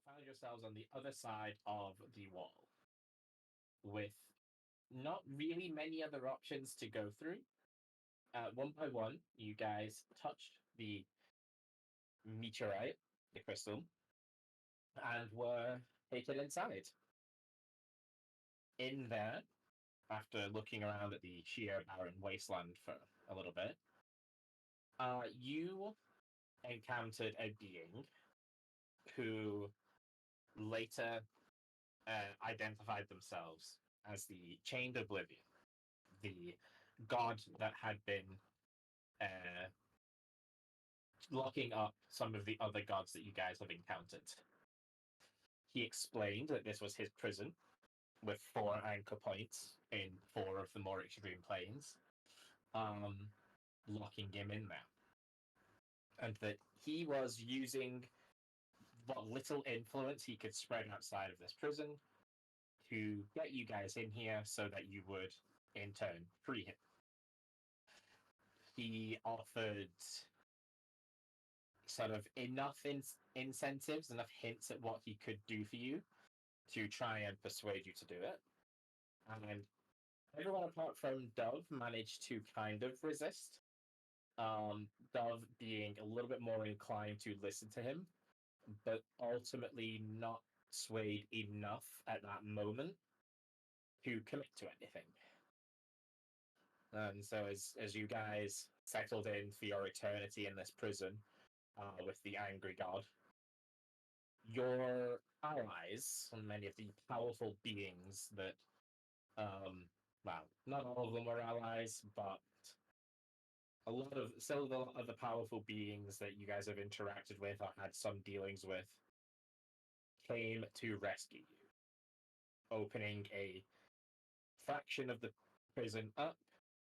Found yourselves on the other side of the wall with not really many other options to go through. One by one, you guys touched the meteorite, the crystal, and were taken inside. In there, after looking around at the sheer barren wasteland for a little bit, you encountered a being who later identified themselves as the Chained Oblivion, the god that had been locking up some of the other gods that you guys have encountered. He explained that this was his prison with 4 anchor points in 4 of the more extreme planes, locking him in there. And that he was using what little influence he could spread outside of this prison to get you guys in here so that you would, in turn, free him. He offered sort of enough incentives, enough hints at what he could do for you to try and persuade you to do it. And everyone apart from Dove managed to kind of resist. Dove being a little bit more inclined to listen to him, but ultimately not swayed enough at that moment to commit to anything. And so as you guys settled in for your eternity in this prison with the angry god, your allies, and many of the powerful beings that, well, not all of them were allies, but still a lot of the powerful beings that you guys have interacted with or had some dealings with came to rescue you, opening a fraction of the prison up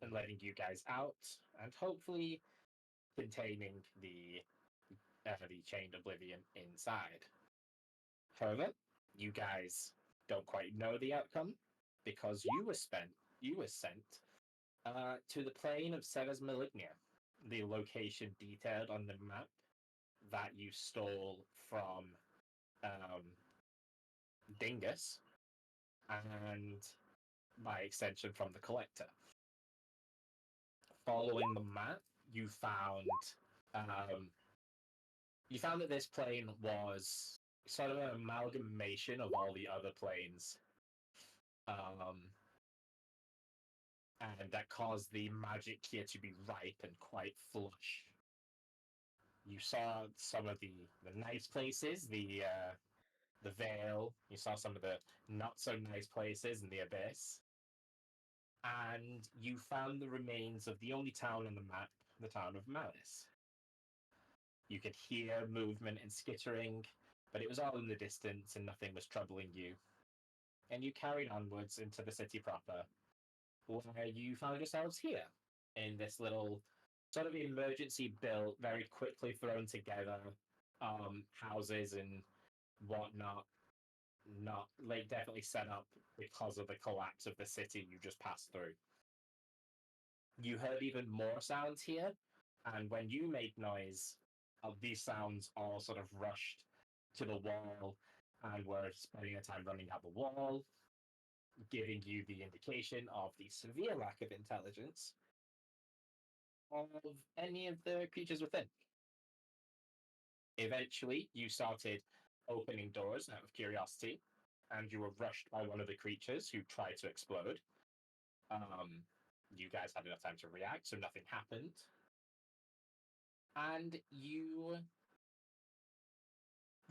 and letting you guys out, and hopefully containing the Chained Oblivion inside. However, you guys don't quite know the outcome because you were sent to the plane of Seves Malignia, the location detailed on the map that you stole from Dingus, and by extension from the Collector. Following the map, you found that this plane was sort of an amalgamation of all the other planes and that caused the magic here to be ripe and quite flush. You saw some of the nice places, the Vale. You saw some of the not so nice places in the Abyss, and you found the remains of the only town on the map, the town of Malice. You could hear movement and skittering, but it was all in the distance and nothing was troubling you. And you carried onwards into the city proper, where you found yourselves here in this little sort of emergency built, very quickly thrown together houses and whatnot. Not like definitely set up because of the collapse of the city you just passed through. You heard even more sounds here, and when you made noise, these sounds all sort of rushed to the wall and were spending their time running out the wall, giving you the indication of the severe lack of intelligence of any of the creatures within. Eventually, you started opening doors out of curiosity, and you were rushed by one of the creatures who tried to explode. You guys had enough time to react, so nothing happened. And you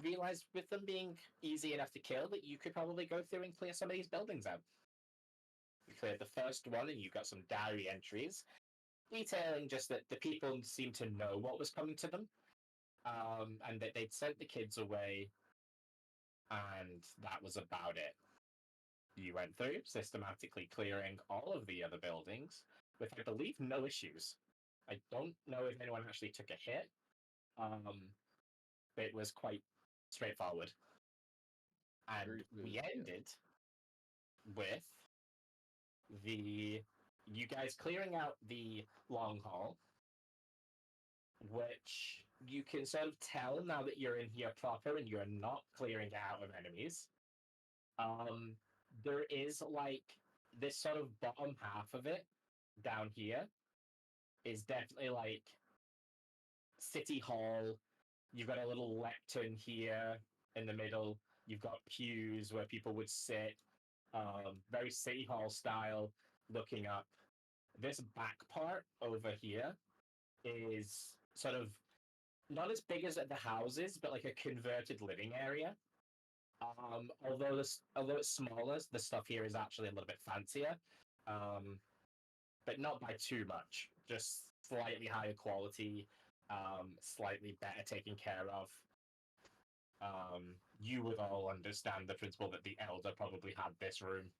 realized, with them being easy enough to kill, that you could probably go through and clear some of these buildings out. You cleared the first one, and you got some diary entries detailing just that the people seemed to know what was coming to them, and that they'd sent the kids away, and that was about it. You went through, systematically clearing all of the other buildings with, I believe, no issues. I don't know if anyone actually took a hit. It was quite straightforward. And we ended with the you guys clearing out the long hall, which you can sort of tell now that you're in here proper and you're not clearing out of enemies. There is like this sort of bottom half of it down here is definitely like City Hall. You've got a little lectern here in the middle. You've got pews where people would sit, very City Hall style, looking up. This back part over here is sort of not as big as the houses, but like a converted living area. Although it's smaller, the stuff here is actually a little bit fancier, but not by too much. Just slightly higher quality, slightly better taken care of. You would all understand the principle that the elder probably had this room.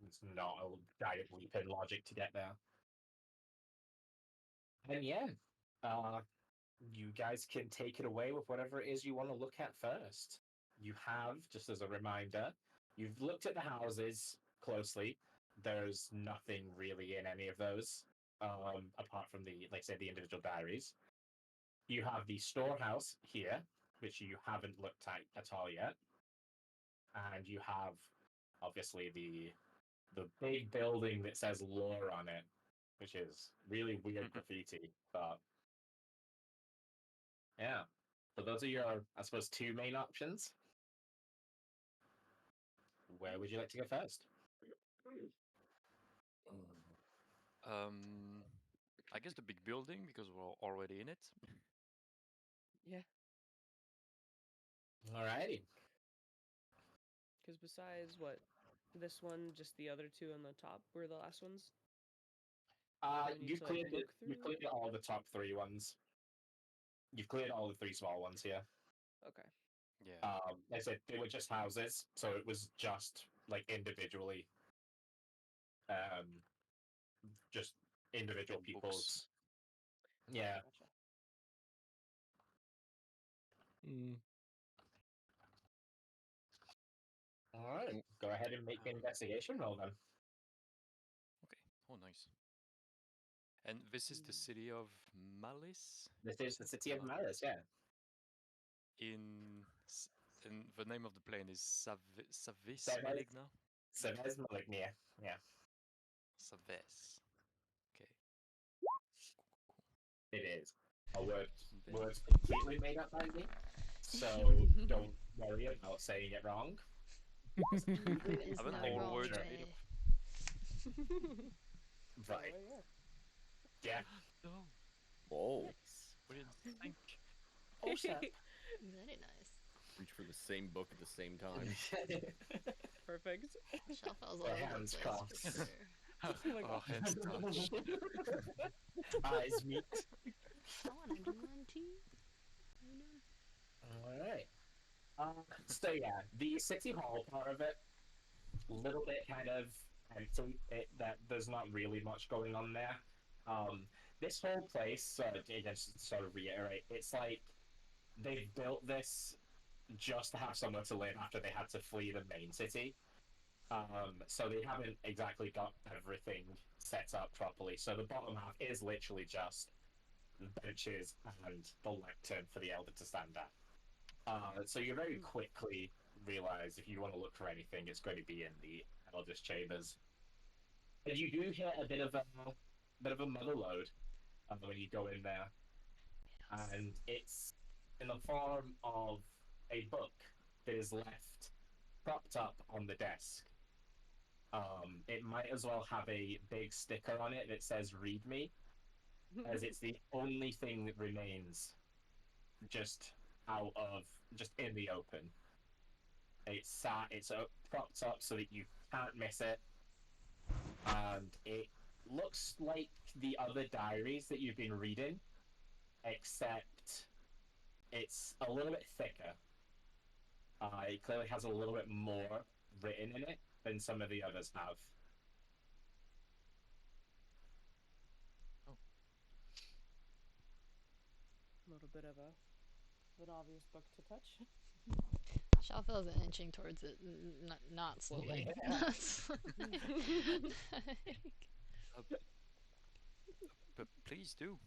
It's not a giant leap in logic to get there. And yeah, uh, you guys can take it away with whatever it is you want to look at first. You have, just as a reminder, you've looked at the houses closely. There's nothing really in any of those, apart from the, like, say, the individual diaries. You have the storehouse here, which you haven't looked at all yet, and you have obviously the big building that says lore on it, which is really weird graffiti, but yeah. So those are your, I suppose, two main options. Where would you like to go first? I guess the big building because we're already in it. Yeah, Alrighty. because besides what, this one, just the other two on the top were the last ones. We need You've to like cleared look it. You've through. cleared all the top three ones. You've cleared all the three small ones here. Okay. Yeah. Like I said, they were just houses, so it was just like individually, um, just individual And books. people's. Yeah. Gotcha. All right. Go ahead and make an investigation roll then. Okay. Oh, nice. And this is the city of Malice. This is the city of Malice. Yeah. In and the name of the plane is Savis Seves. Maligna. Seves Malignia. Yeah. Saves. Okay. It is. A word. Then- Words completely made up by me. So don't worry about saying it wrong. That is Have an not all wrong, word Jay. made up. Right. Oh, Yeah. No, Whoa. Nice. what did you think? Oh, snap. Very nice. Reach for the same book at the same time. Perfect. Shelf all Their over the hands place crossed. for sure. Oh my Oh, gosh. hands touch. Eyes meet. I want to drink one tea. How you doing? All right. So yeah, the city hall part of it, a little bit kind of empty. That there's not really much going on there. This whole place, just to sort of reiterate, it's like they've built this just to have somewhere to live after they had to flee the main city. So they haven't exactly got everything set up properly. So the bottom half is literally just the benches and the lectern for the elder to stand at. So you very quickly realize if you want to look for anything, it's going to be in the elder's chambers. And you do hear a bit of a mother load when you go in there, and it's in the form of a book that is left propped up on the desk. It might as well have a big sticker on it that says "Read me," as it's the only thing that remains just just in the open. It's propped up so that you can't miss it, and it looks like the other diaries that you've been reading, except it's a little bit thicker. It clearly has a little bit more written in it than some of the others have. A little bit of an obvious book to touch. Shelf is inching towards it, not slowly. But please do.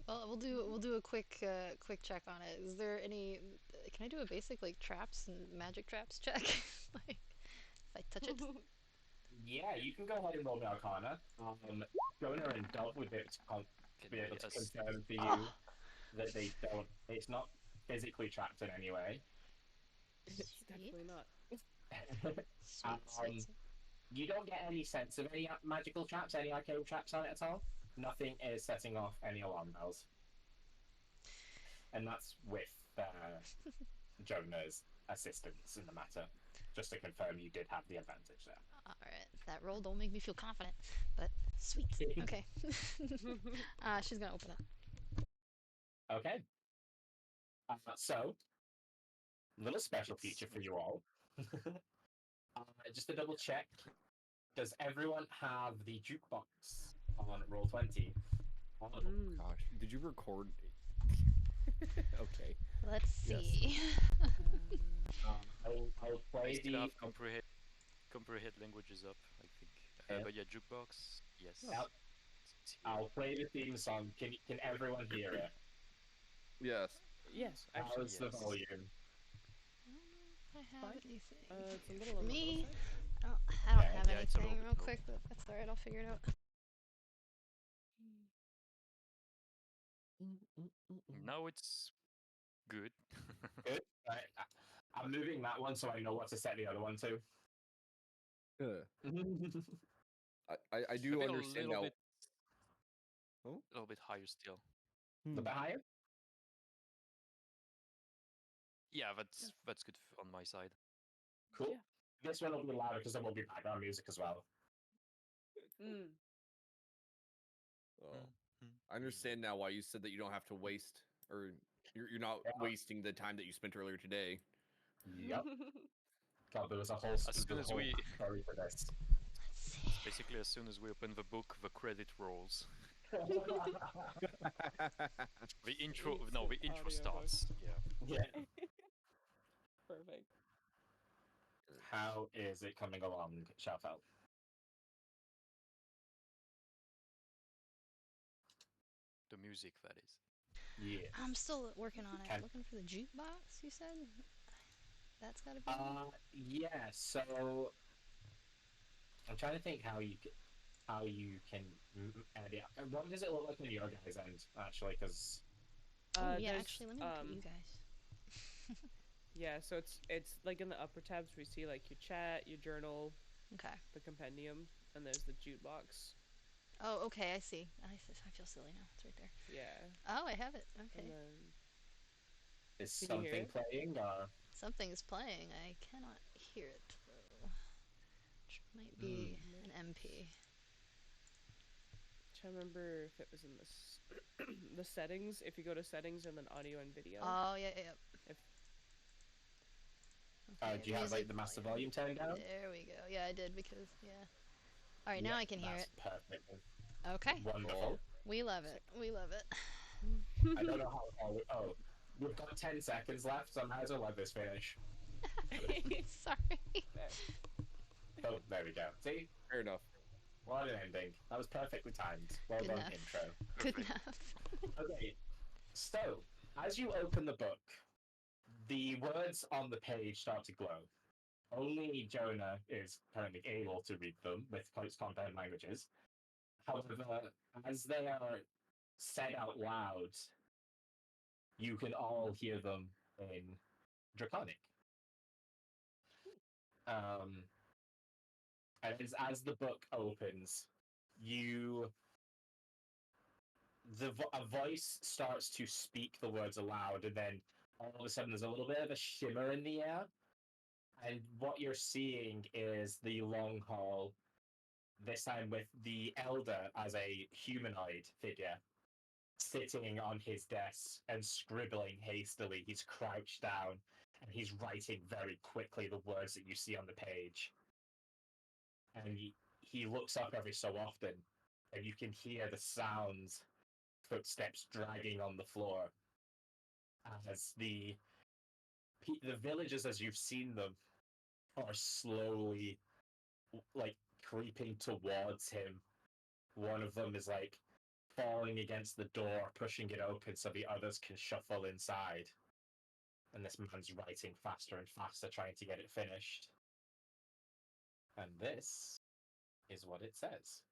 Well, we'll do a quick check on it. Is there any? Can I do a basic like traps and magic traps check? Like if I touch it. Yeah, you can go ahead and roll the Arcana. Jonah and Dove would be able to, Can be I able to assist? confirm for you Oh, that they don't. It's not physically trapped in any way. It's sweet, definitely not. sweet, sweet. sweet. You don't get any sense of any magical traps, any arcane traps on it at all. Nothing is setting off any alarm bells, and that's with Jonah's assistance in the matter. Just to confirm, you did have the advantage there. All right, that roll don't make me feel confident, but sweet. Okay. She's gonna open it. Okay. So, little special feature for you all. Just to double check, does everyone have the jukebox on Roll20? Oh gosh, did you record? Okay. Let's Yes. see. I'll We play still the. have comprehend languages up, I think. Yeah. But yeah, jukebox. Yes. Yep. It's here. I'll play the theme song. Can everyone hear it? Yes. Yes, actually. How's the yes. volume? I have Fine. anything. It's a little For on the me, low side. I don't Yeah, have yeah, it's a anything little real bit low. quick, but that's alright. I'll figure it out. Now it's good. Good. Right. I'm moving that one so I know what to set the other one to. I do Maybe understand a little now. bit, Oh? a little bit higher still. A little bit higher? Yeah, that's good on my side. Cool. Yeah. This one will be louder because there will be background music as well. Mm. Oh. I understand now why you said that you don't have to waste, or you're not Yeah. wasting the time that you spent earlier today. Yep. God, there was a whole, As soon as we, story for this. Let's see. basically as soon as we open the book, the credit rolls. The intro, no, the Instant intro audiobook. starts. Yeah. Yeah. Perfect. How is it coming along, Shafel? The music, that is. Yeah. I'm still working on it. Can- Looking for the jukebox, you said? That's gotta be. Yeah. So I'm trying to think how you can edit. What does it look like on your guys' end, actually? Because Oh, yeah, there's, actually, let me look at you guys. Yeah, so it's like in the upper tabs we see like your chat, your journal, Okay. the compendium, and there's the jukebox. Oh, okay. I see. I feel silly now. It's right there. Yeah. Oh, I have it. Okay. And then Is Can you hear something it? playing? Or Something's playing. I cannot hear it though. Which might be an MP. trying to remember if it was in the settings. If you go to settings and then audio and video. Oh yeah, yeah. If Okay, do you have like music the master volume turned down? There we go. Yeah, I did because All right, now Yeah, I can hear that's it. perfect. Okay. Wonderful. We love it. We love it. I don't know how. Oh, we've got 10 seconds left, so I might as well let this finish. Sorry. Oh, there we go. See? Fair enough. What an ending. That was perfectly timed. Well Good done, enough. intro. Good Perfect. enough. Okay, so as you open the book, the words on the page start to glow. Only Jonah is currently able to read them with close compound languages. However, as they are said out loud, you can all hear them in Draconic. And as the book opens, a voice starts to speak the words aloud, and then all of a sudden there's a little bit of a shimmer in the air, and what you're seeing is the long hall, this time with the elder as a humanoid figure sitting on his desk and scribbling hastily. He's crouched down and he's writing very quickly the words that you see on the page. And he looks up every so often, and you can hear the sounds, footsteps dragging on the floor, as the villagers, as you've seen them, are slowly like creeping towards him. One of them is like falling against the door, pushing it open so the others can shuffle inside. And this man's writing faster and faster, trying to get it finished. And this is what it says.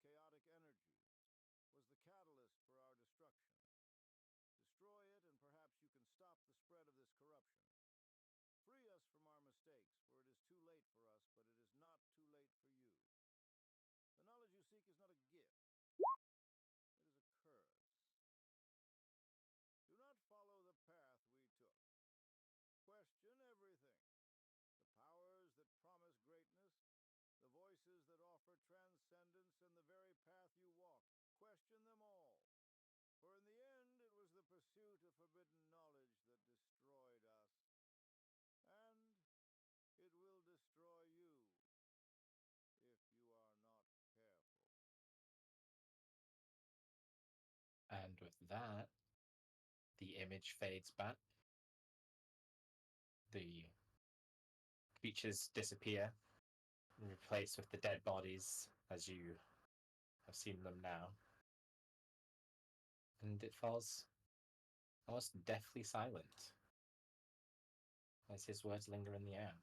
chaotic energies, was the catalyst for our destruction. Destroy it, and perhaps you can stop the spread of this corruption. Free us from our mistakes, for it is too late for us, but it is not too late for you. The knowledge you seek is not a gift. It is a curse. Do not follow the path we took. Question everything. The powers that promise greatness, the voices that offer transcendence, and the very path you walk. Question them all. For in the end, it was the pursuit of forbidden knowledge that destroyed us. And it will destroy you if you are not careful. And with that, the image fades back. The creatures disappear and replaced with the dead bodies as you have seen them now. And it falls almost deathly silent as his words linger in the air.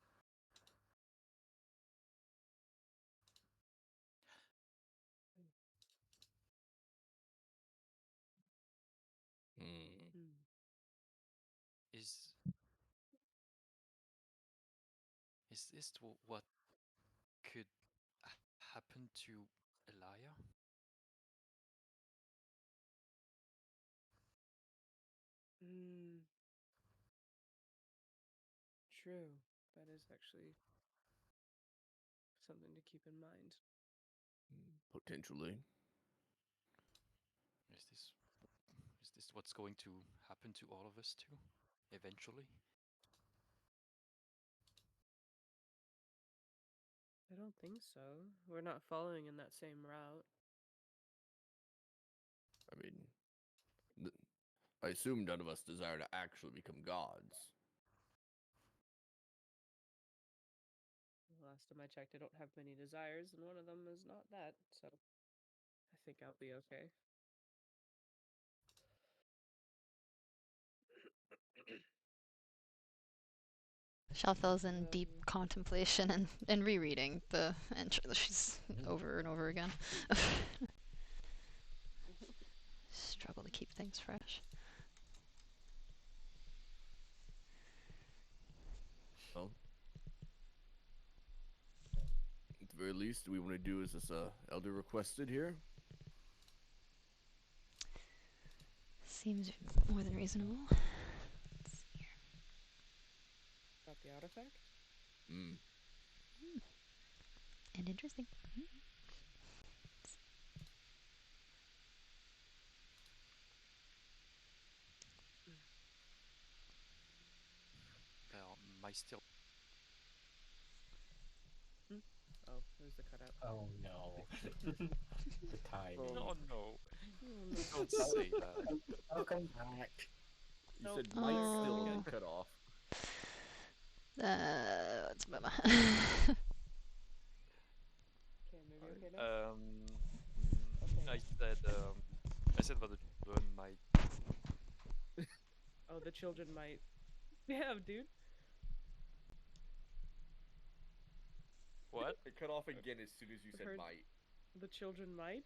Hmm. Is this what could happen to Elia? Mm. True. That is actually something to keep in mind. Potentially. Is this what's going to happen to all of us too, eventually? I don't think so. We're not following in that same route. I mean, I assume none of us desire to actually become gods. The last time I checked, I don't have many desires, and one of them is not that, so I think I'll be okay. Shalfel's in deep contemplation and rereading the entries over and over again. Struggle to keep things fresh. Well, at the very least, we want to do is this elder requested here. Seems more than reasonable. Got the artifact? And interesting. Well, my still. Oh, there's the cutout. Oh no. The timing. Oh no! Oh, no. Don't say that. Welcome back. You Nope. said might still Oh. get cut off. It's a bummer. Okay, maybe okay now? I said that the children might. Oh, the children might. Yeah, dude. What? It cut off again as soon as you said Heard- might. The children might?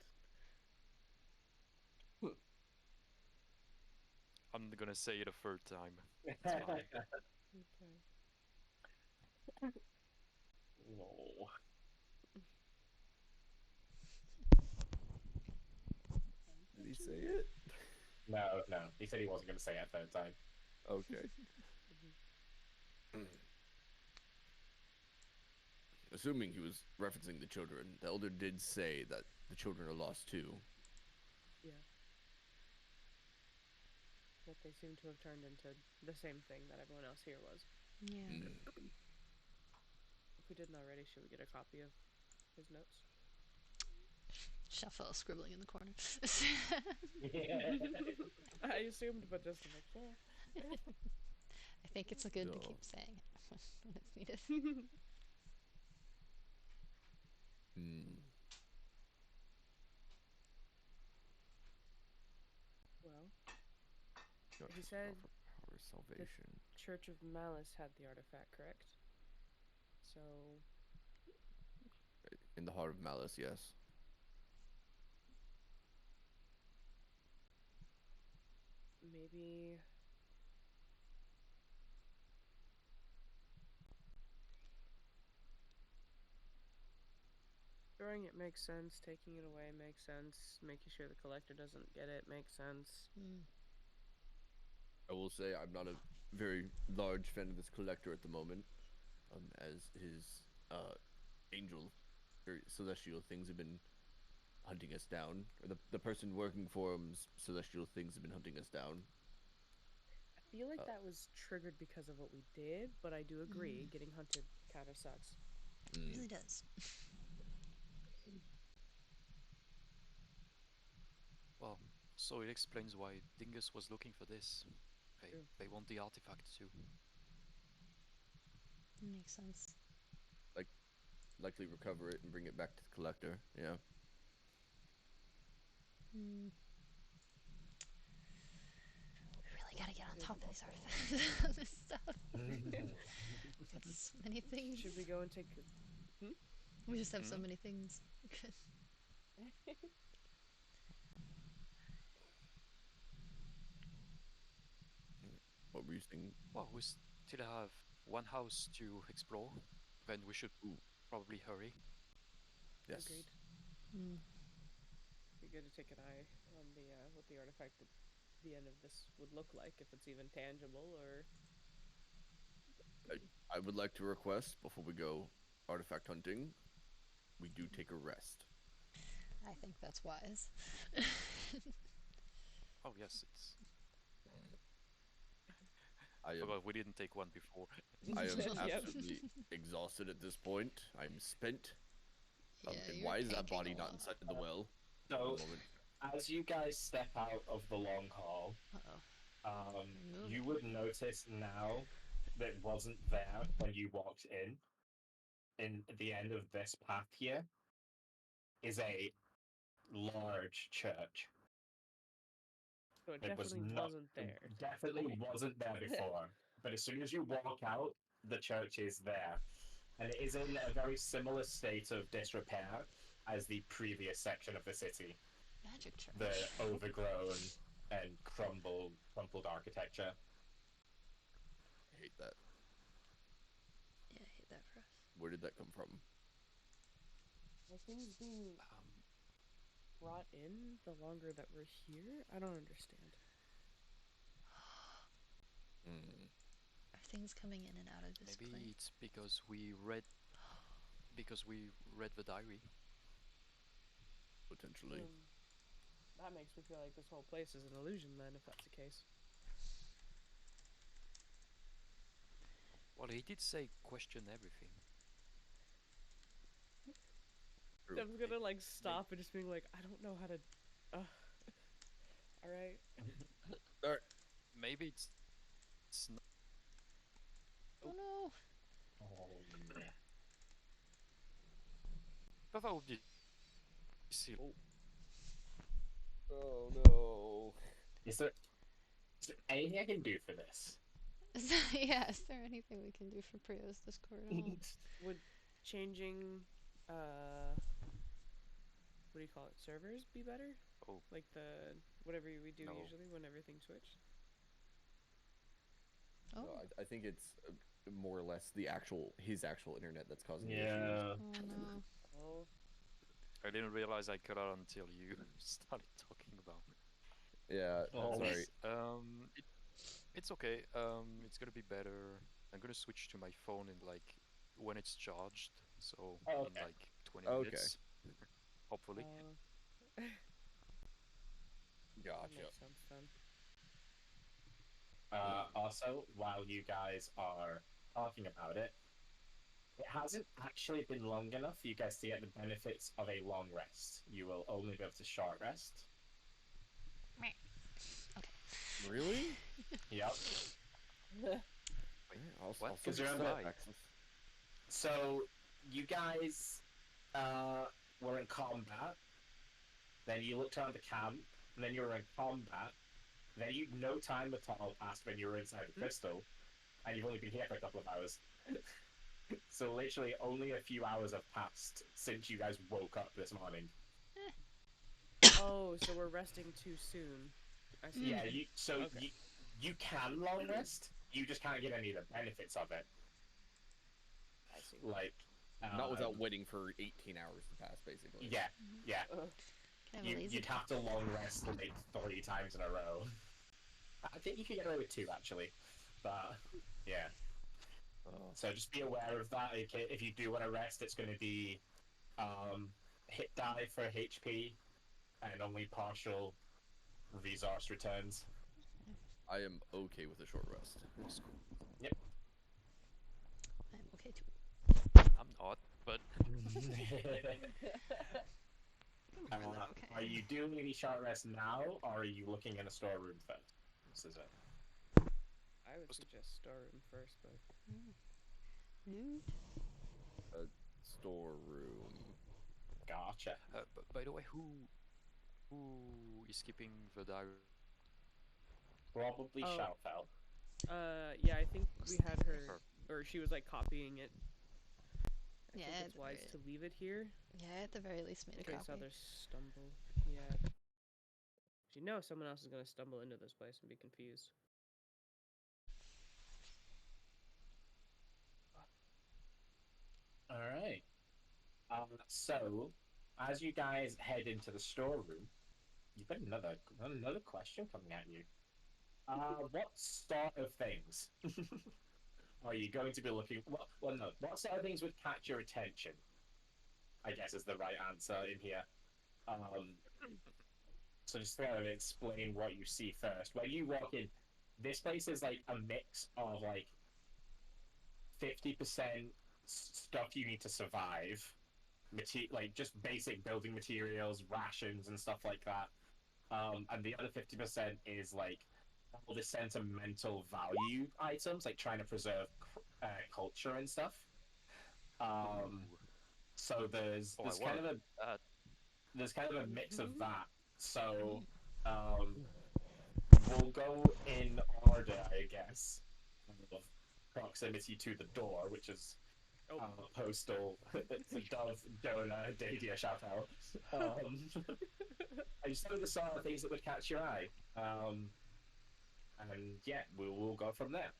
I'm gonna say it a third time. It's fine. Okay. No. Did he say it? No. He said he wasn't going to say it a third time. Okay. Assuming he was referencing the children, the elder did say that the children are lost too. Yeah. But they seem to have turned into the same thing that everyone else here was. Yeah. If we didn't already, should we get a copy of his notes? Shalfel scribbling in the corner. Yeah. I assumed, but just to make sure. I think it's good to No. keep saying it when it's needed. Well, Not He just said offer power of salvation. Church of Malice had the artifact, correct? So, In the heart of malice, yes. maybe. Throwing it makes sense. Taking it away makes sense. Making sure the collector doesn't get it makes sense. Mm. I will say I'm not a very large fan of this collector at the moment, as his angel or celestial things have been hunting us down, or the person working for him's celestial things have been hunting us down. I feel like that was triggered because of what we did, but I do agree. Getting hunted kind of sucks. It really does. Well, so it explains why Dingus was looking for this. True. They want the artifact too. Makes sense. Likely recover it and bring it back to the collector. Yeah. Mm. We really gotta get on top of these artifacts. This stuff. Got so many things. Should we go and take? We just have so many things. What were you saying? Well, we still have one house to explore, then we should probably hurry. Yes. Agreed. Mm. Be good to take an eye on the what the artifact at the end of this would look like, if it's even tangible or. I would like to request before we go artifact hunting, we do take a rest. I think that's wise. Oh yes, it's. I am, Well, we didn't take one before. I am Yep. absolutely exhausted at this point. I'm spent. Yeah, And you're why is that taking body a not lot. inside the well? So, At the moment? as you guys step out of the long hall, Uh-oh. you would notice now that wasn't there when you walked in. In the end of this path here is a large church. So it It was definitely not, wasn't there. definitely wasn't there before. But as soon as you walk out, the church is there. And it is in a very similar state of disrepair as the previous section of the city. Magic church. The overgrown and crumpled architecture. I hate that. Yeah, I hate that for us. Where did that come from? Are things being brought in the longer that we're here? I don't understand. Are things coming in and out of this Maybe place? it's because we read the diary. Potentially. That makes me feel like this whole place is an illusion then, if that's the case. Well, he did say question everything. True. I'm gonna like stop and just being like, I don't know how to. All right. Alright. Maybe it's not. Oh no! Oh, But that would be silly. Oh no. is there anything I can do for this? Yeah, is there anything we can do for Prio's Discord at all? Would changing, what do you call it, servers be better? Oh. Like the whatever we do No. usually when everything switched. Oh. No, I think it's more or less his actual internet that's causing the issues. Yeah. Oh no. Oh. I didn't realize I cut out until you started talking about it. Yeah, Oh. sorry. It's okay. It's gonna be better. I'm gonna switch to my phone in like when it's charged. So in Okay. like 20 Okay. minutes, hopefully. That Gotcha. makes sense then. Also, while you guys are talking about it, it hasn't actually been long enough for you guys to get the benefits of a long rest. You will only be able to short rest. Really? Yep. I'll What? still Because get remember- stuff access. So, you guys were in combat, then you looked around the camp, and then you were in combat, then no time at all passed when you were inside the crystal, and you've only been here for a couple of hours. So literally only a few hours have passed since you guys woke up this morning. Oh, so we're resting too soon. I see. Yeah, Okay. you can long rest. You just can't get any of the benefits of it. I see. Like, Not without waiting for 18 hours to pass, basically. yeah, yeah. Can I have a lazy You'd have to long rest like 3 times in a row. I think you can get away with 2 actually, but yeah. Oh. So just be aware of that. If you do want to rest, it's going to be hit die for HP and only partial resource returns. I am okay with a short rest. That's cool. Yep. I'm okay too. I'm not, but Okay. Are you doing any short rest now, or are you looking in a storeroom first? This is it. I would suggest storeroom first, but Loot. A storeroom. Gotcha. but by the way, who is keeping the diary? Probably Oh. Shoutfell. yeah, I think we had her, Her. or she was like copying it. I Yeah, think at it's the wise very- to leave it here Yeah, at the very least, made in a case copy. others stumble. Yeah. You know, someone else is gonna stumble into this place and be confused. All right. So, as you guys head into the storeroom, you've got another question coming at you. What sort of things are you going to be looking? Well, no. What sort of things would catch your attention? I guess is the right answer in here. So just to kind of explain what you see first. When you walk in, this place is like a mix of like 50% stuff you need to survive, like just basic building materials, rations, and stuff like that. And the other 50% is like all the sentimental value items, like trying to preserve culture and stuff. Um, Ooh. so there's Oh, I there's kind wanna of a do that. there's kind of a mix of that. So Mm. we'll go in order, I guess, of proximity to the door, which is Oh. postal. It's a Dove, Donor, Dadia shout out. I just know the sort of things that would catch your eye. And yeah, we'll go from there.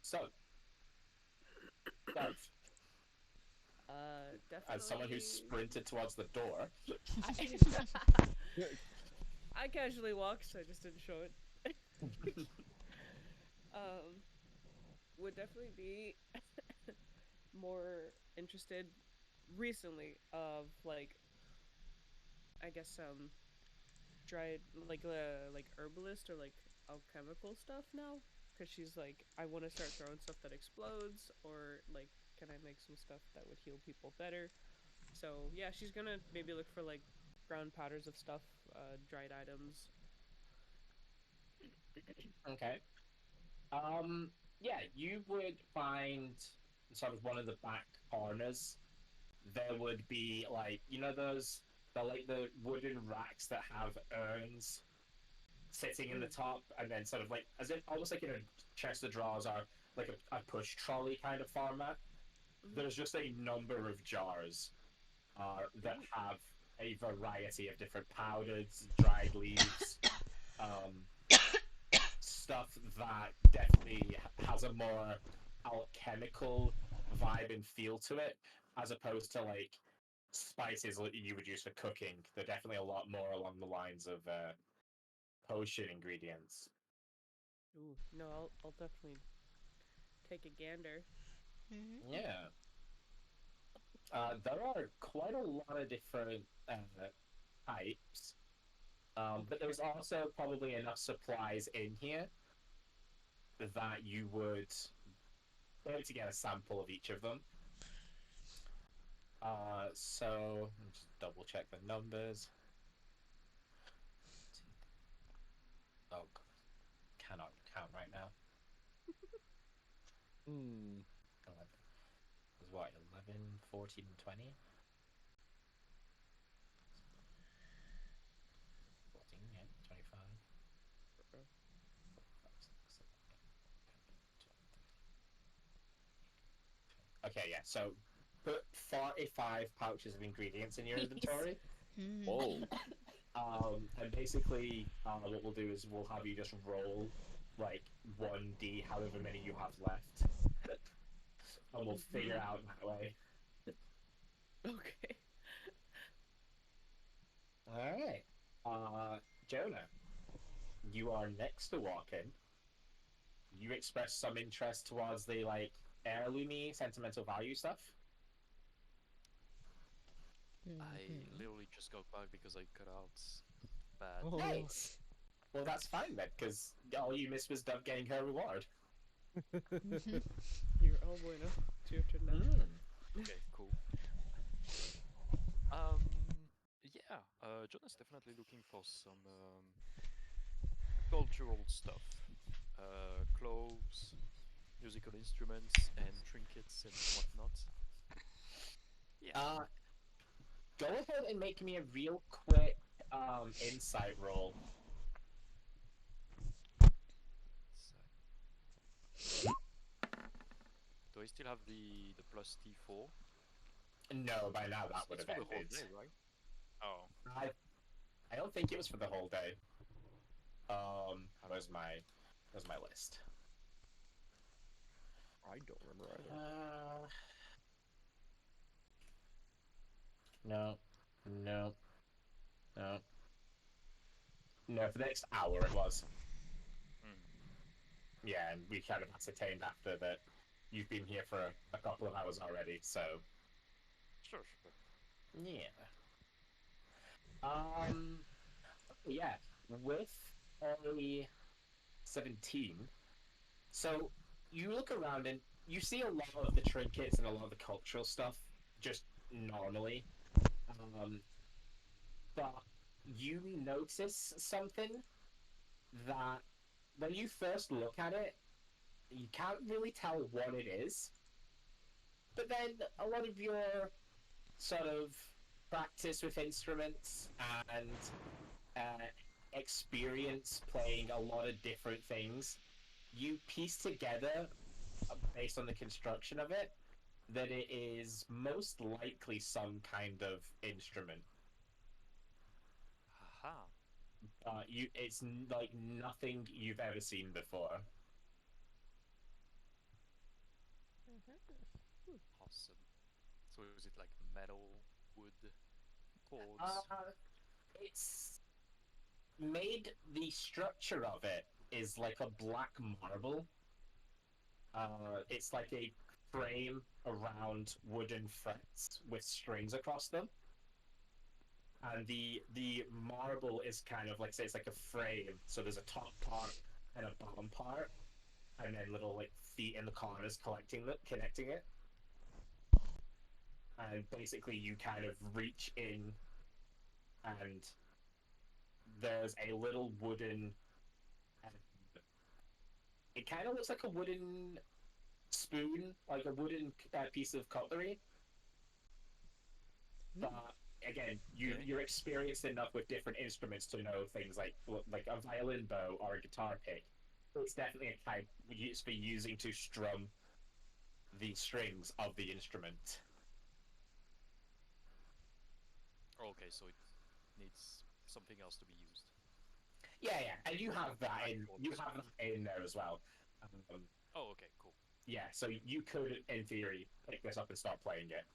So, Dove, Definitely. as someone who's sprinted towards the door, I casually walked, so I just didn't show it. Would definitely be more interested recently of like, I guess dried like herbalist or like alchemical stuff now, because she's like, I want to start throwing stuff that explodes, or like, can I make some stuff that would heal people better? So yeah, she's gonna maybe look for like ground powders of stuff, dried items. okay. Yeah, you would find sort of one of the back corners. There would be like the wooden racks that have urns sitting in the top, and then sort of like as if almost like in a chest of drawers or like a push trolley kind of format. There's just a number of jars that have a variety of different powders, dried leaves, um, stuff that definitely has a more alchemical vibe and feel to it, as opposed to like spices that you would use for cooking. They're definitely a lot more along the lines of potion ingredients. Ooh, no, I'll definitely take a gander. Mm-hmm. Yeah. There are quite a lot of different types, but there's also probably enough supplies in here that you would be able to get a sample of each of them. So let me just double check the numbers. Oh, God. Cannot count right now. Hmm. 11. It was what, 11, 14, 20? 14, yeah, 25. Uh-oh. 5, 6, 7, 8, 12, 13. Okay, yeah, so put 45 pouches of ingredients in your inventory. Mm. Whoa. And basically, what we'll do is we'll have you just roll like 1d, however many you have left, and we'll figure out that way. Okay. All right. Jonah, you are next to walk in. You express some interest towards the like heirloomy, sentimental value stuff. I literally just got back because I cut out bad. Oh. Nice. Well, that's fine then, because all you missed was Dove getting her reward. You're all bueno. It's your turn now. Okay, cool. Yeah, Jonah's definitely looking for some cultural stuff. Clothes, musical instruments, and trinkets and whatnot. Yeah. Go ahead and make me a real quick insight roll. Do I still have the plus T4? No, by now that would It's have for the whole ended. day, right? Oh. I don't think it was for the whole day. Where's my list? I don't remember either. No, no, no, no. For the next hour, it was. Yeah, and we kind of ascertained after that you've been here for a couple of hours already. So. Sure. Yeah. Yeah. With a 17. So you look around and you see a lot of the trinkets and a lot of the cultural stuff just normally. But you notice something that when you first look at it, you can't really tell what it is. But then a lot of your sort of practice with instruments and experience playing a lot of different things, you piece together, based on the construction of it, that it is most likely some kind of instrument. Haha. It's like nothing you've ever seen before. Awesome. So is it like metal, wood, chords? It's made. The structure of it is like a black marble. It's like a frame around wooden frets with strings across them. And the marble is kind of like, say, it's like a frame. So there's a top part and a bottom part, and then little like feet in the corners connecting it. And basically, you kind of reach in, and there's a little wooden. It kind of looks like a wooden spoon, like a wooden piece of cutlery. But again, you're experienced enough with different instruments to know things like a violin bow or a guitar pick. It's definitely a type used for using to strum the strings of the instrument. Okay, so it needs something else to be used. Yeah, and you have that in there as well. Oh, okay, cool. Yeah, so you could, in theory, pick this up and start playing it.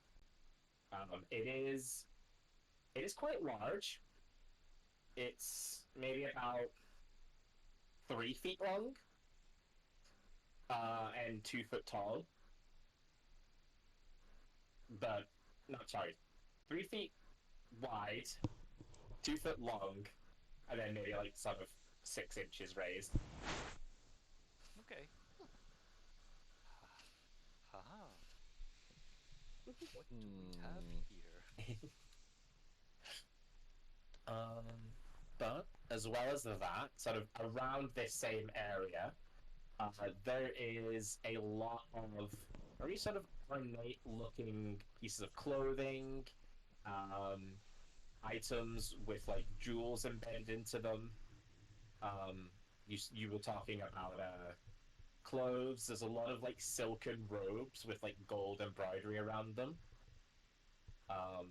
It is quite large. It's maybe about 3 feet long, and 2 foot tall. But not sorry, 3 feet wide, 2 foot long, and then maybe like sort of 6 inches raised. Okay. Haha. What do we have here? But as well as that, sort of around this same area, there is a lot of very sort of ornate-looking pieces of clothing, items with like jewels embedded into them. You were talking about clothes. There's a lot of like silken robes with like gold embroidery around them.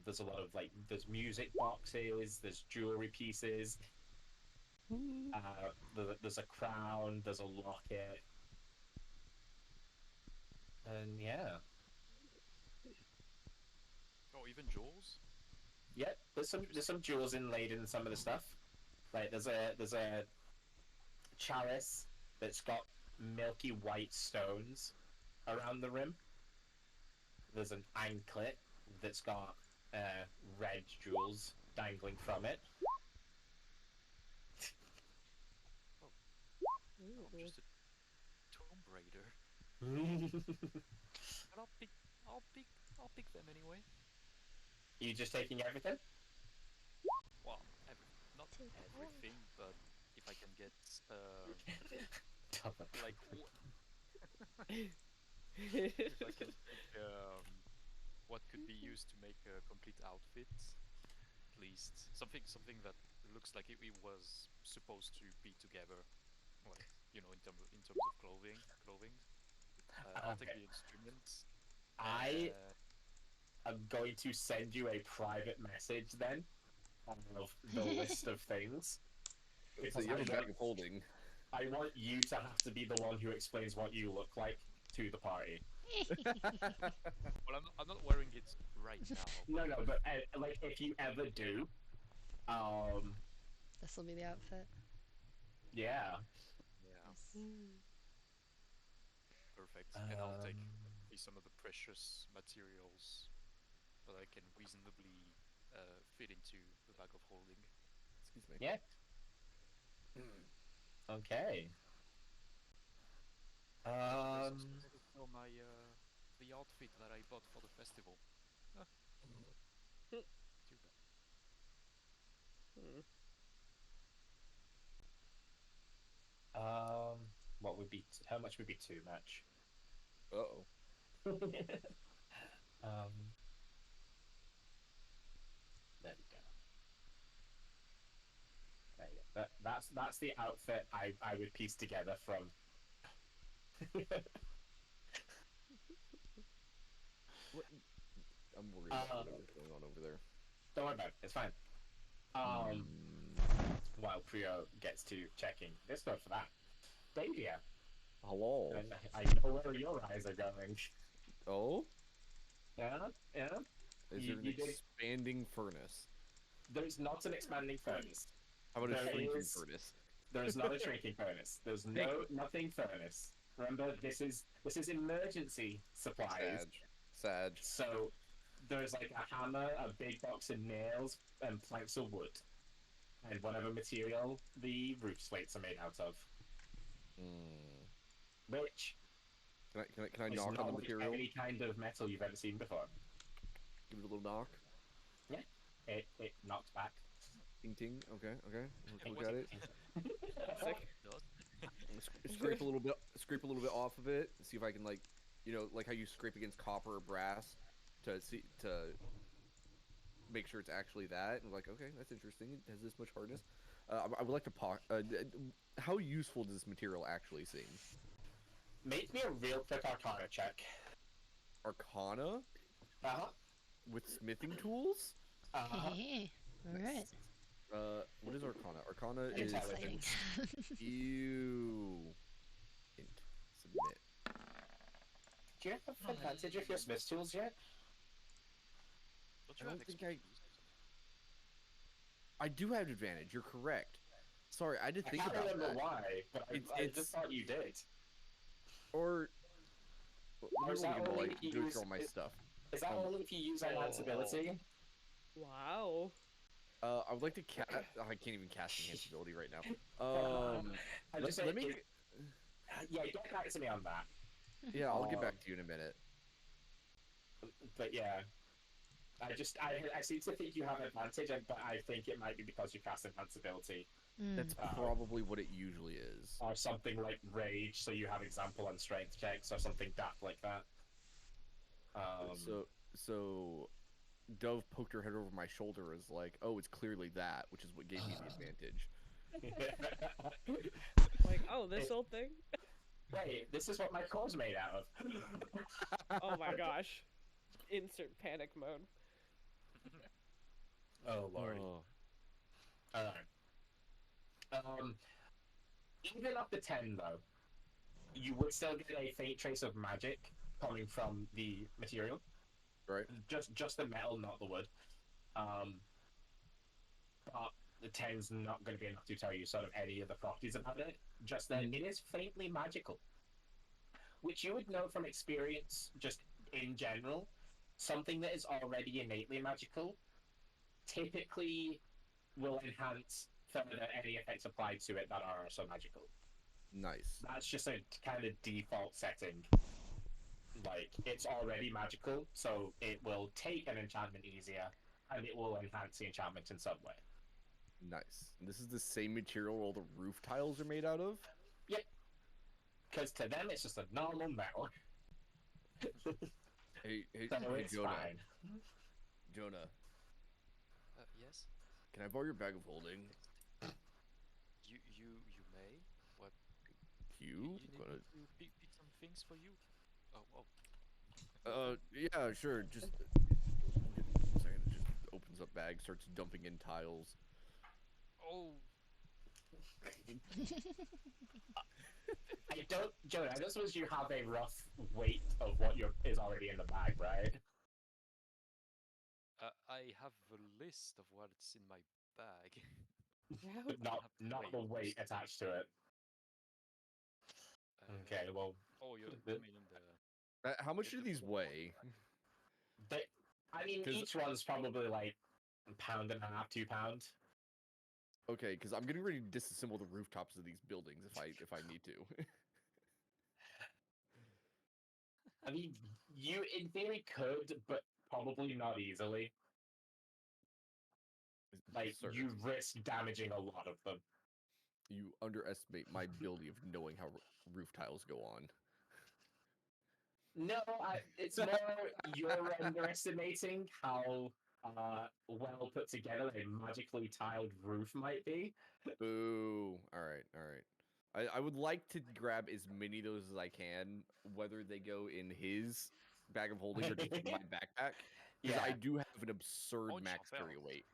There's a lot of there's music boxes, there's jewelry pieces, there's a crown, there's a locket, and yeah. Oh, even jewels? Yep, there's some jewels inlaid in some of the stuff. Like there's a chalice that's got milky white stones around the rim. There's an anklet that's got red jewels dangling from it. I'm just a Tomb Raider. But I'll pick them anyway. You just taking everything? Well, not everything, but if I can get like if I can take what could be used to make a complete outfit, at least something that looks like it was supposed to be together, like in terms of clothing. I'll take Okay. the instruments. I am going to send you a private message then of the list of things. So you have a bag of holding. I want you to have to be the one who explains what you look like to the party. Well, I'm not wearing it right now. No, but like if you ever do, This will be the outfit. yeah. Yeah, perfect. And I'll take some of the precious materials that I can reasonably fit into the bag of holding. Excuse me. Yeah. Okay. So my the outfit that I bought for the festival. Too bad. What would be how much would be too much? Uh-oh. There we go. There you go. That's the outfit I would piece together from. What? I'm worried about whatever's going on over there. Don't worry about it. It's fine. While Prio gets to checking, let's go for that. Davia. Hello. I know where your eyes are going. Oh? Yeah. Is there an expanding furnace? There's not an expanding furnace. How about a There shrinking is- furnace? There's not a shrinking furnace. There's nothing furnace. Remember, this is emergency supplies. Sag. So there's like a hammer, a big box of nails, and planks of wood, and whatever material the roof slates are made out of. Which Can I is knock on not the like material? any kind of metal you've ever seen before. Give it a little knock. Yeah, it knocks back. Ting ting. Okay. Ting, Look at it. Sick. Scrape a little bit off of it. See if I can like how you scrape against copper or brass to make sure it's actually that. And like, okay, that's interesting. It has this much hardness. I would like to how useful does this material actually seem? Make me a real quick Arcana check. Arcana Uh-huh. with smithing tools? Uh-huh. Alright. What is Arcana? Arcana is Exciting. you. Submit. Do you have advantage of your smith tools yet? Don't you have expertise? I do have advantage. You're correct. Sorry, I did I think can't about remember that. why, but I just thought you did. Or is let that me go only like if you go use- through all my stuff. Is that only if you use enhanceability? Wow. I would like to cast. I can't even cast enhanceability right now. I just let me. Yeah, get back to me on that. Yeah, I'll get back to you in a minute. But yeah, I seem to think you have advantage, but I think it might be because you cast enhanceability. That's probably what it usually is. Or something like rage, so you have example on strength checks, or something daft like that. So Dove poked her head over my shoulder as like, oh, it's clearly that, which is what gave me the advantage. Like, oh, this old thing? Wait, this is what my core's made out of. Oh my gosh. Insert panic mode. Oh lord. Oh, Alright. Even up to 10 though, you would still get a faint trace of magic coming from the material. right. Just the metal, not the wood. Um, but the 10's not going to be enough to tell you sort of any of the properties about it. Just that it is faintly magical, which you would know from experience, just in general. Something that is already innately magical typically will enhance further any effects applied to it that are also magical. Nice. That's just a kind of default setting. Like, it's already magical, so it will take an enchantment easier, and it will enhance the enchantment in some way. Nice. And this is the same material all the roof tiles are made out of? Yep. Because to them, it's just a normal metal. Hey, So hey, it's Jonah. fine. Jonah, Yes. can I borrow your bag of holding? You may. What? You? You need Gonna... to pick some things for you. Oh. Yeah, sure. Just one second. It just opens up bag, starts dumping in tiles. Oh. Jonah, I don't suppose you have a rough weight of what is already in the bag, right? I have a list of what's in my bag. But not have the weights. weight attached to it. Okay, well, Oh, you the- mean the How much do the these full weigh? they, I mean, 'Cause- each one's probably like a pound and a half, 2 pound. Okay, because I'm getting ready to disassemble the rooftops of these buildings if I need to. I mean, you in theory could, but probably not easily. Like, Sir, you risk damaging a lot of them. you underestimate my ability of knowing how roof tiles go on. No, it's more you're underestimating how well put together a magically tiled roof might be. Boo. All right, all right. I would like to grab as many of those as I can, whether they go in his bag of holding or just in my backpack. Because I Yeah. do have an absurd On max your carry belt. weight.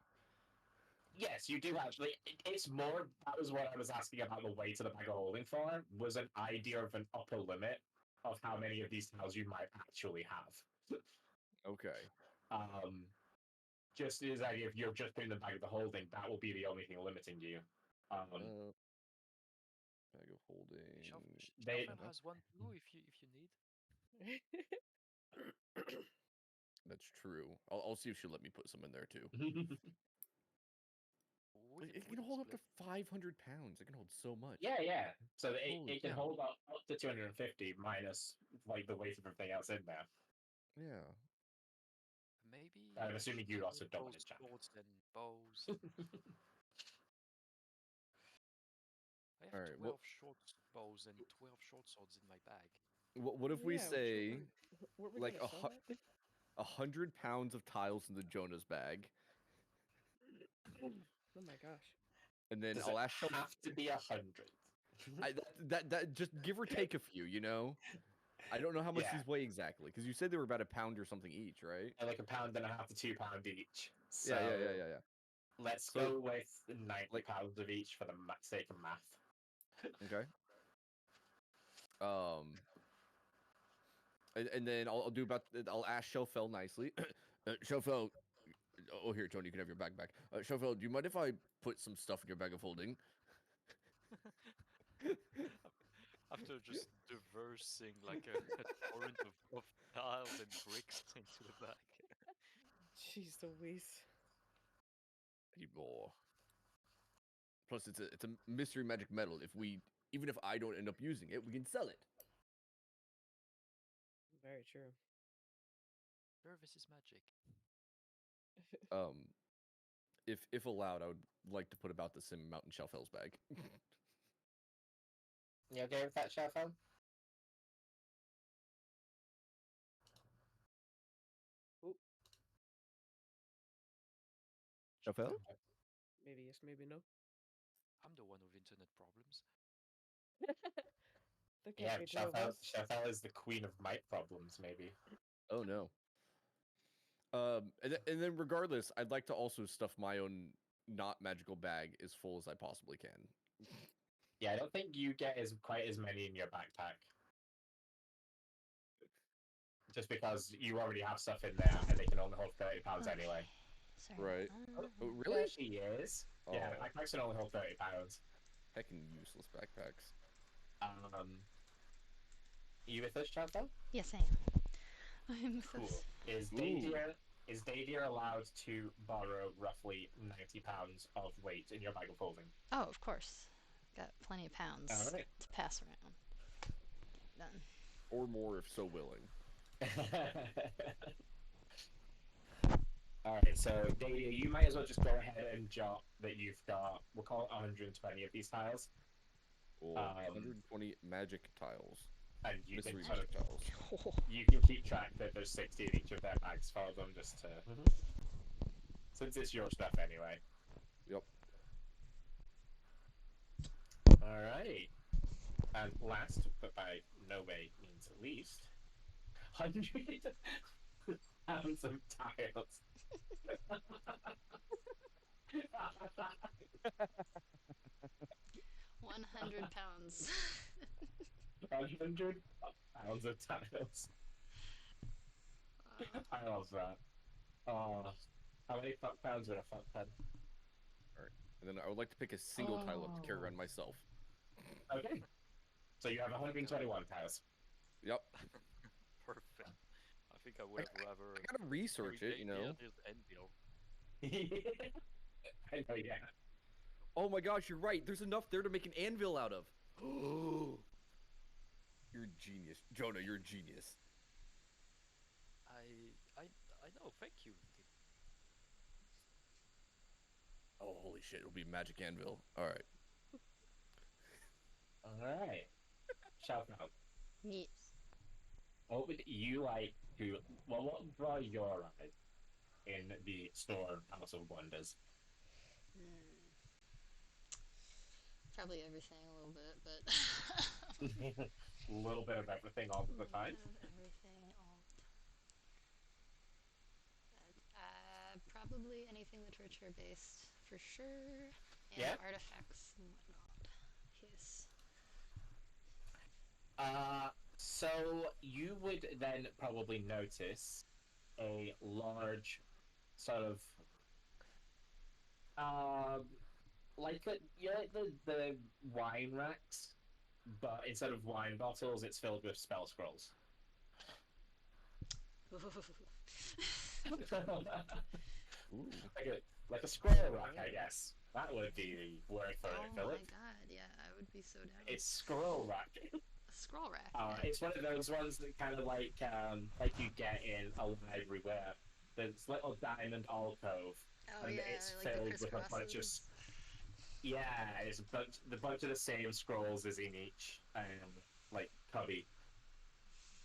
Yes, you do actually. It's more. That was what I was asking about the weight of the bag of holding for. Was an idea of an upper limit of how many of these tiles you might actually have. Okay. Um, just this idea if you're just putting the bag of the holding, that will be the only thing limiting you. Bag of holding. They- Shuffle has one too if you need. That's true. I'll see if she'll let me put some in there too. It can hold up to 500 pounds. It can hold so much. yeah. So Holy it can cow. hold up to 250 minus like the weight of everything else in there. Yeah. Maybe I'm I assuming should you also save don't those enchant. swords and bows. I have Alright, 12 short bows and 12 short swords in my bag. What if we Yeah, say weren't we like gonna sell that? 100 pounds of tiles in the Jonah's bag, Oh my gosh. and then Does I'll it ask Shelf. have to be 100? That just give or take a few, you know. I don't know how much Yeah. these weigh exactly because you said they were about a pound or something each, right? Like a pound and a half to 2 pound each. So Yeah. let's So- go with 90 like- pounds of each for the sake of math. Okay. And then I'll do about. I'll ask Shelfel nicely. Shelfel, oh here, Tony, you can have your bag back. Shelfel, do you mind if I put some stuff in your bag of holding? After just diversing like a torrent of tiles and bricks into the bag. Jeez Louise. Any more? Plus, it's a mystery magic metal. Even if I don't end up using it, we can sell it. Very true. Service is magic. Um, if allowed, I would like to put about the same amount in Shelfel's bag. You okay with that, Sheffield? Shelfel? Maybe yes, maybe no. I'm the one with internet problems. There can't Yeah, be two of us. Sheffield is the queen of mic problems, maybe. Oh no. And then regardless, I'd like to also stuff my own not magical bag as full as I possibly can. Yeah, I don't think you get quite as many in your backpack. Just because you already have stuff in there, and they can only hold 30 pounds Okay. anyway. Sorry. Right. Oh, There really? she is. Yeah, Oh. backpacks can only hold 30 pounds. Heckin' useless backpacks. You with us, Chantal? Yes, I am. I'm with Cool. us. Is Dadier allowed to borrow roughly 90 pounds of weight in your bag of holding? Oh, of course. Got plenty of pounds All right. to pass around. Done. Or more if so willing. All right, so Dadier, you might as well just go ahead and jot that you've got, we'll call it 120 of these tiles. Or 120 magic tiles. And you can Mystery sort of, magic tiles. you can keep track that there's 60 in each of their bags for them, just to, since it's your stuff anyway. Yep. All right. And last, but by no way means least, 100 pounds of tiles. 100 pounds. 100 pounds of tiles. I love that. Oh, how many fuck pounds in a fuck pen? Alright. And then I would like to pick a single tile up to carry around myself. Okay. So you have 121 tiles. Yep. Perfect. I think I would have rather. I gotta research it, you know. Anvil. I know, yeah. Oh my gosh, you're right. There's enough there to make an anvil out of. You're a genius. Jonah, you're a genius. I know. Thank you. Oh, holy shit. It'll be magic anvil. Alright. Alright. Shout out. Yes. What would you like to... Well, what would draw your eye in the store House of Wonders? Probably everything a little bit, but... A little bit of everything all the time. Everything all the time. Probably anything literature based, for sure. And Yeah? artifacts and whatnot. Yes. So you would then probably notice a large sort of like the wine racks, but instead of wine bottles, it's filled with spell scrolls. Ooh. like a scroll rack, I guess. That would be the word for Oh it, my Philip. god, yeah, I would be so down. It's scroll rack. A scroll rack. Yeah. It's one of those ones that kind of like you get in a library where there's little diamond alcove, Oh and yeah, it's like the filled with a bunch of crisscrosses. it's the bunch of the same scrolls is in each like cubby.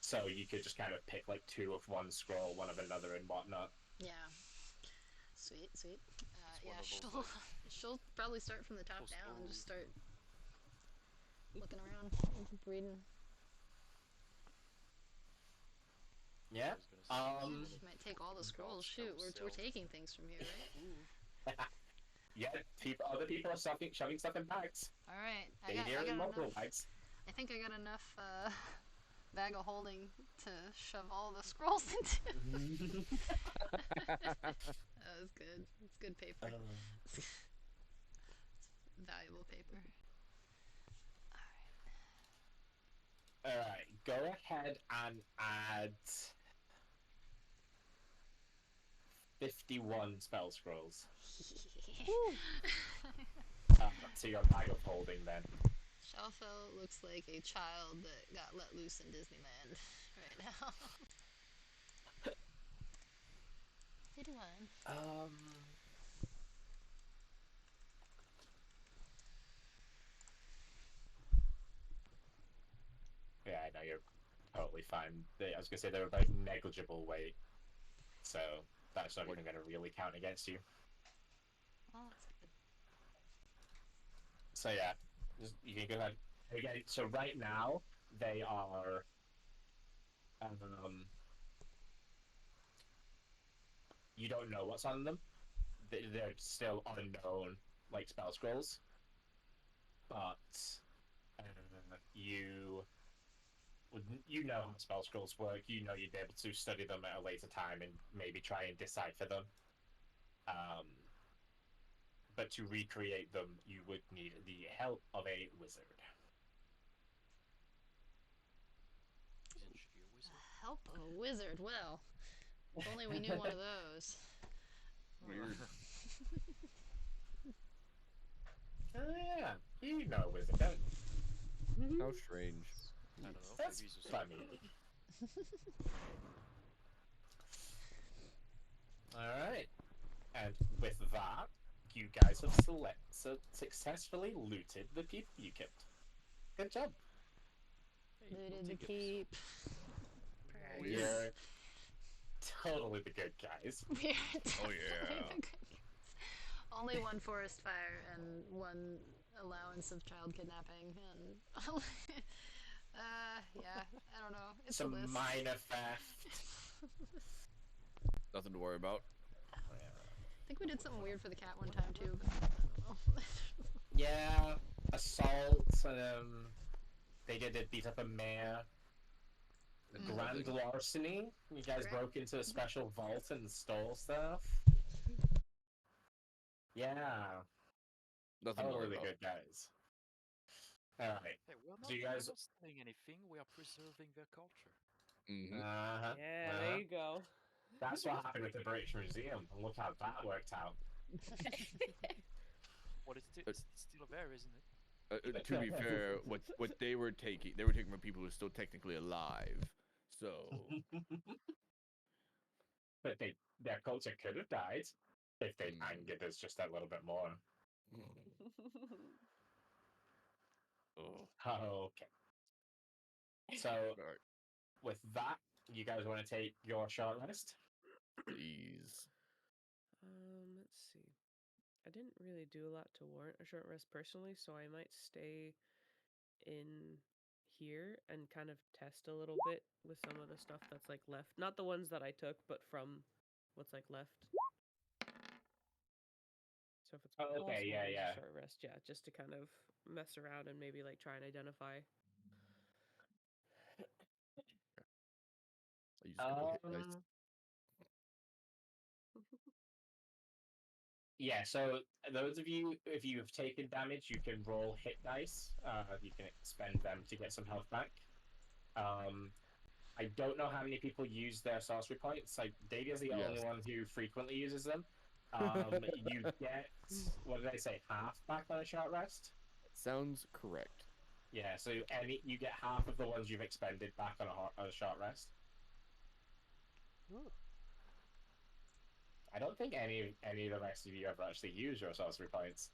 So you could just kind of pick like two of one scroll, one of another, and whatnot. Yeah. Sweet, sweet. It's Yeah, one of those, she'll like, she'll probably start from the top those down and just old- start looking around, reading. Yeah. I was gonna say, She might take all the God, scrolls. spell Shoot, we're self. taking things from here, right? Yeah. Other people are shoving stuff in bags. All right, I They got in enough. multiple bags. I think I got enough bag of holding to shove all the scrolls into. That was good. It's good paper. It's valuable paper. All right. Go ahead and add 51 spell scrolls to your bag of holding. Then. Shalfel looks like a child that got let loose in Disneyland right now. 51. Yeah, I know you're totally fine. I was gonna say they're about negligible weight, so that's not even gonna really count against you. Oh, that's good. So yeah, you can go ahead again. So right now they are you don't know what's on them. They're still unknown, like spell scrolls. But you know how spell scrolls work. You know you'd be able to study them at a later time and maybe try and decipher them. But to recreate them, you would need the help of a wizard. Isn't she a wizard? Help a wizard. Well, if only we knew one of those. Weird. Yeah, you know a wizard, don't you? How strange. I don't know. That's Maybe he's a funny. Alright. And with that, you guys have successfully looted the people you killed. Good job. Hey, we'll Looted the take it. keep. Weird. You're totally the good guys. We're Oh, yeah. Only one forest fire and one allowance of child kidnapping, and yeah, I don't know. It's a Some list. minor theft. Nothing to worry about. I think we did something weird for the cat one time too, but I don't know. Yeah, assault. They did beat up a mayor. Grand larceny. You guys Correct. broke into a special vault and stole stuff. Yeah, Nothing to totally worry the about. good guys. Alright. Hey, So you guys- we're not stealing anything. We are preserving their culture. Mm-hmm. Uh-huh. Yeah, uh-huh. there you go. That's what happened with the British Museum, and look how that worked out. What it's still there, isn't it? To be fair, what they were taking from people who are still technically alive. So But their culture could have died if they'd angered us just a little bit more. oh, Okay. So, alright, with that, you guys want to take your short rest? please. Let's see. I didn't really do a lot to warrant a short rest personally, so I might stay in here and kind of test a little bit with some of the stuff that's like left. Not the ones that I took, but from what's like left. So if it's Oh, possible okay, to yeah, use yeah. a short rest, yeah, just to kind of mess around and maybe like try and identify. I use a couple hit dice. Yeah, so those of you, if you have taken damage, you can roll hit dice. You can spend them to get some health back. I don't know how many people use their sorcery points. Like, Davey's the only Yes. one who frequently uses them. You get, what did I say, half back on a short rest? Sounds correct. Yeah, so you get half of the ones you've expended back on a short rest. Ooh. I don't think any of the rest of you ever actually use your sorcery points.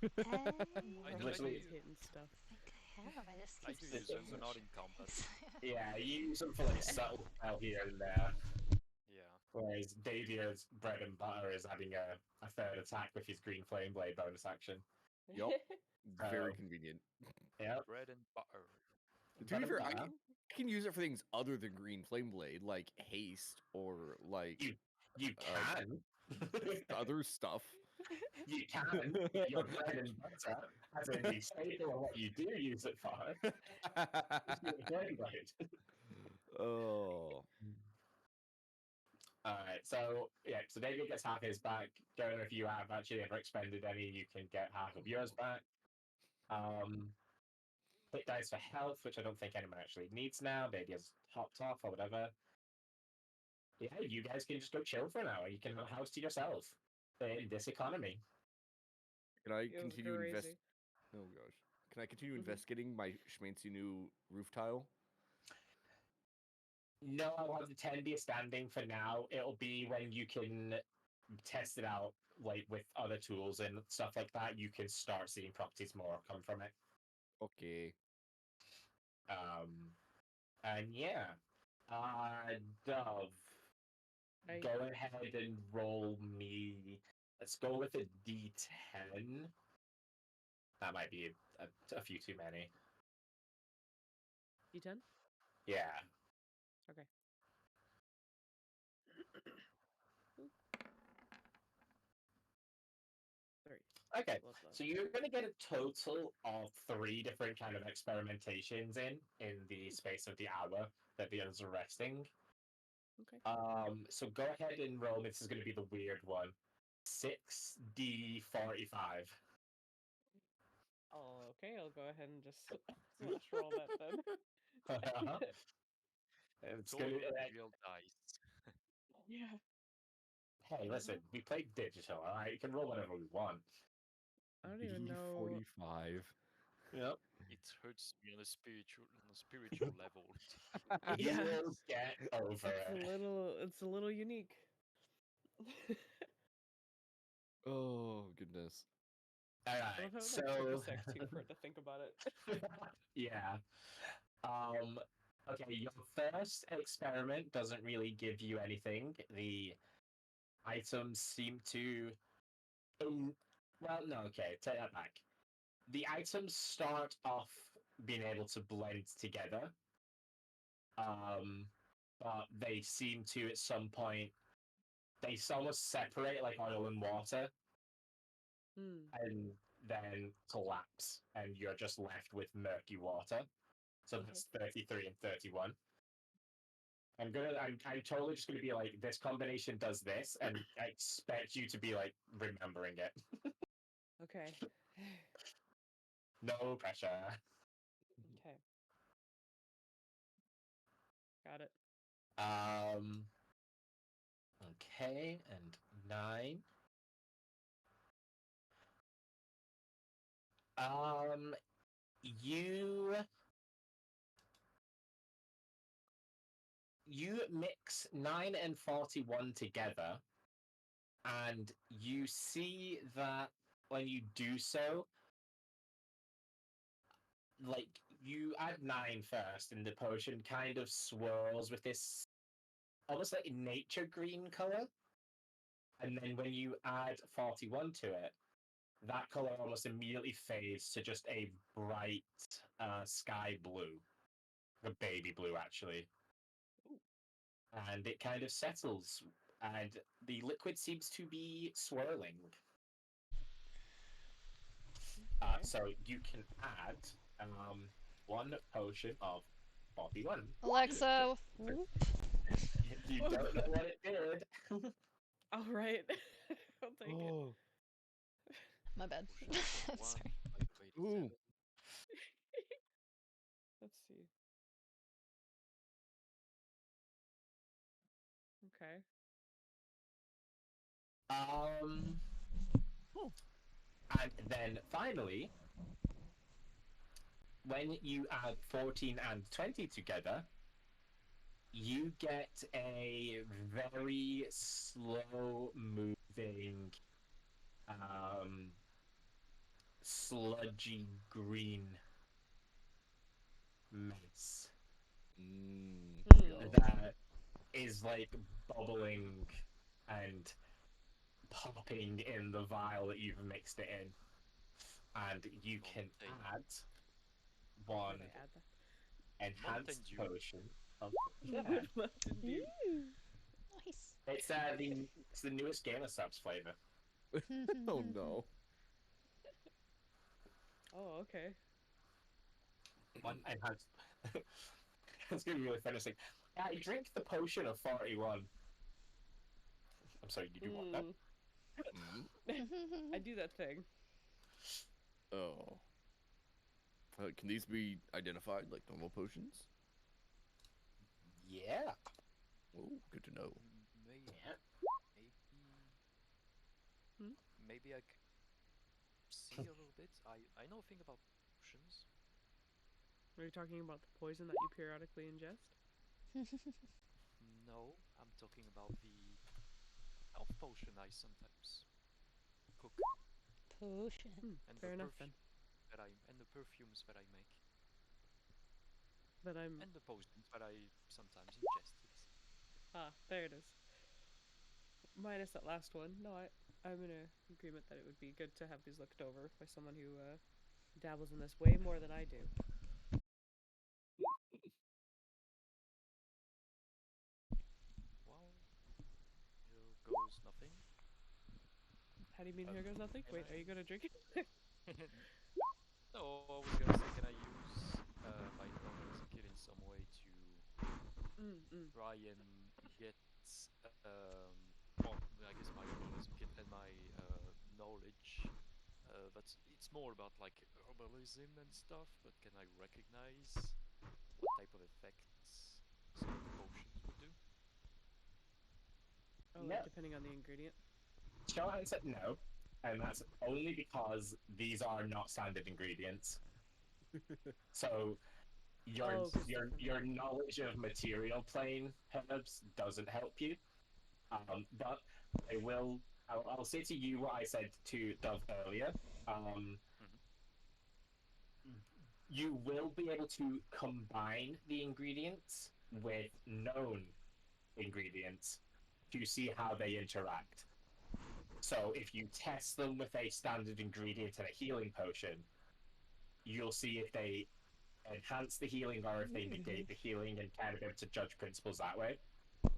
I do Literally- use- Hitting stuff. I think I have. I just I keep do use them, but not in combat. Yeah, you use them for like subtle spell here and there. Yeah. Whereas Davier's bread and butter is adding a third attack with his green flame blade bonus action. Yup. Very Oh. convenient. Yeah. Bread and butter. To be fair, I can use it for things other than green flame blade, like haste or like You can. other stuff. You can. Your bread and butter, as in the staple of what you do use it for. Is your flame blade. Oh. Alright, so yeah, so David gets half his back. Don't know if you have actually ever expended any, you can get half of yours back. Hit dice for health, which I don't think anyone actually needs now. Baby has hopped off or whatever. Yeah, you guys can just go chill for an hour. You can have a house to yourself in this economy. Can I Feels continue invest? crazy. Oh gosh. Can I continue Mhm. investigating my schmancy new roof tile? No, I'll have the 10 be a standing for now. It'll be when you can test it out, like with other tools and stuff like that. You can start seeing properties more come from it. Okay. And yeah, Dove, I- go ahead and roll me. Let's go with a D10. That might be a few too many. D10? Yeah. Okay. Okay, Bloodlust. so you're going to get a total of 3 different kind of experimentations in the space of the hour that the others are resting. Okay. So go ahead and roll. This is going to be the weird one. 6d45. Oh, okay. I'll go ahead and just slash roll that then. It's Go going to with be the like, real dice. Yeah. hey, listen, we play digital, all right? You can roll whatever we want. I don't even know. B45. Yep. It hurts me on a spiritual level. Yeah. You'll get over it. It's a little unique. Oh goodness. All I right, love how it so like took a sec too for it to think about it. yeah. Okay, your first experiment doesn't really give you anything. The items seem to well, no, okay, take that back. The items start off being able to blend together. But they seem to at some point they almost separate like oil and water Hmm. and then collapse and you're just left with murky water. So that's 33 and 31. I'm totally just gonna be like, this combination does this, and I expect you to be like remembering it. Okay. No pressure. Okay. Got it. Okay, and 9. You mix 9 and 41 together, and you see that when you do so, like you add 9 first, and the potion kind of swirls with this almost like nature green color. And then when you add 41 to it, that color almost immediately fades to just a bright sky blue, a baby blue actually. And it kind of settles, and the liquid seems to be swirling. Okay. So you can add 1 potion of 41. Alexa, whoop. You don't know what it did. All right. I'll take it. Oh. My bad. Potion for 1, Sorry. 5 of 87. Let's see. Okay. And then finally, when you add 14 and 20 together, you get a very slow moving, sludgy green mess Hmm. that is like bubbling and popping in the vial that you've mixed it in. And you can add Where 1 would I add enhanced Mountain Dew. potion of that? yeah. Mountain Dew. Nice. It's the newest Gamer Subs flavor. Oh no. Oh, okay. 1 enhanced. It's gonna be really funny. It's like, yeah, I drink the potion of 41. I'm sorry, you do want that? I do that thing. Oh. Can these be identified like normal potions? Yeah. Oh, good to know. Maybe, Yeah. Hmm? maybe I can see a little bit. I know a thing about potions. Are you talking about the poison that you periodically ingest? No, I'm talking about the health potion I sometimes cook Potion. and Fair enough then. the perfumes that I make But I'm and the potions that I sometimes ingested. there it is. Minus that last one. No, I'm in agreement that it would be good to have these looked over by someone who dabbles in this way more than I do. Well, here goes nothing. How do you mean here goes nothing? can Wait, I- are you gonna drink it? No, I was gonna say, can I use my knowledge skill in some way to try and get, well, I guess my knowledge skill and my knowledge. But it's more about like herbalism and stuff. But can I recognize what type of effects some potions would do? Oh, No. like depending on the ingredient. Short answer, no. And that's only because these are not standard ingredients. So your Oh, 'cause your different. your knowledge of material plane herbs doesn't help you. But I'll say to you what I said to Dove earlier. You will be able to combine the ingredients with known ingredients to see how they interact. So if you test them with a standard ingredient and a healing potion, you'll see if they enhance the healing or if they negate the healing, and kind of be able to judge principles that way. I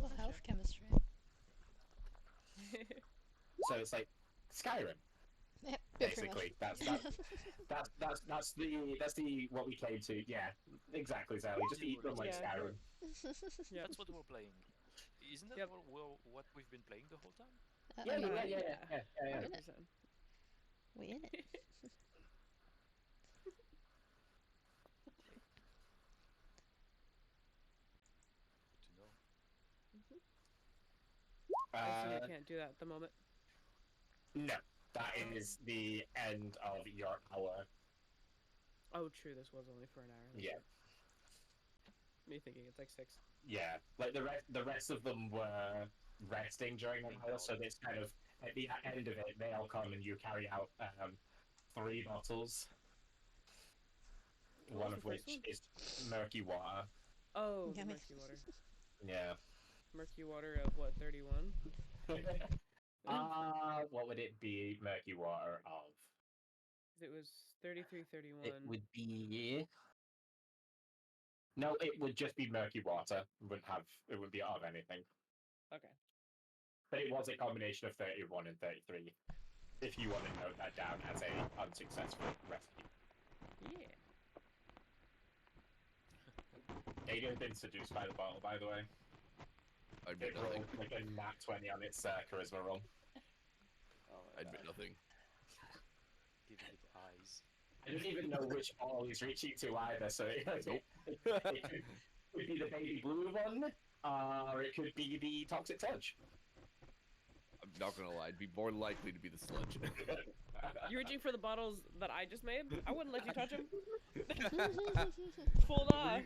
love health chemistry. So it's like Skyrim, Yeah, pretty much. basically. That's the what we came to. Yeah, exactly, Sally. Just eat them like Yeah. Skyrim. Yep. That's what we're playing. Isn't that Yep. what we've been playing the whole time? Yeah, I mean, yeah. we're in it. 100%. We in it. Good to know. I assume you can't do that at the moment. No, that is the end of your hour. Oh, true. This was only for an hour. That's Yeah. right. Me thinking it's like 6. Yeah, like the rest of them were resting during the while, so it's kind of at the end of it, they all come and you carry out 3 bottles, What one was of the first which one? is murky water. Oh, the Yummy. murky water. Yeah. Murky water of what, 31? What would it be? Murky water of? It was 33, 31. It would be. No, it would just be murky water. It wouldn't be of anything. Okay. But it was a combination of 31 and 33. If you want to note that down as a unsuccessful rescue. Yeah. Data's been seduced by the bottle, by the way. I admit It nothing. rolled like a nat 20 on its charisma roll. Oh I admit nothing. Giving it eyes. I don't even know which ball he's reaching to either, so it could be the baby blue one, or it could be the toxic touch. I'm not gonna lie, it'd be more likely to be the sludge. You reaching for the bottles that I just made? I wouldn't let you touch them. Full off.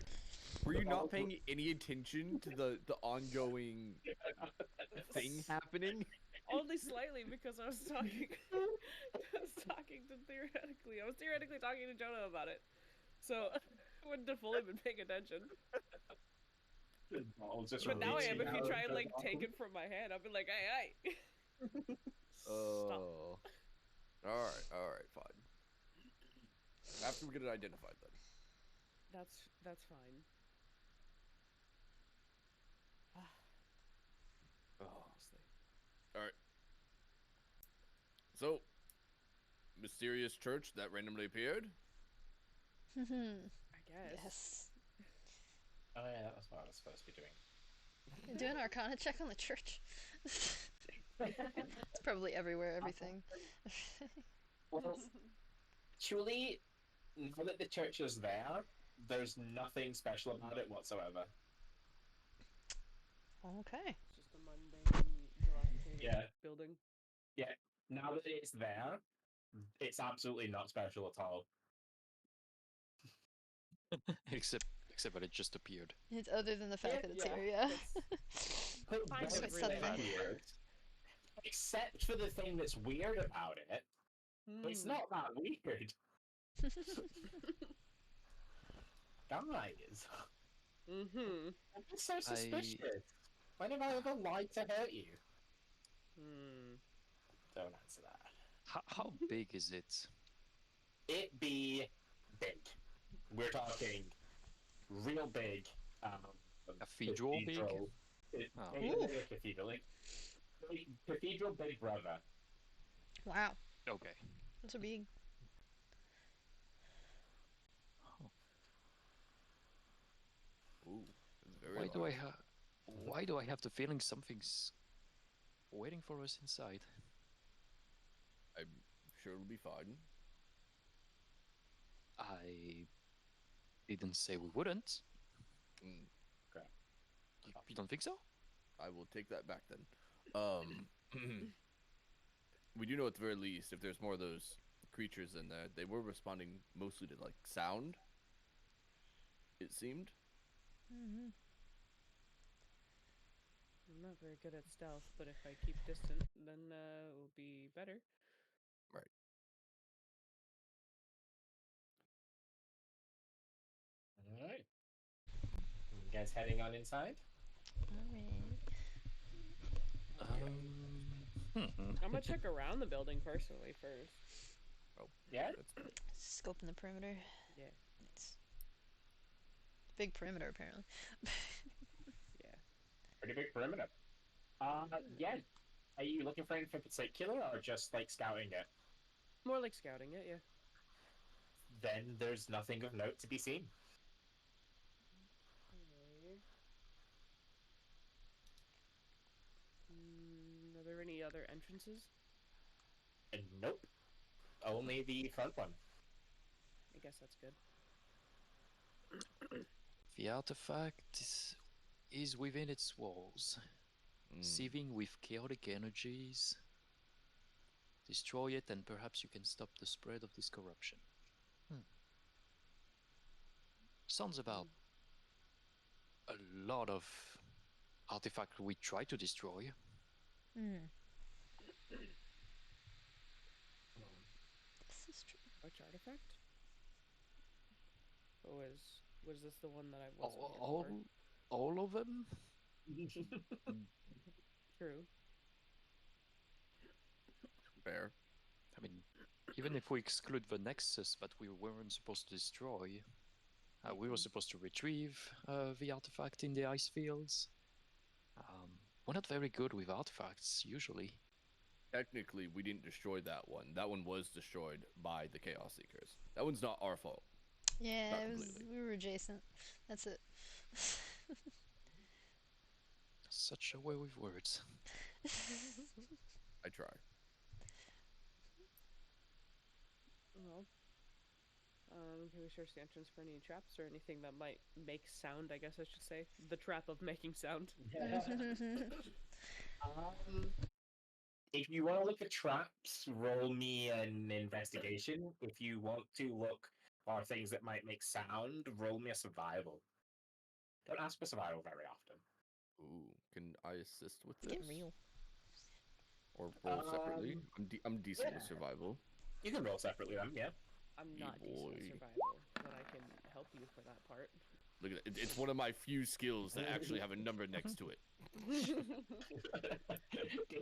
Were you not paying any attention to the ongoing thing happening? Only slightly because I was talking. I was theoretically talking to Jonah about it. So I wouldn't have fully been paying attention. But now I am. If you try and like take it from my hand, I'll be like, hey. Oh. Alright, fine. After we get it identified then. That's fine. Honestly. Alright. So, mysterious church that randomly appeared? I guess. Yes. Oh yeah, that was what I was supposed to be doing. Do an Arcana check on the church. It's probably everywhere, everything. Well, truly, now that the church is there, there's nothing special about it whatsoever. Okay. It's just a mundane, dilapidated building. Yeah, now that it's there, it's absolutely not special at all. Except that it just appeared. It's other than the fact that it's Yeah. here, yeah. But Kind that's of really really fun. weird. Except for the thing that's weird about it, it's not that weird. Guys, Mm-hmm. I'm just so suspicious. When have I ever lied to hurt you? Don't answer that. How big is it? It be big. We're talking real big. Cathedral big? It, Oh. maybe a cathedral. Cathedral Big Brother. Wow, Okay. that's a big. Ooh, very Why do I large. have? Why do I have the feeling something's waiting for us inside? I'm sure it'll be fine. I didn't say we wouldn't. Mm, You don't think so? I will take that back then. We do know at the very least if there's more of those creatures in there, they were responding mostly to like sound. It seemed. Mm-hmm. I'm not very good at stealth, but if I keep distant, then it will be better. Right. All right. You guys heading on inside? All right. I'm gonna check around the building personally first. Oh, Yeah. that's fair. Scoping the perimeter. Yeah. It's big perimeter, apparently. Yeah. Pretty big perimeter. Yeah. Are you looking for anything particular, or just like scouting it? More like scouting it, yeah. Then there's nothing of note to be seen. Okay. Are there any other entrances? And nope. Only the front one. I guess that's good. The artifact is within its walls, seething with chaotic energies. Destroy it, and perhaps you can stop the spread of this corruption. Sounds about a lot of artifacts we try to destroy. Hmm. This is true. Which artifact? Or was this the one that I wasn't here for? All of them? True. Fair. I mean, even if we exclude the nexus that we weren't supposed to destroy, we were supposed to retrieve the artifact in the ice fields. We're not very good with artifacts, usually. Technically, we didn't destroy that one. That one was destroyed by the Chaos Seekers. That one's not our fault. Yeah, Not it was, completely. we were adjacent. That's it. Such a way with words. I try. Well, can we search the entrance for any traps or anything that might make sound? I guess I should say the trap of making sound. If you want to look at traps, roll me an investigation. If you want to look for things that might make sound, roll me a survival. Don't ask for survival very often. Ooh, can I assist with this? Getting real. Or roll separately? I'm decent with yeah. survival. You can roll separately then, yeah. I'm Yeah, not decent boy. at survival, but I can help you for that part. Look at it. It's one of my few skills that actually have a number next to it.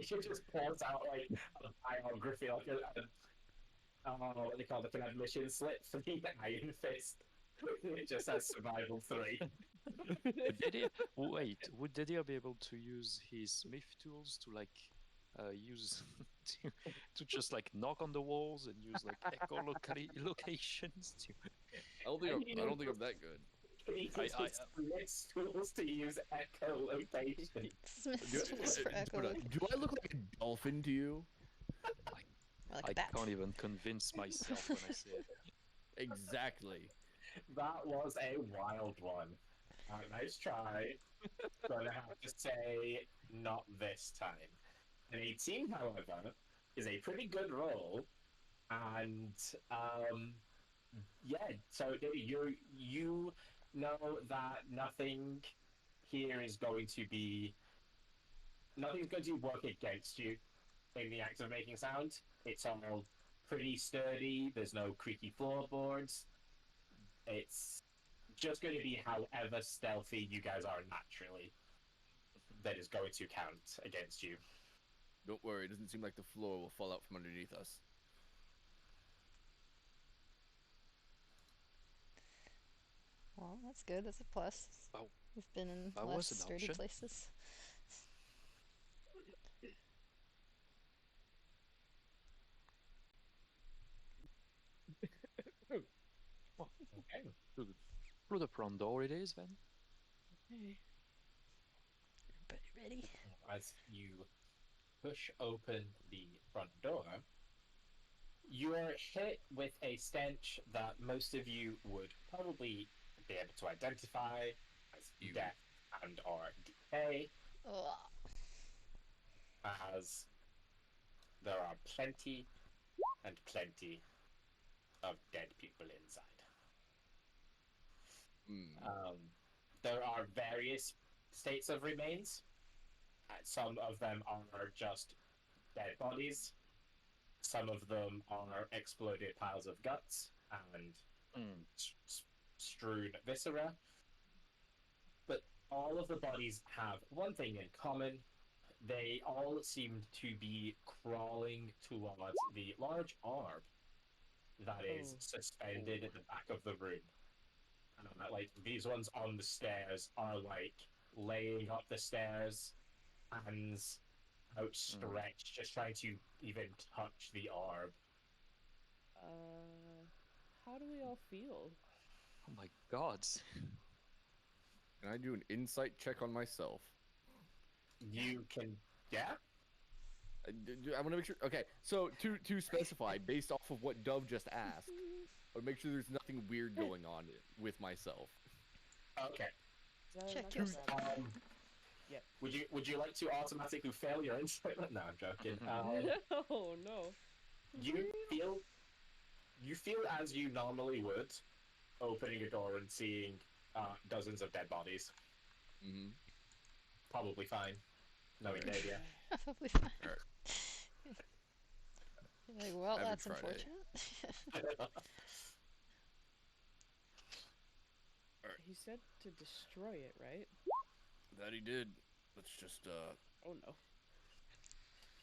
She just pulls out like a biography, like what they call it, an admission slip for the Iron Fist. It just says survival 3. Would Didier be able to use his smith tools to like use to just like knock on the walls and use like locations to? I don't think I'm that good. He uses Smith's tools to use echolocation. Smith's tools for echolocation. Do I look like a dolphin to you? Or like a I bat. can't even convince myself when I say it. Exactly. That was a wild one. Nice try. Gonna have to say, not this time. An 18, however, is a pretty good roll, and yeah. So you know that nothing's going to work against you in the act of making sound. It's all pretty sturdy. There's no creaky floorboards. It's just going to be however stealthy you guys are naturally that is going to count against you. Don't worry, it doesn't seem like the floor will fall out from underneath us. Well, that's good. That's a plus. Wow. We've been in That less was an sturdy option. places. Okay. Through the front door it is then. Okay. Everybody ready? As you push open the front door, you are hit with a stench that most of you would probably be able to identify as Ew. death and or decay, Ugh. as there are plenty and plenty of dead people inside. Mm. There are various states of remains. Some of them are just dead bodies. Some of them are exploded piles of guts and Mm. strewn viscera. But all of the bodies have one thing in common. They all seem to be crawling towards the large orb that is Oh. suspended at the back of the room. Like, these ones on the stairs are like laying up the stairs, hands outstretched, just trying to even touch the orb. How do we all feel? Oh my god. Can I do an insight check on myself? You can, yeah? I want to make sure. Okay, so to specify, based off of what Dove just asked, I would make sure there's nothing weird going on with myself. Okay. Is that Check enough? yourself. Yep. Would you like to automatically fail your insight? No, I'm joking. Oh no. You feel as you normally would, opening a door and seeing dozens of dead bodies. Mm-hmm. Probably fine. Knowing Dave, yeah. Probably fine. Alright. You're like, well, Every that's Friday. unfortunate. He said to destroy it, right? That he did. Let's just Oh no.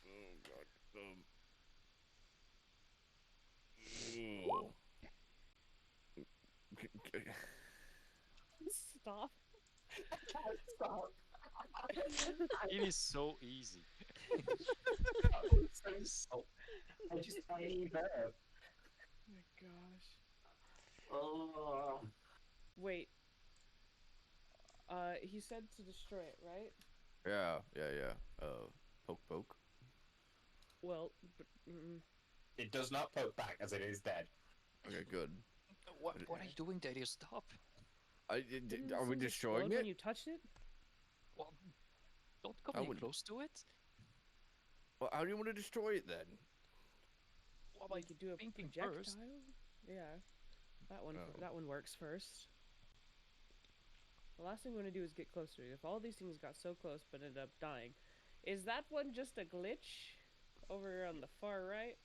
Oh god. Ooh. Stop. Stop. It is so easy. I just tiny verb. Oh my gosh. Oh. Wait. He said to destroy it, right? Yeah. Poke poke. Well, but, It does not poke back as it is dead. Okay, good. What are you doing, Daddy? Stop. didn't Are these we things destroying explode it? when you touched it? Well, don't come I any wouldn't- close to it. Well, how do you want to destroy it then? Well, Like you do a thinking projectile? first. Yeah. That one Oh. that one works first. The last thing we want to do is get closer. If all these things got so close but ended up dying, is that one just a glitch over on the far right?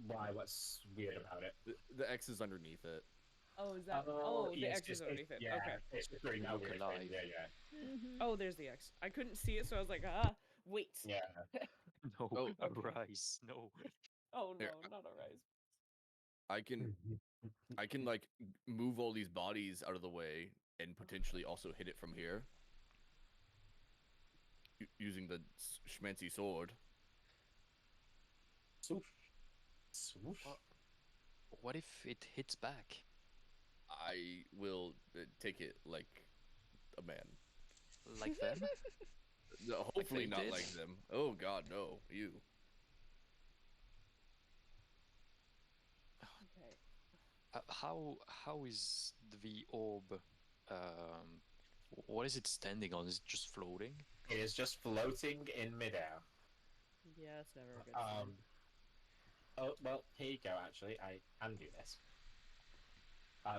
Why? What's weird about it? The X is underneath it. Oh, is that? Oh, the it's X is just- underneath it. Yeah, Okay. it's just doing that Look weird alive. thing. Yeah. Oh, there's the X. I couldn't see it, so I was like, wait. Yeah. No, Oh, okay. arise. No. Oh no, Here, not a rise. I can like move all these bodies out of the way and potentially also hit it from here using the schmancy sword. Swoosh. Swoosh. What if it hits back? I will take it like a man. Like them? No, hopefully they not did? like them. Oh god, no. You. Okay. How is the orb? What is it standing on? Is it just floating? It is just floating in midair. Yeah, it's never a good sign. Oh, well, here you go, actually. I can do this.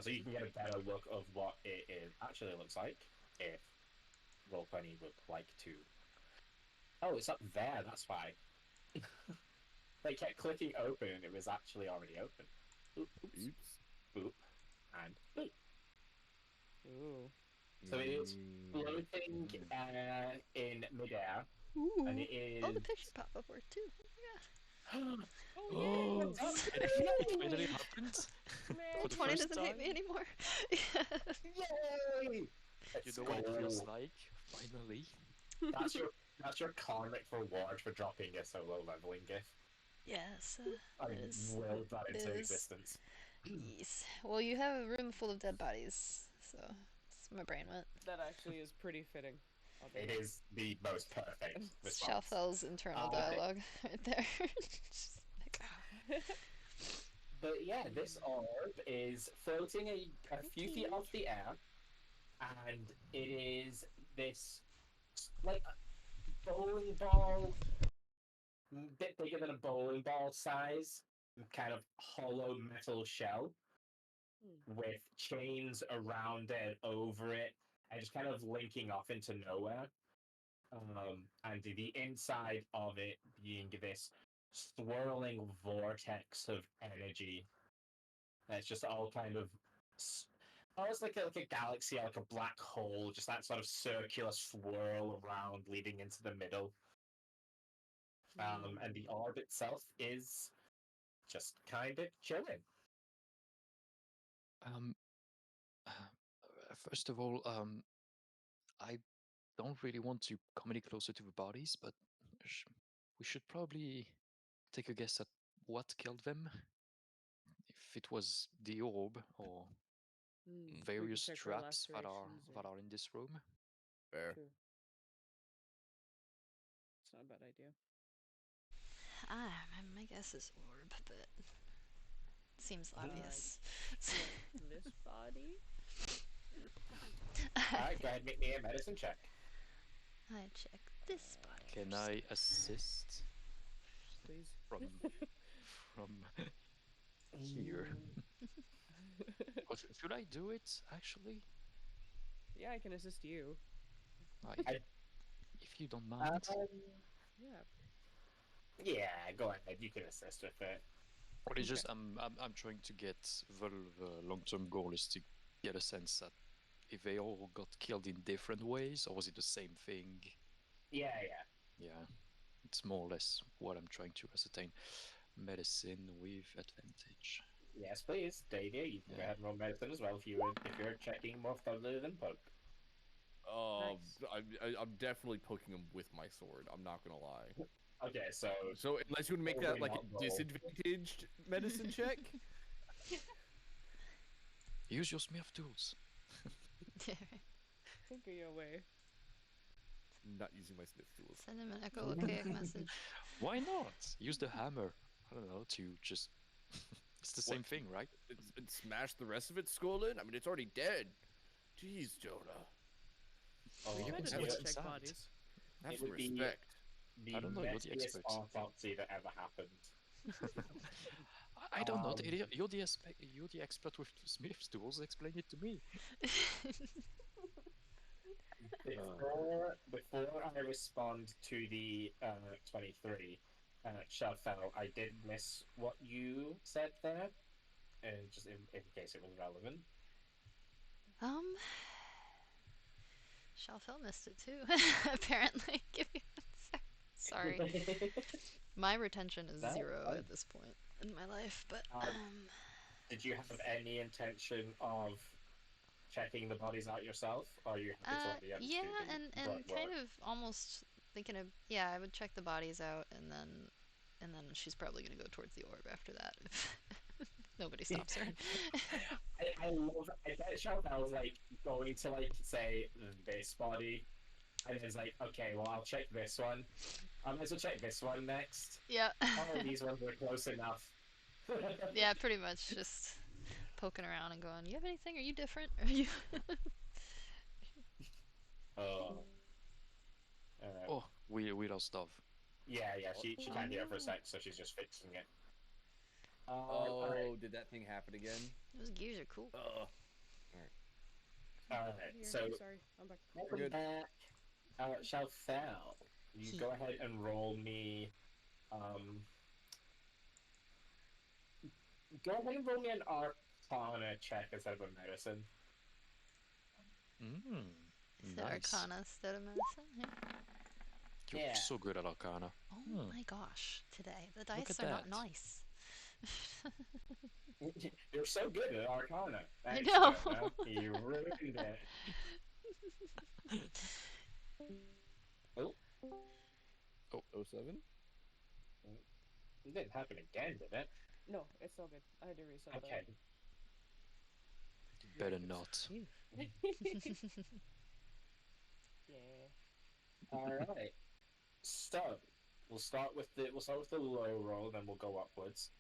So you can get a better look of what it actually looks like, if Roll20 would like to. Oh, it's up there, that's why. They kept clicking open and it was actually already open. Oops. Oops. Boop. And boop. Ooh. So it is floating in midair, Ooh. and it is... Oh, the picture pop-up worked too. Oh, It finally happened. For the 20 first doesn't hate time. me anymore. Yay! You know what it feels like? Finally. That's your karmic reward for dropping a solo leveling gif. Yes. I it is. willed that into is. existence. Yes. Well, you have a room full of dead bodies, so that's where my brain went. That actually is pretty fitting. I'll be It honest. is the most perfect It's response. Shalfel's internal Uh, dialogue right there. Just like, ah. But yeah, this orb is floating a few feet off the air, and it is this like a bowling ball, bit bigger than a bowling ball size, kind of hollow metal shell with chains around it, over it, and just kind of linking off into nowhere. And the inside of it being this swirling vortex of energy that's just all kind of almost like a galaxy, like a black hole, just that sort of circular swirl around leading into the middle. And the orb itself is just kind of chilling. Um, first of all, I don't really want to come any closer to the bodies, but we should probably take a guess at what killed them. If it was the orb or We can various check for traps that lacerations or... are in this room. Fair. True. It's not a bad idea. My guess is orb, but seems obvious. This body? Alright, go ahead and make me a medicine check. I check this body. Can first. I assist Please. from here? Or should I do it actually? Yeah, I can assist you. If you don't mind. Yeah. Yeah, go ahead. You can assist with it. But it's just I'm trying to get the long-term goal is to get a sense that if they all got killed in different ways, or was it the same thing? Yeah. Yeah, it's more or less what I'm trying to ascertain. Medicine with advantage. Yes, please. Davey, you can go ahead and roll medicine as well if you're checking more thoroughly than poke. Nice. I'm definitely poking him with my sword. I'm not gonna lie. Okay, so Unless you would make that Probably like not a roll. disadvantaged medicine check. Use your smith tools. Think of your way. I'm not using my smith tools. Send him an echolocatic message. Why not? Use the hammer. I don't know, to just... it's the same thing, right? And smash the rest of its skull in? I mean, it's already dead. Jeez, Jonah. We Yeah, kind but of what's just check inside? bodies. Have It some would be- respect. the I don't know, you're the messiest expert. autopsy that ever happened. I don't know. You're the expert with smith's tools. Explain it to me. Before I respond to the 23, Shadfell, I did miss what you said there, just in case it was relevant. Shalfel missed it too, apparently. Give me 1 sec. Sorry. My retention is No, 0 fine. at this point in my life, but Did you have any intention of checking the bodies out yourself, or are you happy to let the others yeah, do the and grunt kind work? of almost thinking of, yeah, I would check the bodies out, and then she's probably gonna go towards the orb after that if nobody stops her. I love. I bet Shadfell's like going to like say this body, and it's like, okay, well, I'll check this one. I might as well check this one next. Yeah. Oh, these ones are close enough. Yeah, pretty much just poking around and going, you have anything? Are you different? Are you? Oh. Oh, we lost Dove. Yeah. She can't hear for a sec, so she's just fixing it. Did that thing happen again? Those gears are cool. Alright, Here, so sorry, I'm back. welcome good. back. Shadfell, you go ahead and roll me. Go ahead and roll me an Arcana check instead of a medicine. Is it Nice. Arcana instead of medicine? Yeah. You're Yeah. so good at Arcana. Oh my gosh, today. The Look dice at are not that. nice. You're so good at Arcana. Thanks, know. Jonah. You ruined it. Oh, 07? it didn't happen again, did it? No, it's all good. I had to reset Okay. Better not. that. Yeah. All right. So we'll start with the low roll, then we'll go upwards.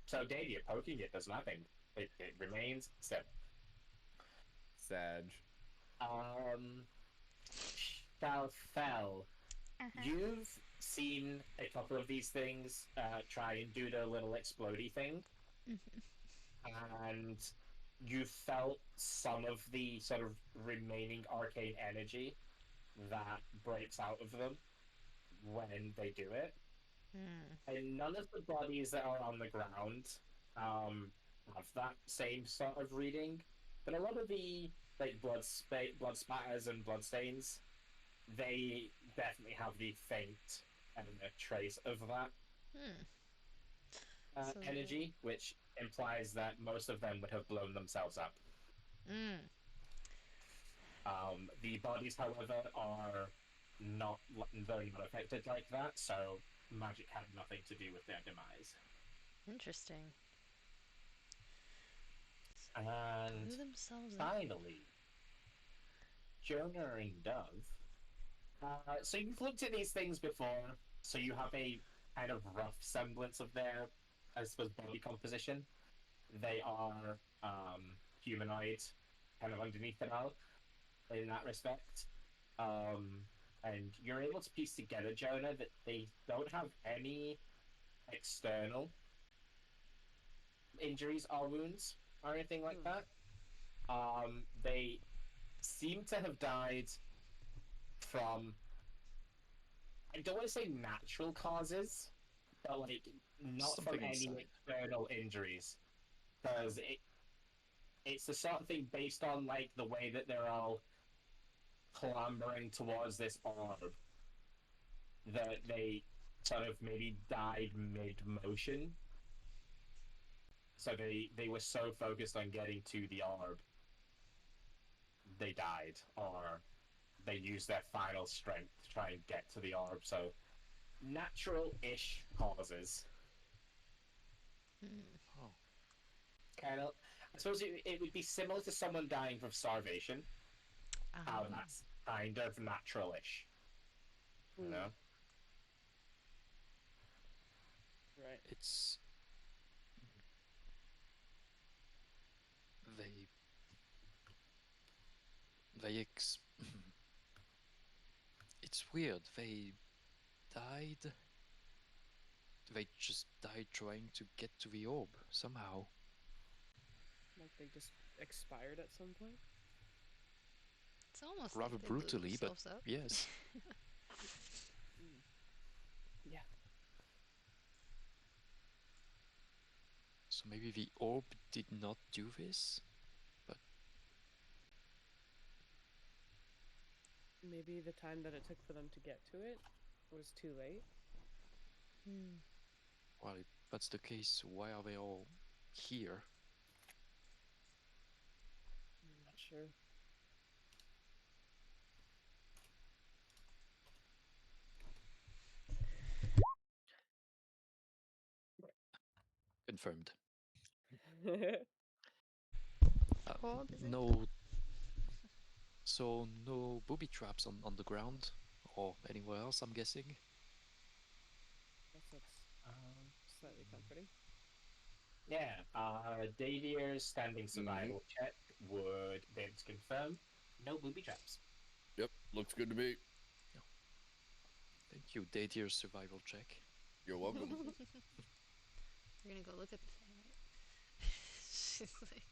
So Dave, you're poking it does nothing. It remains still. Sag. Shalfel, you've seen a couple of these things try and do the little explodey thing, and you felt some of the sort of remaining arcane energy that breaks out of them when they do it. And none of the bodies that are on the ground have that same sort of reading, but a lot of the like blood spatters and blood stains, they definitely have the faint and a trace of that So- energy, which implies that most of them would have blown themselves up. The bodies, however, are not very not affected like that, so magic had nothing to do with their demise. Interesting. And Blew themselves up. finally, Jonah and Dove. So you've looked at these things before, so you have a kind of rough semblance of their, I suppose, body composition. They are humanoid, kind of underneath it all, in that respect. And you're able to piece together, Jonah, that they don't have any external injuries or wounds or anything like that. They seem to have died from, I don't want to say natural causes, but like not Something from any inside. external injuries, because it's the sort of thing based on like the way that they're all clambering towards this orb that they sort of maybe died mid motion. So they were so focused on getting to the orb, they died, or they used their final strength to try and get to the orb. So natural-ish causes. Oh. Kind of. I suppose it would be similar to someone dying from starvation. How that's kind of natural-ish. You know? Right. It's they they ex it's weird. Died they just died trying to get to the orb somehow. Like they just expired at some point. It's almost Rather like they blew brutally, but themselves up. yes. Yeah. So maybe the orb did not do this? Maybe the time that it took for them to get to it was too late. Well, if that's the case, why are they all here? I'm not sure. Confirmed. Orb, is it? No. So no booby traps on the ground or anywhere else, I'm guessing. That's slightly comforting. Yeah. Davier's standing survival check would be able to confirm no booby traps. Yep, looks good to me. Thank you, Dadier's survival check. You're welcome. We're gonna go look at the thing. She's like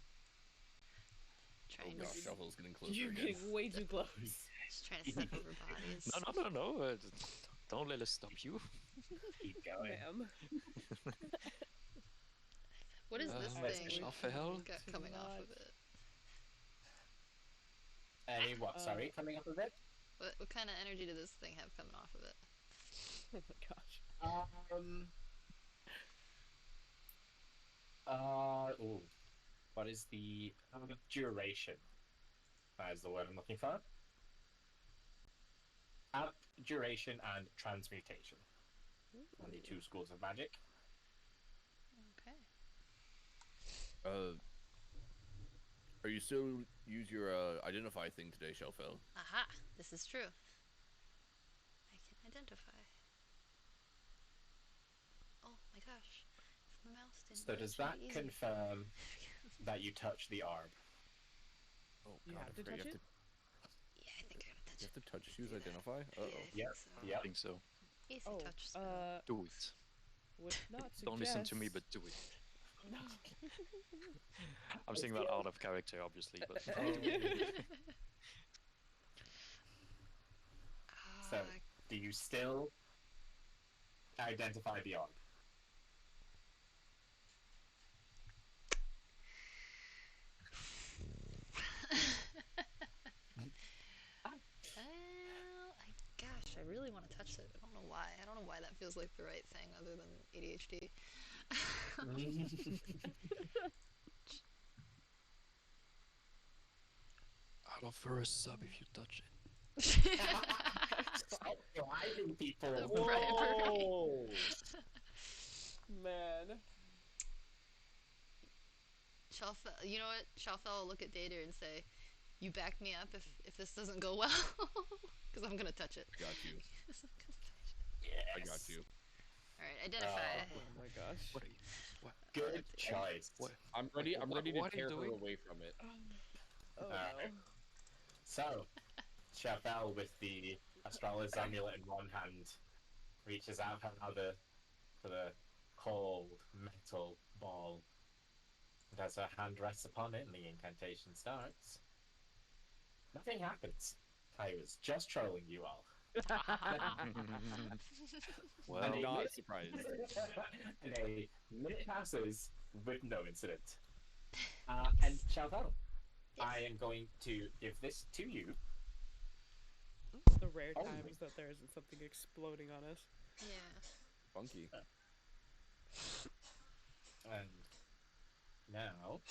Oh trying gosh, to. Shuffle's getting closer You're again. getting way too close. She's trying to step over bodies. No. Don't let us stop you. Keep going. Ma'am. What is this Let's thing shuffle. got coming off of it? Any what? Sorry, coming up a bit. What kind of energy did this thing have coming off of it? Oh my gosh. Ooh. What is the duration? That is the word I'm looking for. Abjuration and transmutation. on the 2 schools of magic. Okay. Are you still use your identify thing today, Shelfell? Aha! This is true. I can identify. Oh my gosh. If my mouse didn't So does glitch, it'd that be easy. confirm that you touch the orb? Oh You God, have I to forgot touch you it? Yeah, I think I gotta touch You it. have to touch Let's shoes do that. identify. Yeah, I Yep, think so. I yep. think so. Easy Oh, touch spell. Do it. would not suggest. Don't listen to me, but do it. No. I'm saying that out of character, obviously, but So, Ah, do you still identify the orb? well, gosh, I really want to touch it. I don't know why. I don't know why that feels like the right thing other than ADHD. I'll offer a sub if you touch it. Stop driving people! Bribery. Man. Shelfell, you know what? Shelfell will look at Data and say, "You back me up if this doesn't go well, because I'm gonna touch it." Got you. Yes. I got you. All right, identify. Oh my gosh. What are you? What? Good choice. What? I'm ready. I'm ready to what are you tear her doing? away from it. Oh Alright. no. So, Chapelle, with the Astralis amulet in one hand, reaches out her other for the cold metal ball. And as her hand rests upon it and the incantation starts, nothing happens. I was just trolling you all. Well, And a not minute- surprised. and a minute passes with no incident. And Chapelle, I am going to give this to you. The rare Oh. times that there isn't something exploding on us. Yeah. Funky. And now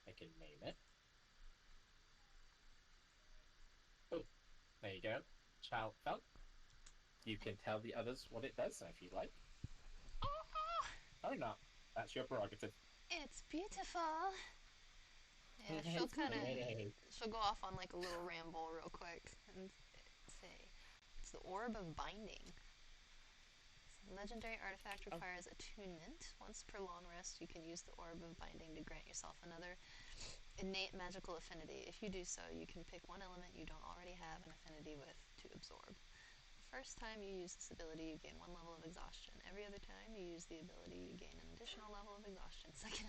I can name it. Oh, there you go. Child felt. You can tell the others what it does if you like. Oh, Or not. That's your prerogative. it's beautiful. Yeah, she'll kind of she'll go off on like a little ramble real quick and say, "It's the orb of binding. This legendary artifact requires attunement. Once per long rest, you can use the orb of binding to grant yourself another innate magical affinity. If you do so, you can pick one element you don't already have an affinity with to absorb. The first time you use this ability, you gain 1 level of exhaustion. Every other time you use the ability, you gain an additional level of exhaustion. Second,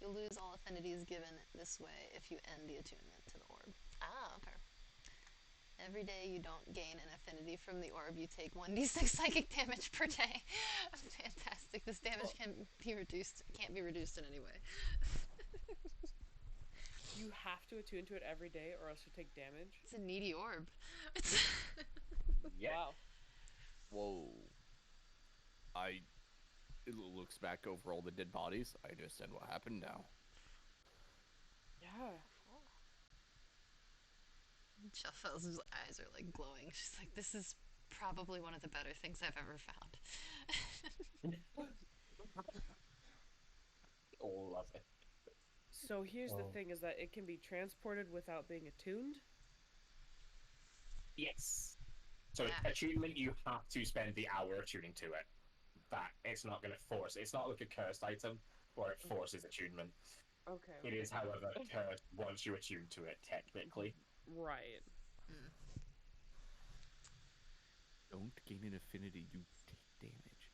you'll lose all affinities given this way if you end the attunement to the orb. Ah, okay. Every day you don't gain an affinity from the orb, you take 1d6 psychic damage per day. Fantastic. This damage can't be reduced in any way. You have to attune to it every day or else you take damage. It's a needy orb. Yeah. Wow. Whoa. It looks back over all the dead bodies. I understand what happened now. Yeah. Shelfell's eyes are like glowing. She's like, "This is probably one of the better things I've ever found." All of it. So here's the Oh. thing is that it can be transported without being attuned. Yes. So Yeah. attunement, you have to spend the hour attuning to it. That it's not going to force. It's not like a cursed item where it forces attunement. Okay. It is, however, cursed once you attune to it, technically. Right. Don't gain an affinity, you take damage.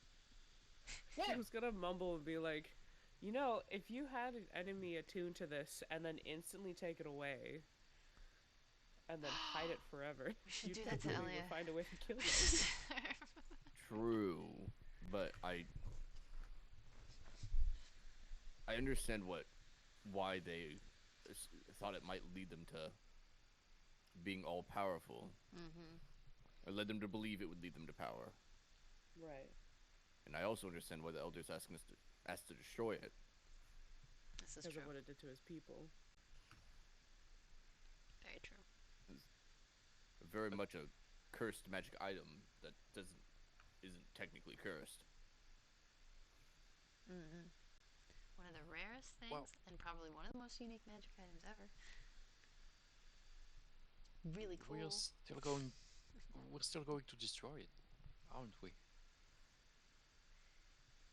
I was gonna mumble and be like, you know, if you had an enemy attuned to this and then instantly take it away, and then hide it forever, We should you'd do that to probably Elia. would find a way to kill them. True, but I understand why they thought it might lead them to being all powerful, or led them to believe it would lead them to power. Right. And I also understand why the elders asked to destroy it. This is Because true. of what it did to his people. Very true. very much a cursed magic item that isn't technically cursed. Mm-hmm. One of the rarest things, Well- and probably one of the most unique magic items ever. Really cool. We're still going to destroy it, aren't we?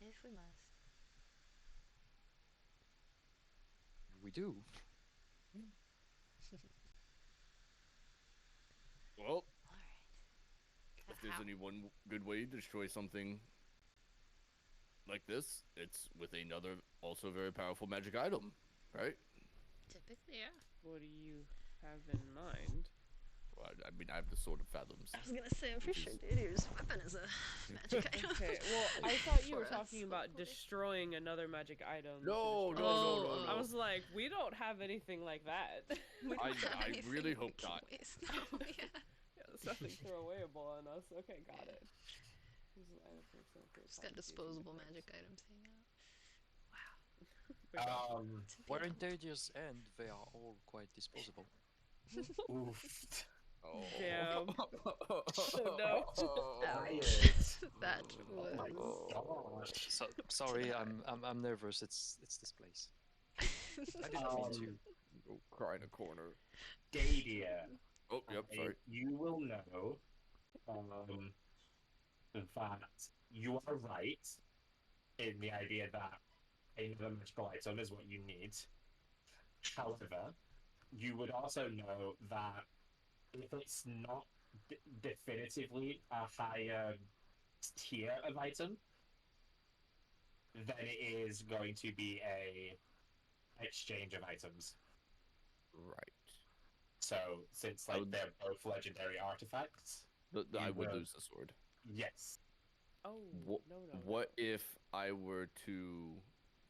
If we must. We do. Well, All right. if there's any one good way to destroy something like this, it's with another also very powerful magic item, right? Typically, yeah. What do you have in mind? Well, I mean, I have the Sword of Fathoms. I was gonna say, I'm pretty sure Didier's weapon is a magic item. Okay, well, I thought you were For us, talking about hopefully. destroying another magic item. to No, destroy no, it. no, I no. was like, we don't have anything like that. We don't have I anything really we hope can not. waste. No, yeah. Yeah, there's nothing throwawayable on us. Okay, got it. This is item for example, Just got constitution disposable effects. magic items hanging out. Wow. But yeah. To be Where in honest. Dadia's end, they are all quite disposable. Oof. Oh. Damn. Oh no. Ouch. That Oh my was. gosh. So sorry, I'm nervous. It's this place. I didn't mean to. Go cry in a corner. Dadia. Oh, yep, sorry. You will know that you are right in the idea that another magical item is what you need. However, you would also know that if it's not definitively a higher tier of item, then it is going to be a exchange of items. Right. So, since I like would- they're both legendary artifacts, I You would will. lose the sword. yes. Oh, What, no. what if I were to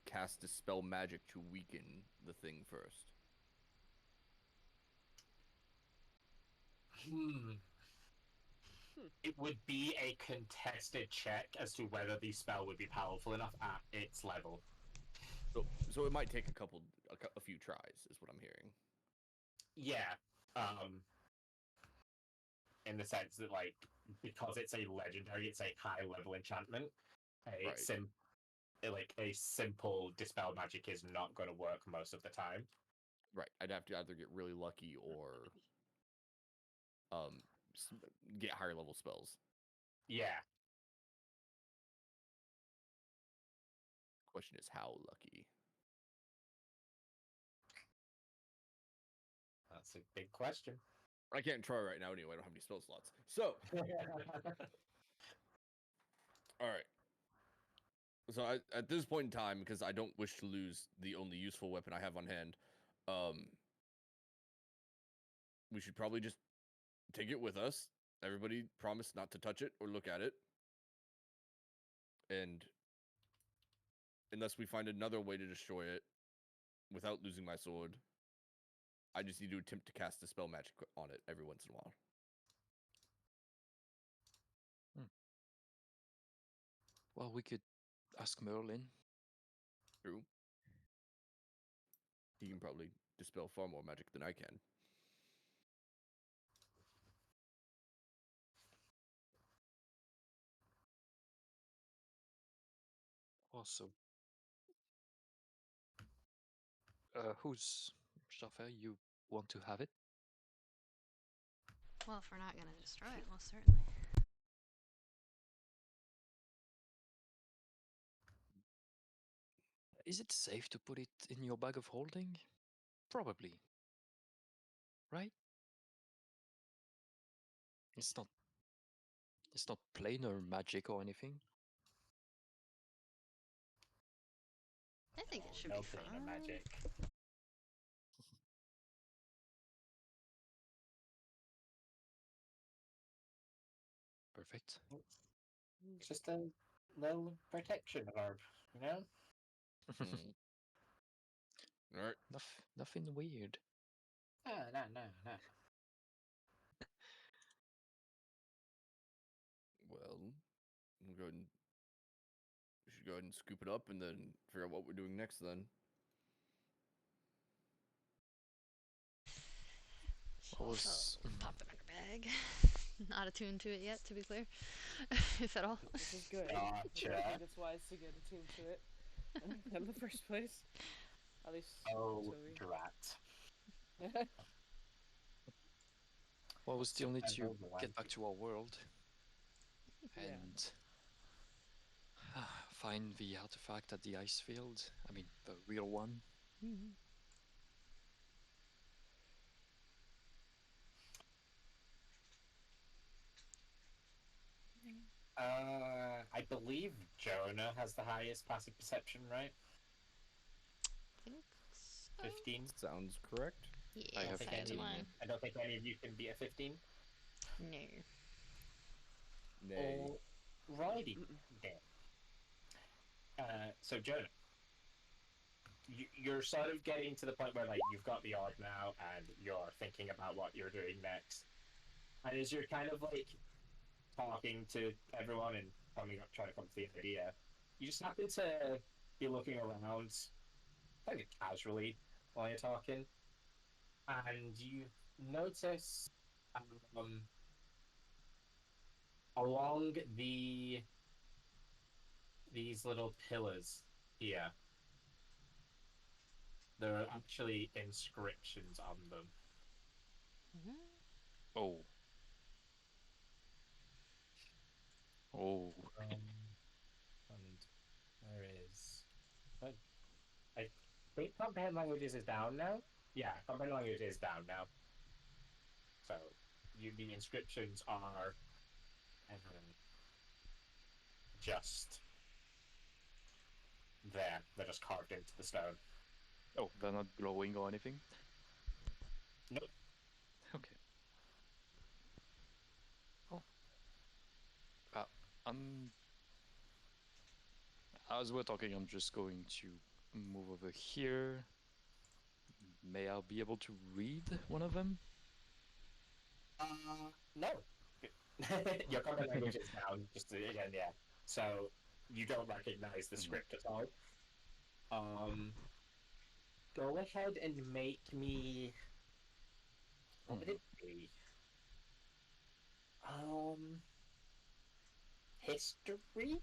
cast Dispel Magic to weaken the thing first? It would be a contested check as to whether the spell would be powerful enough at its level. So it might take a few tries, is what I'm hearing. Yeah. In the sense that, like, because it's a legendary, it's a high level enchantment. Right. A simple dispel magic is not going to work most of the time. Right. I'd have to either get really lucky or get higher level spells. Yeah. Question is how lucky. That's a big question. I can't try right now anyway. I don't have any spell slots. So, all right. So at this point in time, because I don't wish to lose the only useful weapon I have on hand, we should probably just take it with us. Everybody promise not to touch it or look at it. And unless we find another way to destroy it without losing my sword, I just need to attempt to cast a spell magic on it every once in a while. Well, we could ask Merlin. True. He can probably dispel far more magic than I can. Also, whose Shaffer you want to have it? Well, if we're not gonna destroy it, most certainly. Is it safe to put it in your bag of holding? Probably. Right? It's not planar magic or anything. I think it should No be fine. planar magic. Perfect. It's just a little protection orb, you know? All right. Nothing weird. No. Well, we should go ahead and scoop it up and then figure out what we're doing next then. What was Pop it in a bag. Not attuned to it yet, to be clear, if at all. This is good. I Gotcha. don't think it's wise to get attuned to it in the first place. At least Oh, until we. drat. well, we still need to Another get back one. to our world Yeah. and find the artifact at the ice field. I mean, the real one. I believe Jonah has the highest passive perception, right? Think so? 15. Sounds correct. Yes, I have I have 15. mine. I don't think any of you can beat a 15. No. Nay. Alrighty. Mm-mm. Then. So Jonah, you're sort of getting to the point where like you've got the orb now, and you're thinking about what you're doing next. And as you're kind of like talking to everyone and trying to come to the idea, you just happen to be looking around, kind of casually while you're talking, and you notice along these little pillars here, there are actually inscriptions on them. Oh. Oh. And there is. I think comprehend languages is down now. Yeah, comprehend language is down now. So, the inscriptions are just there. They're just carved into the stone. Oh, they're not glowing or anything? Nope. Okay. Oh. I'm... As we're talking, I'm just going to move over here. May I be able to read one of them? No. Your comprehend language is down. Just again, yeah. So you don't recognize the script at all. Go ahead and make me. What would it be? History?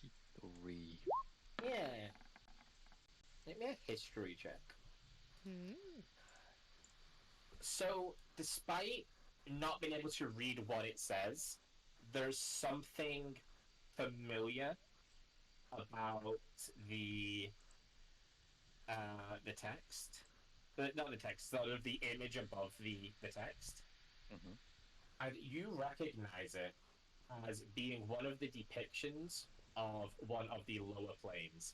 History. Yeah. Make me a history check. So, despite not being able to read what it says, there's something familiar about the text. Not the text, sort of the image above the text. And you recognize it as being one of the depictions of one of the lower planes.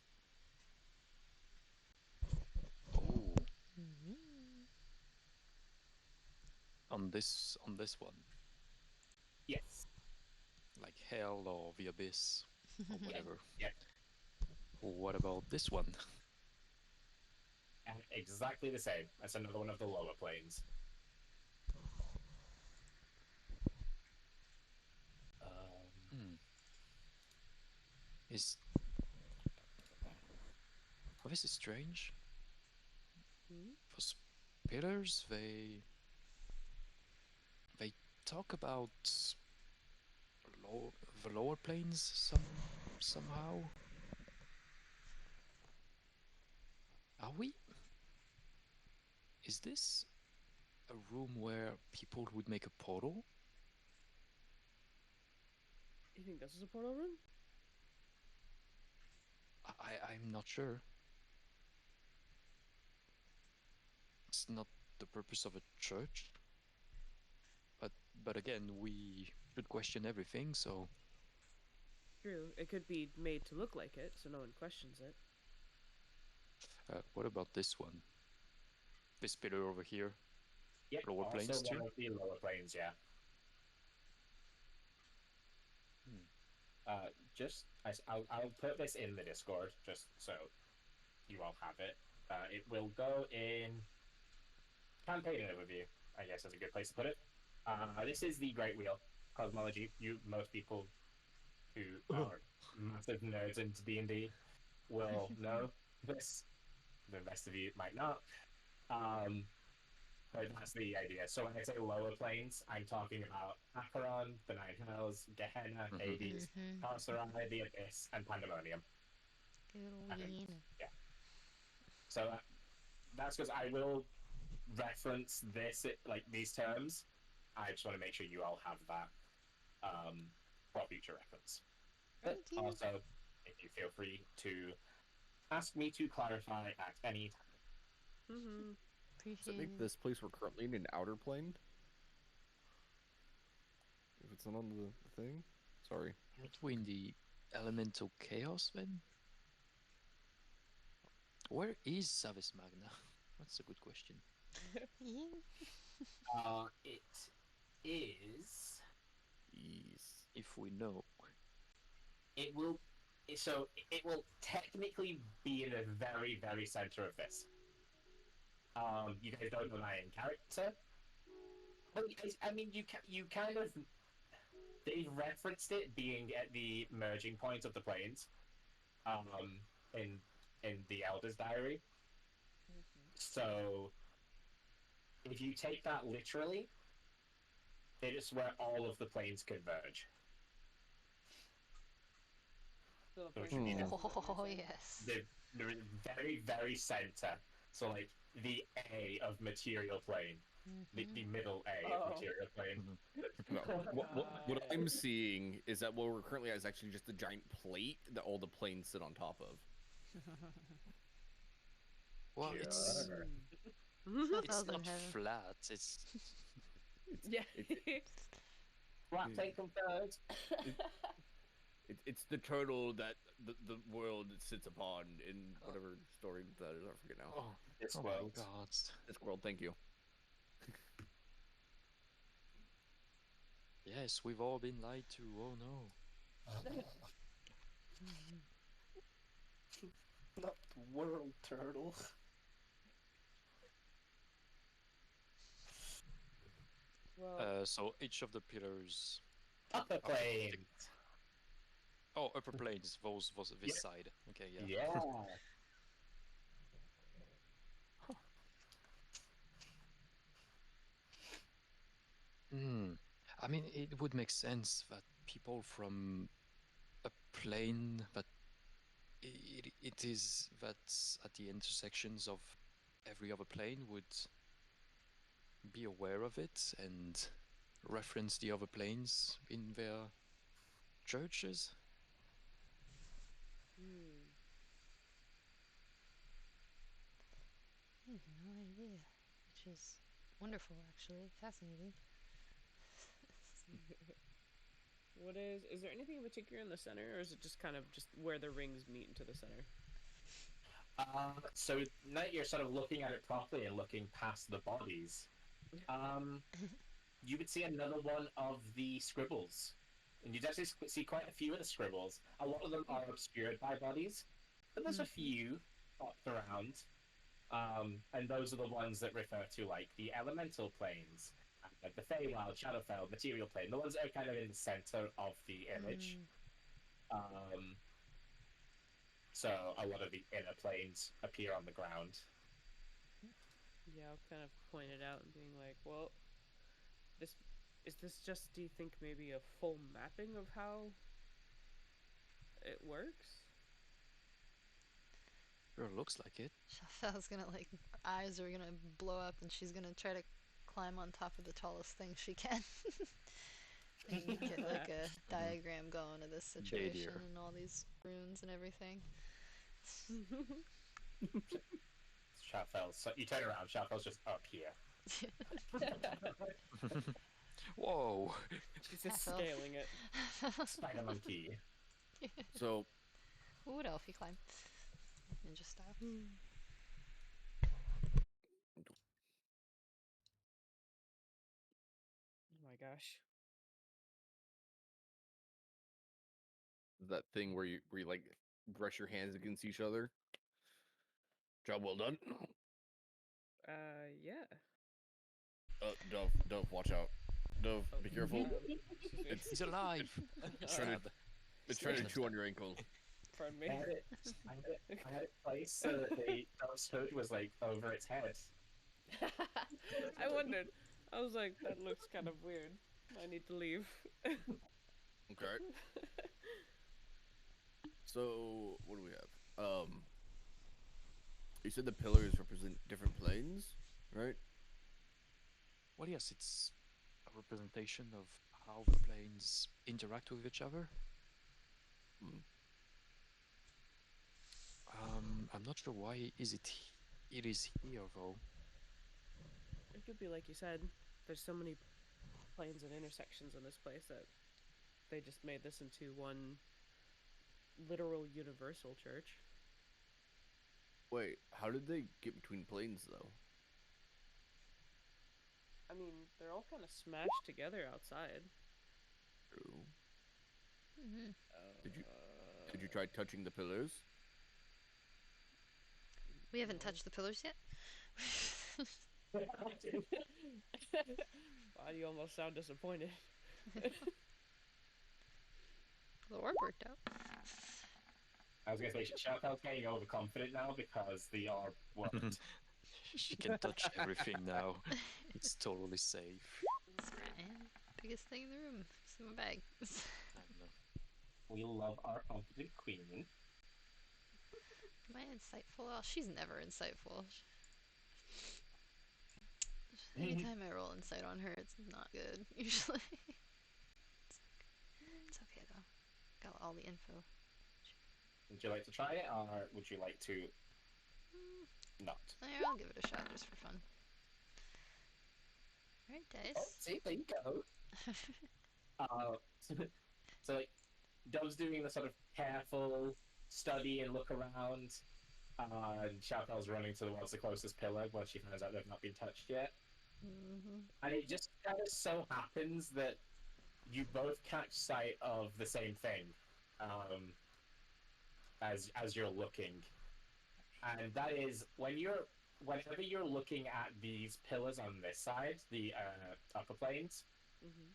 Oh. On this one. Yes. Like hell or the abyss or whatever. Yeah. What about this one? And exactly the same. That's another one of the lower planes. Is... Oh, this is strange. For pillars, they talk about the lower planes somehow. Are we? Is this a room where people would make a portal? You think this is a portal room? I'm not sure. It's not the purpose of a church. But again, we should question everything, so... True. It could be made to look like it, so no one questions it. What about this one? This pillar over here? Yeah, Lower also planes too? one of the lower planes, yeah. I'll put this in the Discord just so you all have it. It will go in campaign overview, I guess is a good place to put it. This is the Great Wheel cosmology. Most people who are massive nerds into D&D will know this. The rest of you might not. But that's the idea. So when I say lower planes, I'm talking about Acheron, the Nine Hells, Gehenna, Hades, Carcerai, the Abyss, and Pandemonium. Good old And, Gehenna. yeah. So that's because I will reference this, like these terms. I just want to make sure you all have that for future reference. But Thank you. also, if you feel free to ask me to clarify at any time. Mm-hmm. Does Appreciate it make it. this place we're currently in an outer plane? If it's not on the thing? Sorry. Aren't we in the elemental chaos then? Where is Savis Magna? That's a good question. Yeah. It is. Yes. If we know. It will. So it will technically be in the very, very center of this. You guys don't know my in character. Well, I mean, you kind of. They've referenced it being at the merging point of the planes. In the Elder's Diary. So if you take that literally, it is where all of the planes converge. So the Which point means is what you're Oh saying. yes. the very, very center. So like the A of material plane, the middle A of material plane. No, what I'm seeing is that what we're currently at is actually just a giant plate that all the planes sit on top of. Well, Sure. it's Southern not heaven. flat. It's Yeah. Flat plane confirmed. It's the turtle that the world sits upon in whatever story that is. I forget now. This oh world. my god. This world, thank you. Yes, we've all been lied to. Oh no. Not the world turtle. Well, So each of the pillars. Upper plane. Oh, upper planes. Those this Yeah. side. Okay, yeah. Yeah. I mean, it would make sense that people from a plane that it is that at the intersections of every other plane would be aware of it and reference the other planes in their churches. I have no idea. Which is wonderful, actually. Fascinating. is there anything in particular in the center, or is it just kind of just where the rings meet into the center? So now that you're sort of looking at it properly and looking past the bodies, you would see another one of the scribbles. And you'd actually see quite a few of the scribbles. A lot of them are obscured by bodies, but there's a few popped around. And those are the ones that refer to like the elemental planes, like the Feywild, Shadowfell, material plane, the ones that are kind of in the center of the image. So a lot of the inner planes appear on the ground. Yeah, I'll kind of point it out and being like, well, is this just, do you think, maybe a full mapping of how it works? Sure, looks like it. Shafal's gonna like her eyes are gonna blow up and she's gonna try to climb on top of the tallest thing she can. And get like a diagram going of this situation Dear. and all these runes and everything. Shaffel's. So you turn around, Shaffel's just up here. Whoa! She's just Half elf. scaling it. Spider monkey. So Who would elfie climb? Ninja style. Oh my gosh. that thing where you like brush your hands against each other. Job well done. Yeah. Dove, watch out. Dove, be careful. Excuse me. He's alive! It's trying to, it's trying to chew on your ankle. Pardon me. I had it placed so that the dove's hood was like over its head. I wondered. I was like, that looks kind of weird. I need to leave. Okay. So what do we have? You said the pillars represent different planes, right? Well, yes, it's a representation of how the planes interact with each other. Hmm. I'm not sure why it is here though. It could be like you said. There's so many planes and intersections in this place that they just made this into one literal universal church. Wait, how did they get between planes though? I mean, they're all kind of smashed together outside. True. Hmm. Did you try touching the pillars? We haven't No. touched the pillars yet. Wow, you almost sound disappointed. The orb worked out. I was gonna say, Chantel's getting overconfident now because the orb worked. She can touch everything now. It's totally safe. That's right. Biggest thing in the room. It's in my bag. And, We love our confident queen. Am I insightful? Oh, she's never insightful. Anytime I roll insight on her, it's not good, usually. It's okay, though. Got all the info. Would you like to try it, or would you like to not? There, I'll give it a shot just for fun. Alright, Oh, dice. see, there you go. So like, Dove's doing the sort of careful study and look around, and Chantel's running towards the closest pillar when she finds out they've not been touched yet. And it just kind of so happens that you both catch sight of the same thing as you're looking, and that is whenever you're looking at these pillars on this side, the upper planes, Mm-hmm.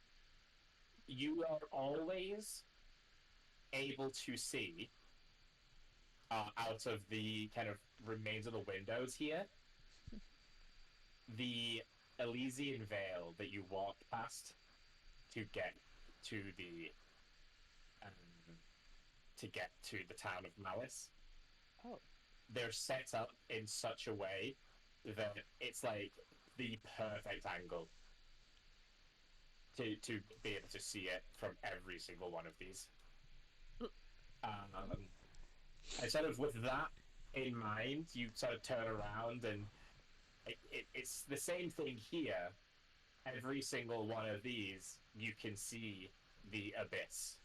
you are always able to see out of the kind of remains of the windows here the Elysian Vale that you walked past to get to the town of Malice. Oh. They're set up in such a way that it's like the perfect angle to be able to see it from every single one of these. And sort of with that in mind, you sort of turn around and it's the same thing here. Every single one of these, you can see the abyss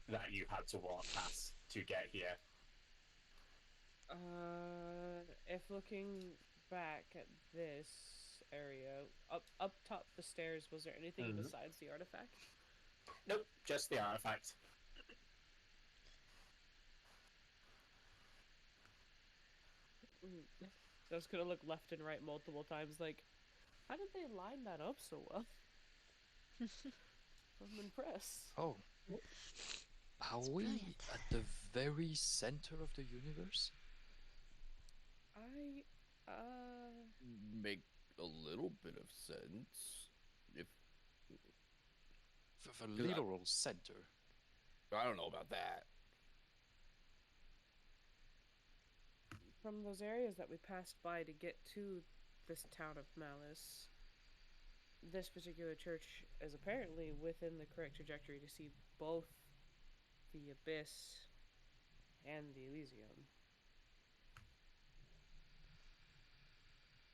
that you had to walk past to get here. If looking back at this area, up top the stairs, was there anything besides the artifact? Nope, just the artifact. So I was gonna look left and right multiple times, like, how did they line that up so well? I'm impressed. oh, are we brilliant. at the very center of the universe? Make a little bit of sense. If The literal center. I don't know about that. From those areas that we passed by to get to this town of Malice, this particular church is apparently within the correct trajectory to see both the Abyss and the Elysium.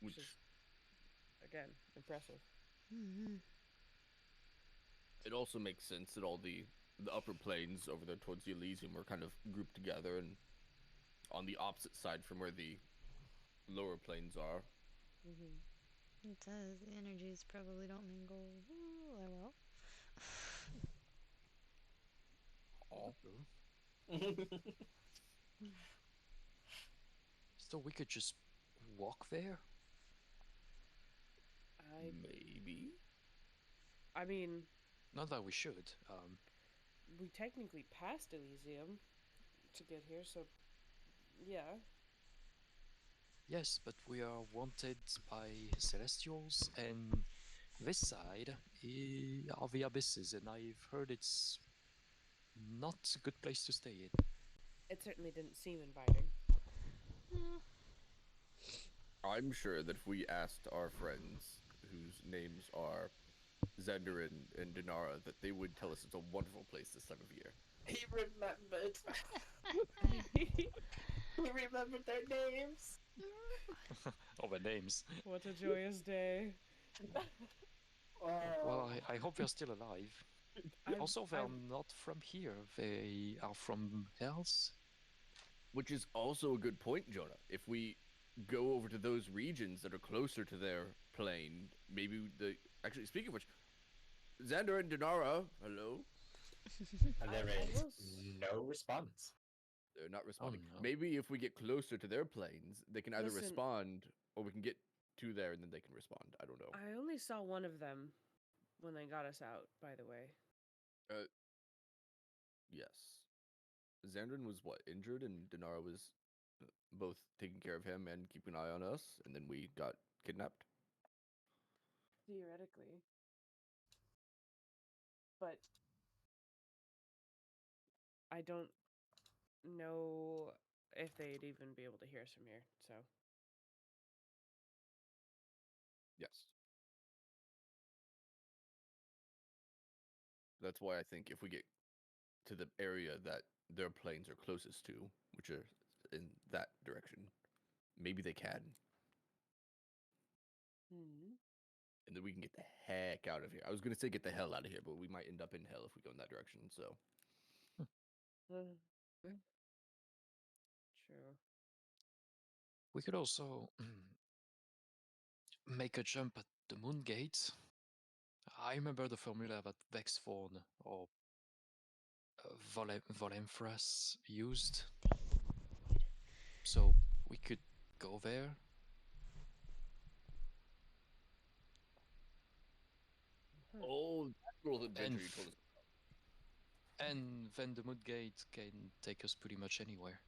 Which is, again, impressive. It also makes sense that all the upper planes over there towards the Elysium are kind of grouped together and on the opposite side from where the lower planes are. It does. The energies probably don't mingle well. So we could just walk there? Maybe. I mean, Not that we should. we technically passed Elysium to get here, so yeah. Yes, but we are wanted by Celestials, and this side are the abysses, and I've heard it's not a good place to stay in. It certainly didn't seem inviting. I'm sure that if we asked our friends, whose names are Xander and Dinara, that they would tell us it's a wonderful place this time of year. He remembered. He remembered their names. Oh, the names. What a joyous day. Well, I hope they're still alive. Also, they're I'm- not from here. They are from else. Which is also a good point, Jonah. If we go over to those regions that are closer to their plane, maybe the. Actually, speaking of which, Xander and Dinara, hello? And there I is will no response. They're not responding. no. Maybe if we get closer to their planes, they can either Listen- respond or we can get to there and then they can respond. I don't know. I only saw one of them when they got us out, by the way. Yes. Xandrin was what, injured, and Dinara was both taking care of him and keeping an eye on us, and then we got kidnapped. Theoretically. But I don't know if they'd even be able to hear us from here, so. Yes. That's why I think if we get to the area that their planes are closest to, which are in that direction, maybe they can. And then we can get the heck out of here. I was gonna say get the hell out of here, but we might end up in hell if we go in that direction. So True. We could also make a jump at the Moon Gate. I remember the formula that Vexthorn or Volemphras used. So we could go there. oh, that little adventure And you told us. And then the Moon Gate can take us pretty much anywhere.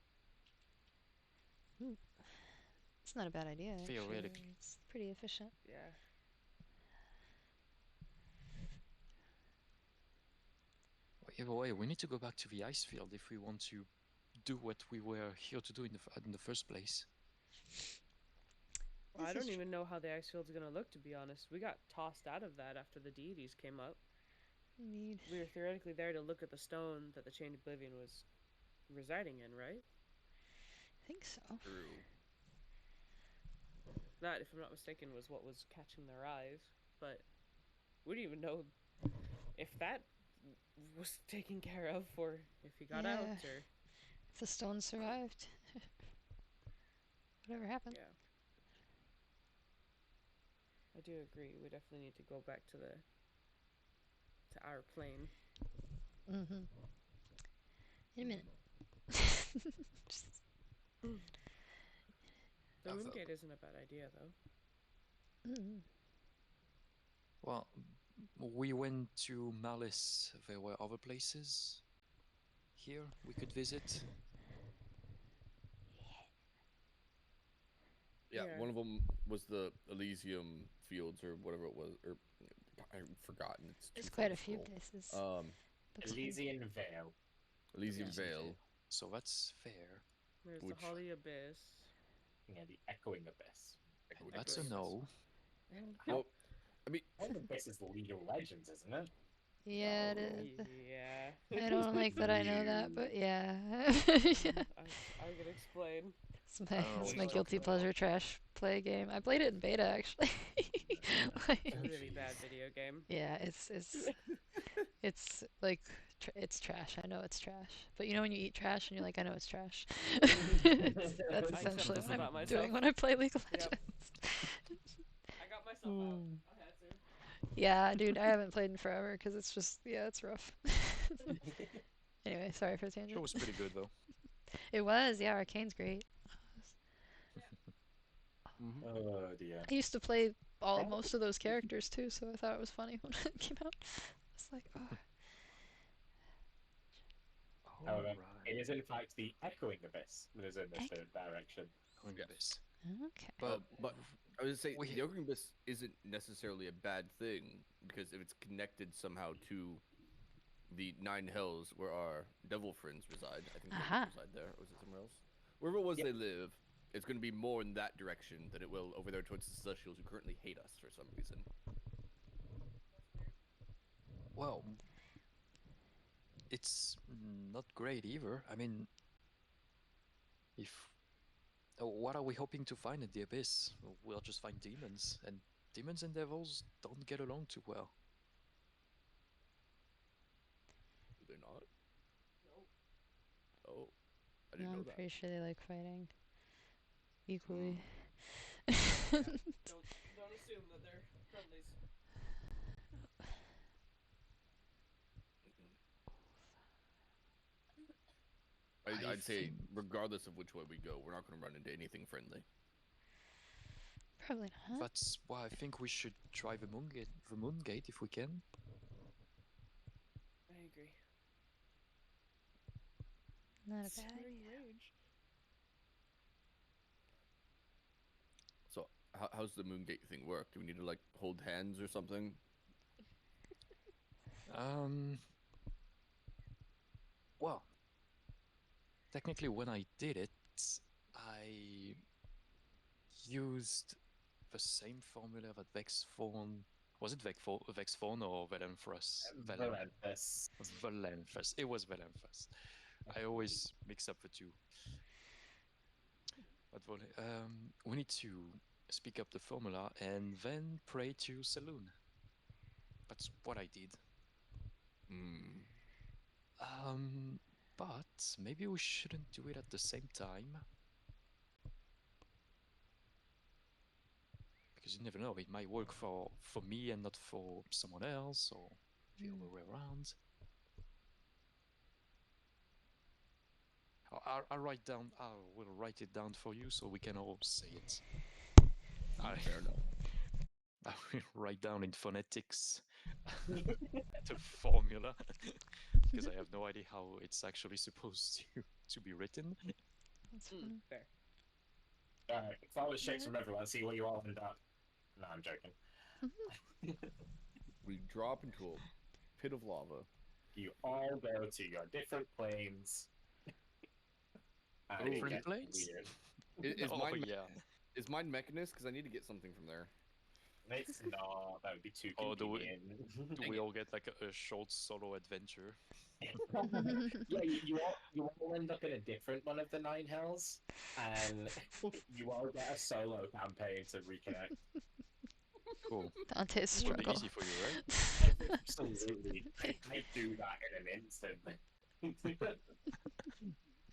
It's not a bad idea, actually. Theoretically. It's pretty efficient. Yeah. Either way, we need to go back to the ice field if we want to do what we were here to do in the first place. Well, I This is don't tr- even know how the ice field's gonna look, to be honest. We got tossed out of that after the deities came up. Need. We were theoretically there to look at the stone that the Chained Oblivion was residing in, right? I think so. True. That, if I'm not mistaken, was what was catching their eyes. But we didn't even know if that was taken care of or if he got out Yeah. or. If the stone survived. Whatever happened. Yeah. I do agree. We definitely need to go back to our plane. Mm-hmm. In a minute. Just- The I've, Moongate isn't a bad idea, though. mm. Well, we went to Malice. There were other places here we could visit. Yeah, Yeah. one of them was the Elysium Fields or whatever it was, or I've forgotten. It's There's too quite far a to few scroll. places. Um, Elysian Vale. Elysium Elysian Vale. Vale. So that's fair. There's Which- the Holy Abyss. Yeah, the Echoing Abyss. Echoing That's a Abyss. no. Well, I mean, Echoing Abyss is League of Legends, isn't it? Yeah, it Oh, is. Yeah. I don't like that I know that, but yeah. I can explain. It's my, Oh, it's we my talked guilty about pleasure trash play game. I played it in beta actually. Like- It's a Oh, really bad jeez. video game. yeah, it's like it's trash. I know it's trash, but you know when you eat trash and you're like, I know it's trash. That's I accept essentially this what about I'm myself. doing when I play League of Yep. Legends. I got myself out. I had to. Yeah, dude, I haven't played in forever because it's just it's rough. Anyway, sorry for the It tangent. was pretty good though. It was, yeah. Arcane's great. mhm. Oh dear. I used to play Oh. most of those characters too, so I thought it was funny when it came out. It's like, oh, However, Alright. it is in fact the Echoing Abyss that is in this direction. Oaking Yes. Abyss. Okay. But I was say we- the Oaking Abyss isn't necessarily a bad thing, because if it's connected somehow to the Nine Hells where our devil friends reside, I think they Aha. reside there, or is it somewhere else? Wherever it was Yep. they live, it's going to be more in that direction than it will over there towards the Celestials, who currently hate us for some reason. well, it's not great either. I mean, if what are we hoping to find in the Abyss? We'll just find demons, and demons and devils don't get along too well. Do they not? No. Oh, I No, didn't know I'm that. pretty sure they like fighting equally. Don't assume that they're friendlies. I'd say, think- regardless of which way we go, we're not going to run into anything friendly. Probably not. That's why I think we should try the Moon Gate if we can. I agree. Not a bad Searing idea. rage. So, how's the Moongate thing work? Do we need to like hold hands or something? Well, technically, when I did it, I used the same formula that Vexthorn. Was it Vexthorn or Valenfras? Valenthus. Valenfras. It was Valenfras. I always mix up the two. But we need to speak up the formula and then pray to Saloon. That's what I did. Hmm. But maybe we shouldn't do it at the same time. Because you never know, it might work for me and not for someone else, or the other way around. I'll write down. I will write it down for you so we can all say it. Fair enough. I will write down in phonetics the formula because I have no idea how it's actually supposed to be written. That's fun. Fair. Alright, follow the shapes from everyone, see where you all end up. No, I'm joking. We drop into a pit of lava. You all go to your different planes. And it Different gets planes? weird. Is Oh, mine yeah. is mine mechanist? Because I need to get something from there. It's not. That would be too Oh, do we- convenient. Do we all get like a short solo adventure? Yeah, you all end up in a different one of the Nine Hells, and you all get a solo campaign to reconnect. Cool. Dante's Will be struggle. easy for you, right? Absolutely. I do that in an instant.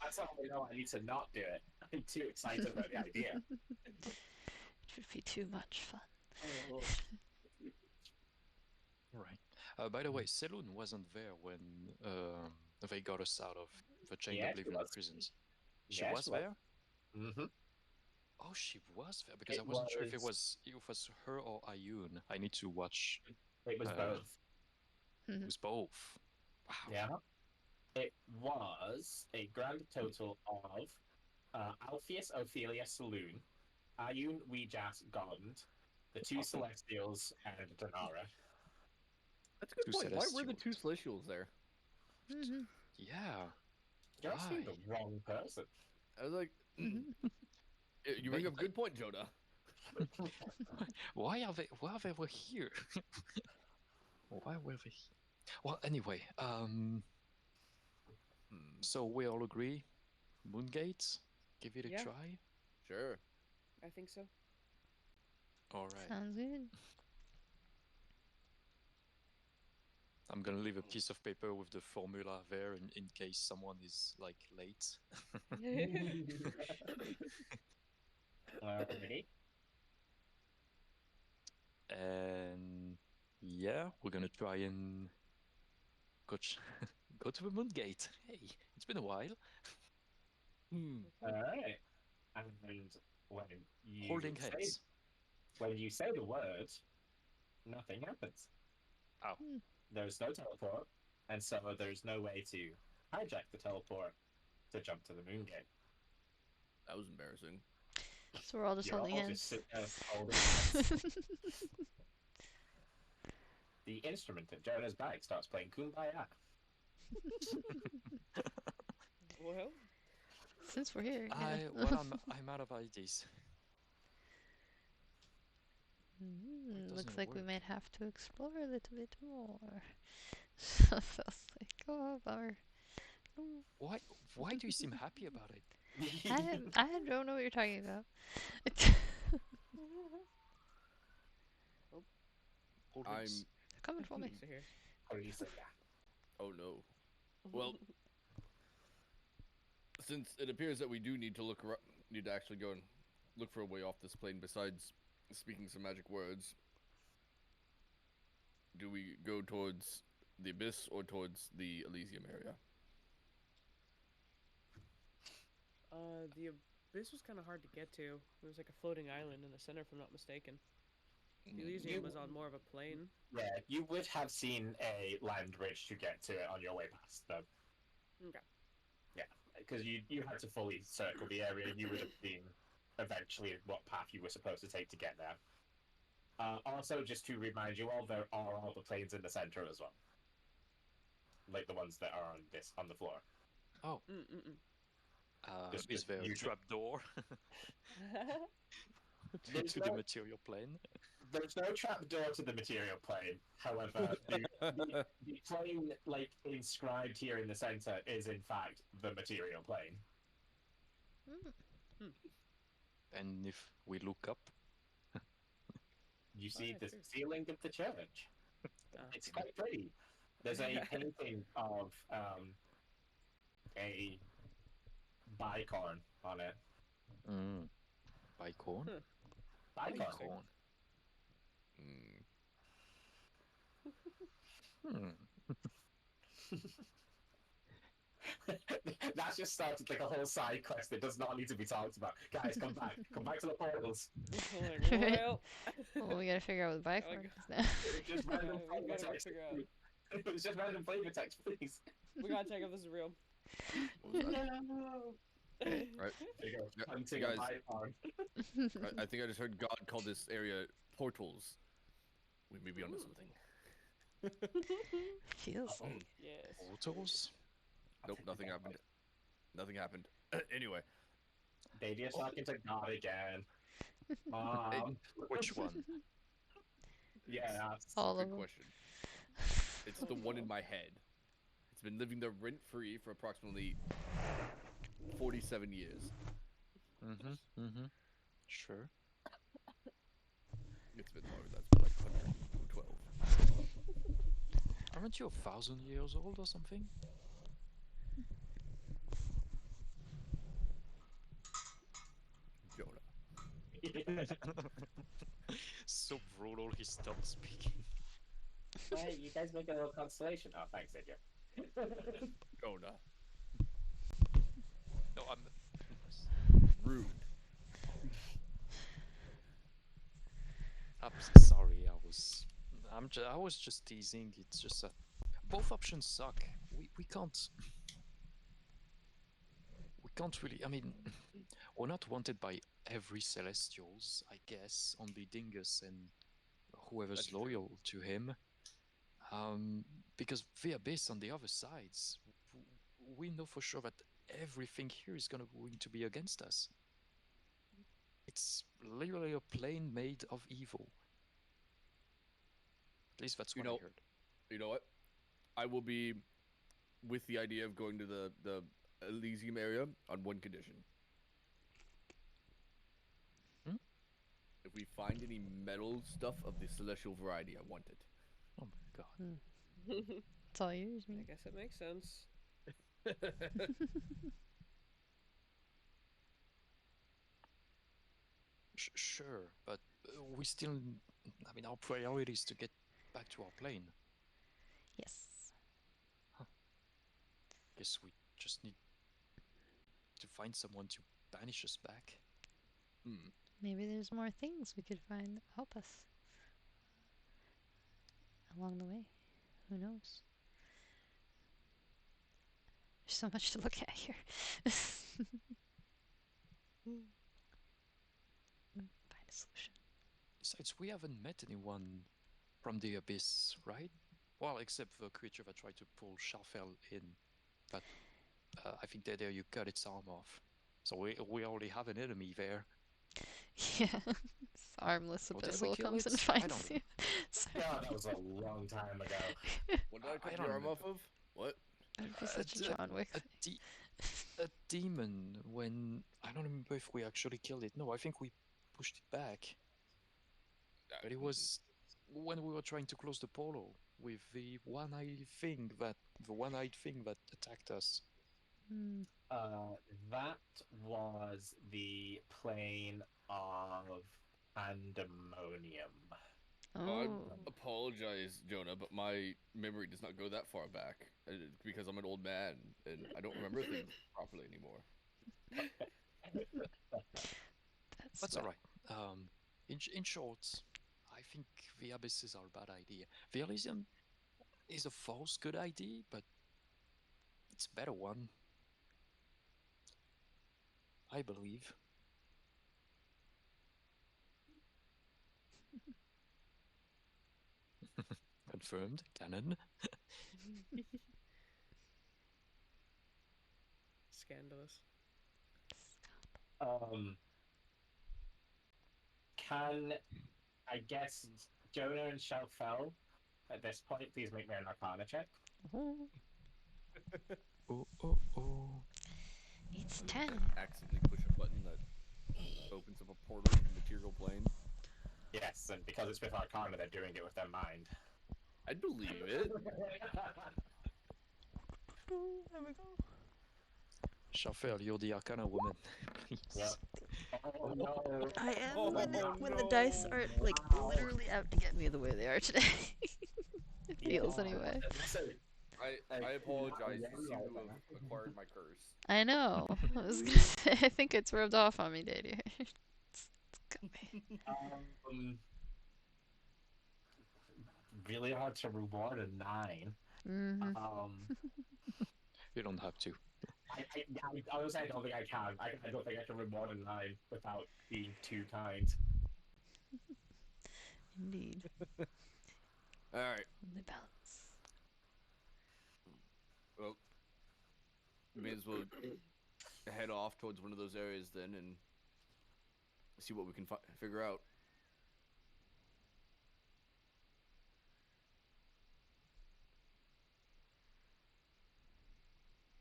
That's how I know I need to not do it. I'm too excited about the idea. It would be too much fun. All right. By the way, Saloon wasn't there when they got us out of the Chained Yeah, she Oblivion was. prisons. She Yeah, was she was. there? Mm-hmm. Oh, she was there because It I wasn't sure if it was- was her or Ayun. I need to watch. It was both. It was both. Wow. Yeah. It was a grand total of Alpheus, Ophelia, Saloon, Ayun, Weejas, Gond, the two Awesome. Celestials, and Denara. That's a good Two point. Why were the Celestials. two Celestials there? Yeah. You're asking Why? the wrong person. I was like, you bring up a good point, Joda. Why are they were here? Why were they here? Well, anyway, so we all agree, Moongate, give it a Yeah. try. Sure. I think so. All right. Sounds good. I'm gonna leave a piece of paper with the formula there in case someone is like late. Alrighty. And yeah, we're gonna try and go, go to the Moongate. Hey, it's been a while. Alright. And when you Holding say, hands. when you say the word, nothing happens. Oh. There's no teleport, and so there's no way to hijack the teleport to jump to the moon gate. That was embarrassing. So we're all just You're holding all hands. just sitting there holding hands. The instrument in Jonah's bag starts playing Kumbaya. Well, Since we're here, yeah. I'm out of ideas. Looks doesn't like we work. might have to explore a little bit more. I was like, oh, bummer. Why do you seem happy about it? I don't know what you're talking about. Police. They're coming for me. so here. Lisa, yeah. Oh no. Well, since it appears that we do need to need to actually go and look for a way off this plane besides speaking some magic words, do we go towards the abyss or towards the Elysium area? The abyss was kind of hard to get to. There was like a floating island in the center, if I'm not mistaken. The Elysium was on more of a plane. Yeah, you would have seen a land bridge to get to it on your way past, though. Okay. Yeah, because you had to fully circle the area. You would have seen eventually what path you were supposed to take to get there. Also, just to remind you all, there are all the planes in the center as well, like the ones that are on the floor. Oh. Just Is there a you- trap door There's to the no- material plane? There's no trap door to the material plane. However, the plane, like inscribed here in the center, is in fact the material plane. And if we look up, You see yeah, the sure. ceiling of the church. It's quite pretty. There's a painting of a bicorn on it. bicorn. Bicorn. Bicorn. That's just started like a whole side quest that does not need to be talked about. Guys, come back. Come back to the portals. Well, Well, we gotta figure out what the bicorn is now. It's just random we flavor gotta text. figure out. It's just random flavor text, please. We gotta check if this is real. What was that? Right. There you go. Yeah, Hunting guys. a bicorn. I think I just heard God call this area portals. We may be onto something. Feels like. Yes. Portals? Nope, nothing happened. Nothing happened. Anyway, Baby is talking to God again. Mom. Which one? Yeah, that's All of good them. question. It's the one in my head. It's been living there rent-free for approximately 47 years. Sure. It's been longer. That's been like 112. Aren't you 1,000 years old or something? Jonah. So brutal, he stopped speaking. Hey, you guys make a little constellation. Oh, thanks, Edgar. Jonah. No, I'm Rude. sorry. I was just teasing. It's just that both options suck. We can't really. I mean, we're not wanted by every Celestials, I guess. Only Dingus and whoever's That's true. loyal to him. Because the Abyss on the other sides, we know for sure that everything here is going to be against us. It's literally a plane made of evil. At least that's what I heard. You know what? I will be with the idea of going to the Elysium area on one condition. If we find any metal stuff of the celestial variety, I want it. Oh my god. It's all yours, I man. guess it makes sense. Sure, but we still. I mean, our priority is to get back to our plane. Yes. Guess we just need to find someone to banish us back. Maybe there's more things we could find that help us along the way. Who knows? There's so much to look at here. solution. Besides, we haven't met anyone from the abyss, right? Well, except the creature that tried to pull Sharfell in. But I think that there you cut its arm off. So we already have an enemy there. Yeah. This armless Oh, did we abyssal kill comes it? and I finds don't you. God, that was a long time ago. What did I I cut don't your arm remember. off of? What? That'd be such a John Wick a, thing. a demon. When I don't remember if we actually killed it. No, I think we pushed it back. But it was when we were trying to close the portal with the one-eyed thing that attacked us. That was the plane of pandemonium. I Oh. apologize, Jonah, but my memory does not go that far back because I'm an old man and I don't remember things properly anymore. That's all right. In short, I think the abysses are a bad idea. The Elysium is a false good idea, but it's a better one. I believe. Confirmed. Canon. Scandalous. Can I guess Jonah and Shalfell at this point please make me an Arcana check? Oh. It's 10. Accidentally push a button that opens up a portal to the material plane. Yes, and because it's with Arcana, they're doing it with their mind. I'd believe it. There we go. Shafel, you're the Arcana woman. Please. Yep. Oh no. I am Oh, when the dice no. are like literally out to get me the way they are today. It feels anyway. I apologize. You seem to have acquired my curse. I know. I was gonna say, I think it's rubbed off on me, Daddy. It's got me. Really hard to reward a 9. Mm-hmm. You don't have to. I was saying I don't think I can. I don't think I can reward a 9 without being too kind. Indeed. All right. The balance. Well, we may as well head off towards one of those areas then and see what we can figure out.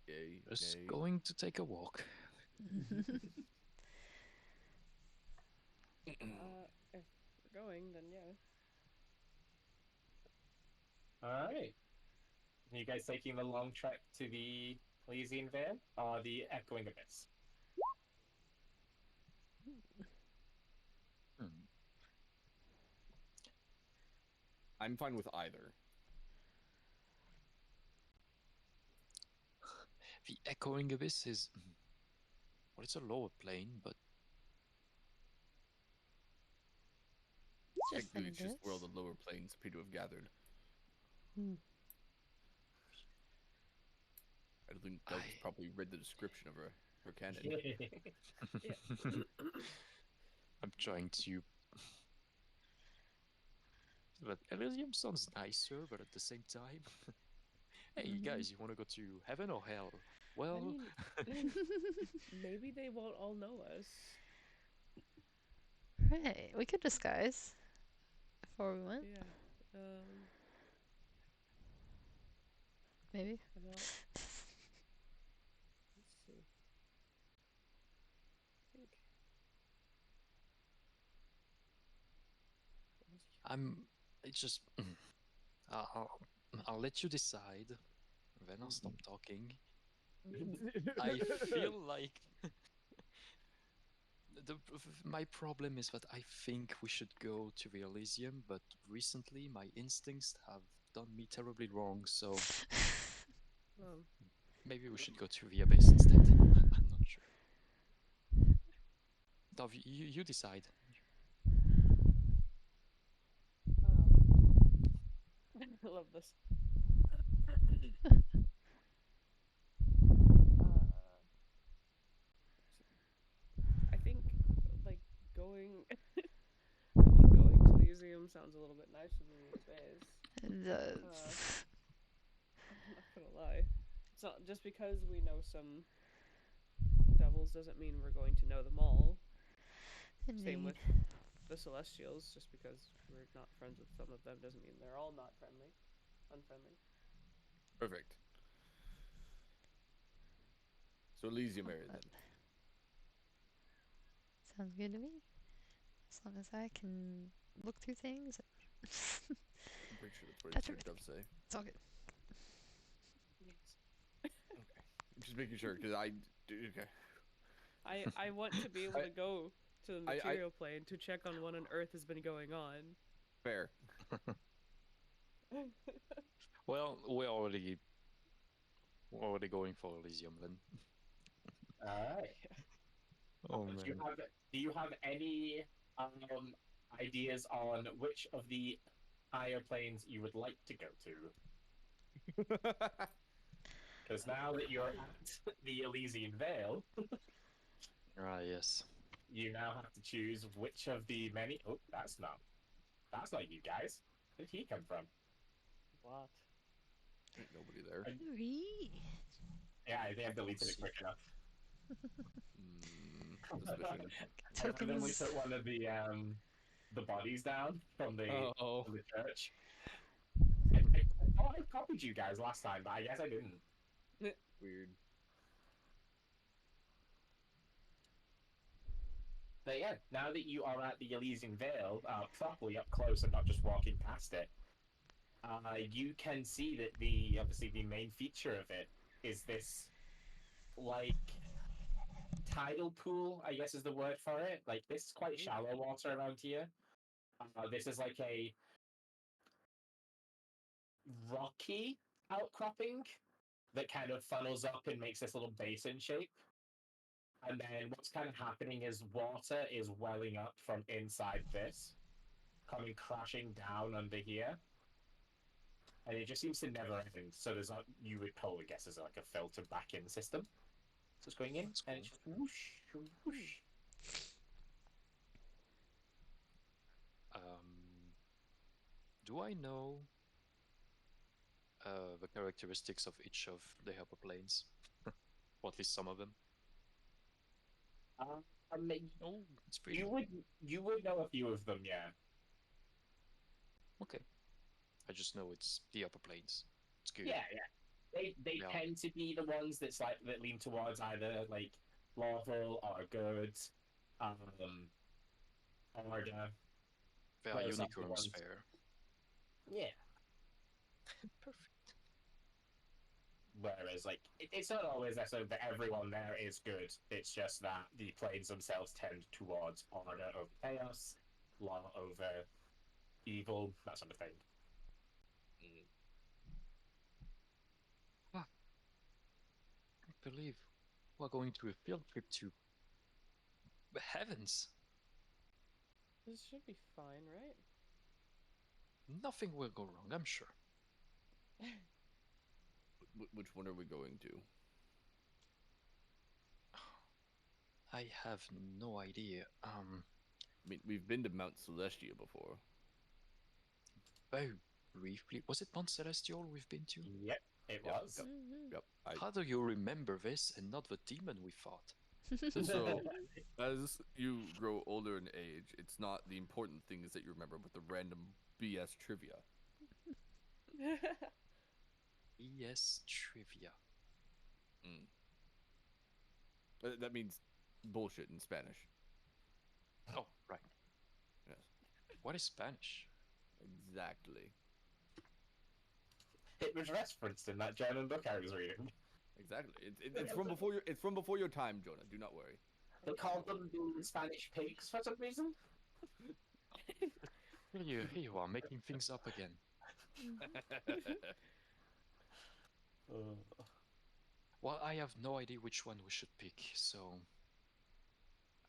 Yay, Just yay. going to take a walk. If we're going, then yeah. Alright. Are you guys taking the long trek to the Elysian Van or the Echoing Abyss? I'm fine with either. The Echoing Abyss is... Well, it's a lower plane, but... Technically, it's just where all the lower planes appear to have gathered. I think that was probably read the description of her cannon. I'm trying to... But Elysium sounds nicer, but at the same time... Hey, guys, you want to go to heaven or hell? Well... I mean, maybe they won't all know us. Right. We could disguise before we went. Yeah. Maybe. Let's see. I think. It's just... I'll let you decide. Then I'll stop talking. I feel like... My problem is that I think we should go to the Elysium, but recently my instincts have done me terribly wrong, so maybe we should go to the Abyss instead. I'm not sure. Dov, you decide. I love this. I think, like, going Elysium sounds a little bit nicer than the Abyss. It does. I'm not gonna lie. It's not just because we know some devils doesn't mean we're going to know them all. Same Indeed. with the Celestials. Just because we're not friends with some of them doesn't mean they're all not friendly, unfriendly. Perfect. So Elysium area then. Sounds good to me. As long as I can look through things. I'm pretty sure that's what Touch it everything. does say. It's all good. Okay. Just making sure, because okay. I want to be able to go to the I- material plane to check on what on earth has been going on. Fair. Well, we're already going for Elysium then. Alright. Oh Do you man. have any ideas on which of the higher planes you would like to go to? Because now that you're at the Elysian Vale, Ah yes. you now have to choose which of the many. Oh, that's not you guys. Where did he come from? What? Ain't nobody there. Wee. Yeah, they have deleted it quick enough. Suspicion. And then we Tokens. took one of the bodies down from the Oh. from the church. I copied you guys last time, but I guess I didn't. Weird. But yeah, now that you are at the Elysian Vale, properly up close and not just walking past it, you can see that obviously the main feature of it is this, like, tidal pool, I guess is the word for it. Like, this is quite shallow water around here. This is like a rocky outcropping that kind of funnels up and makes this little basin shape. And then what's kind of happening is water is welling up from inside this, coming crashing down under here. And it just seems to never end. So there's not, you would probably guess there's like a filter back in system. So it's going in, That's and cool. it's just whoosh, whoosh. Do I know the characteristics of each of the upper planes? Or at least some of them? Oh, it's pretty. You would know a few of them, yeah. Okay. I just know it's the upper planes. It's good. Yeah. They Yeah. tend to be the ones that lean towards either like lawful or good, order. They are Whereas some unicorns ones- fair. Yeah. Perfect. Whereas, like, it's not always necessarily that everyone there is good. It's just that the planes themselves tend towards order over chaos, law over evil, that sort of thing. I believe we're going to a field trip to the heavens. This should be fine, right? Nothing will go wrong, I'm sure. Which one are we going to? I have no idea. I mean, we've been to Mount Celestia before. Very briefly, was it Mount Celestial we've been to? Yep, it Yep, was. Yep. How do you remember this and not the demon we fought? So, as you grow older in age, it's not the important things that you remember, but the random BS trivia. Yes, trivia. That means bullshit in Spanish. Oh, right. Yes. What is Spanish? Exactly. It was referenced in that German book I was reading. Exactly. It's from before your time, Jonah. Do not worry. They called them the Spanish pigs for some reason. Here you are, making things up again. Well, I have no idea which one we should pick, so...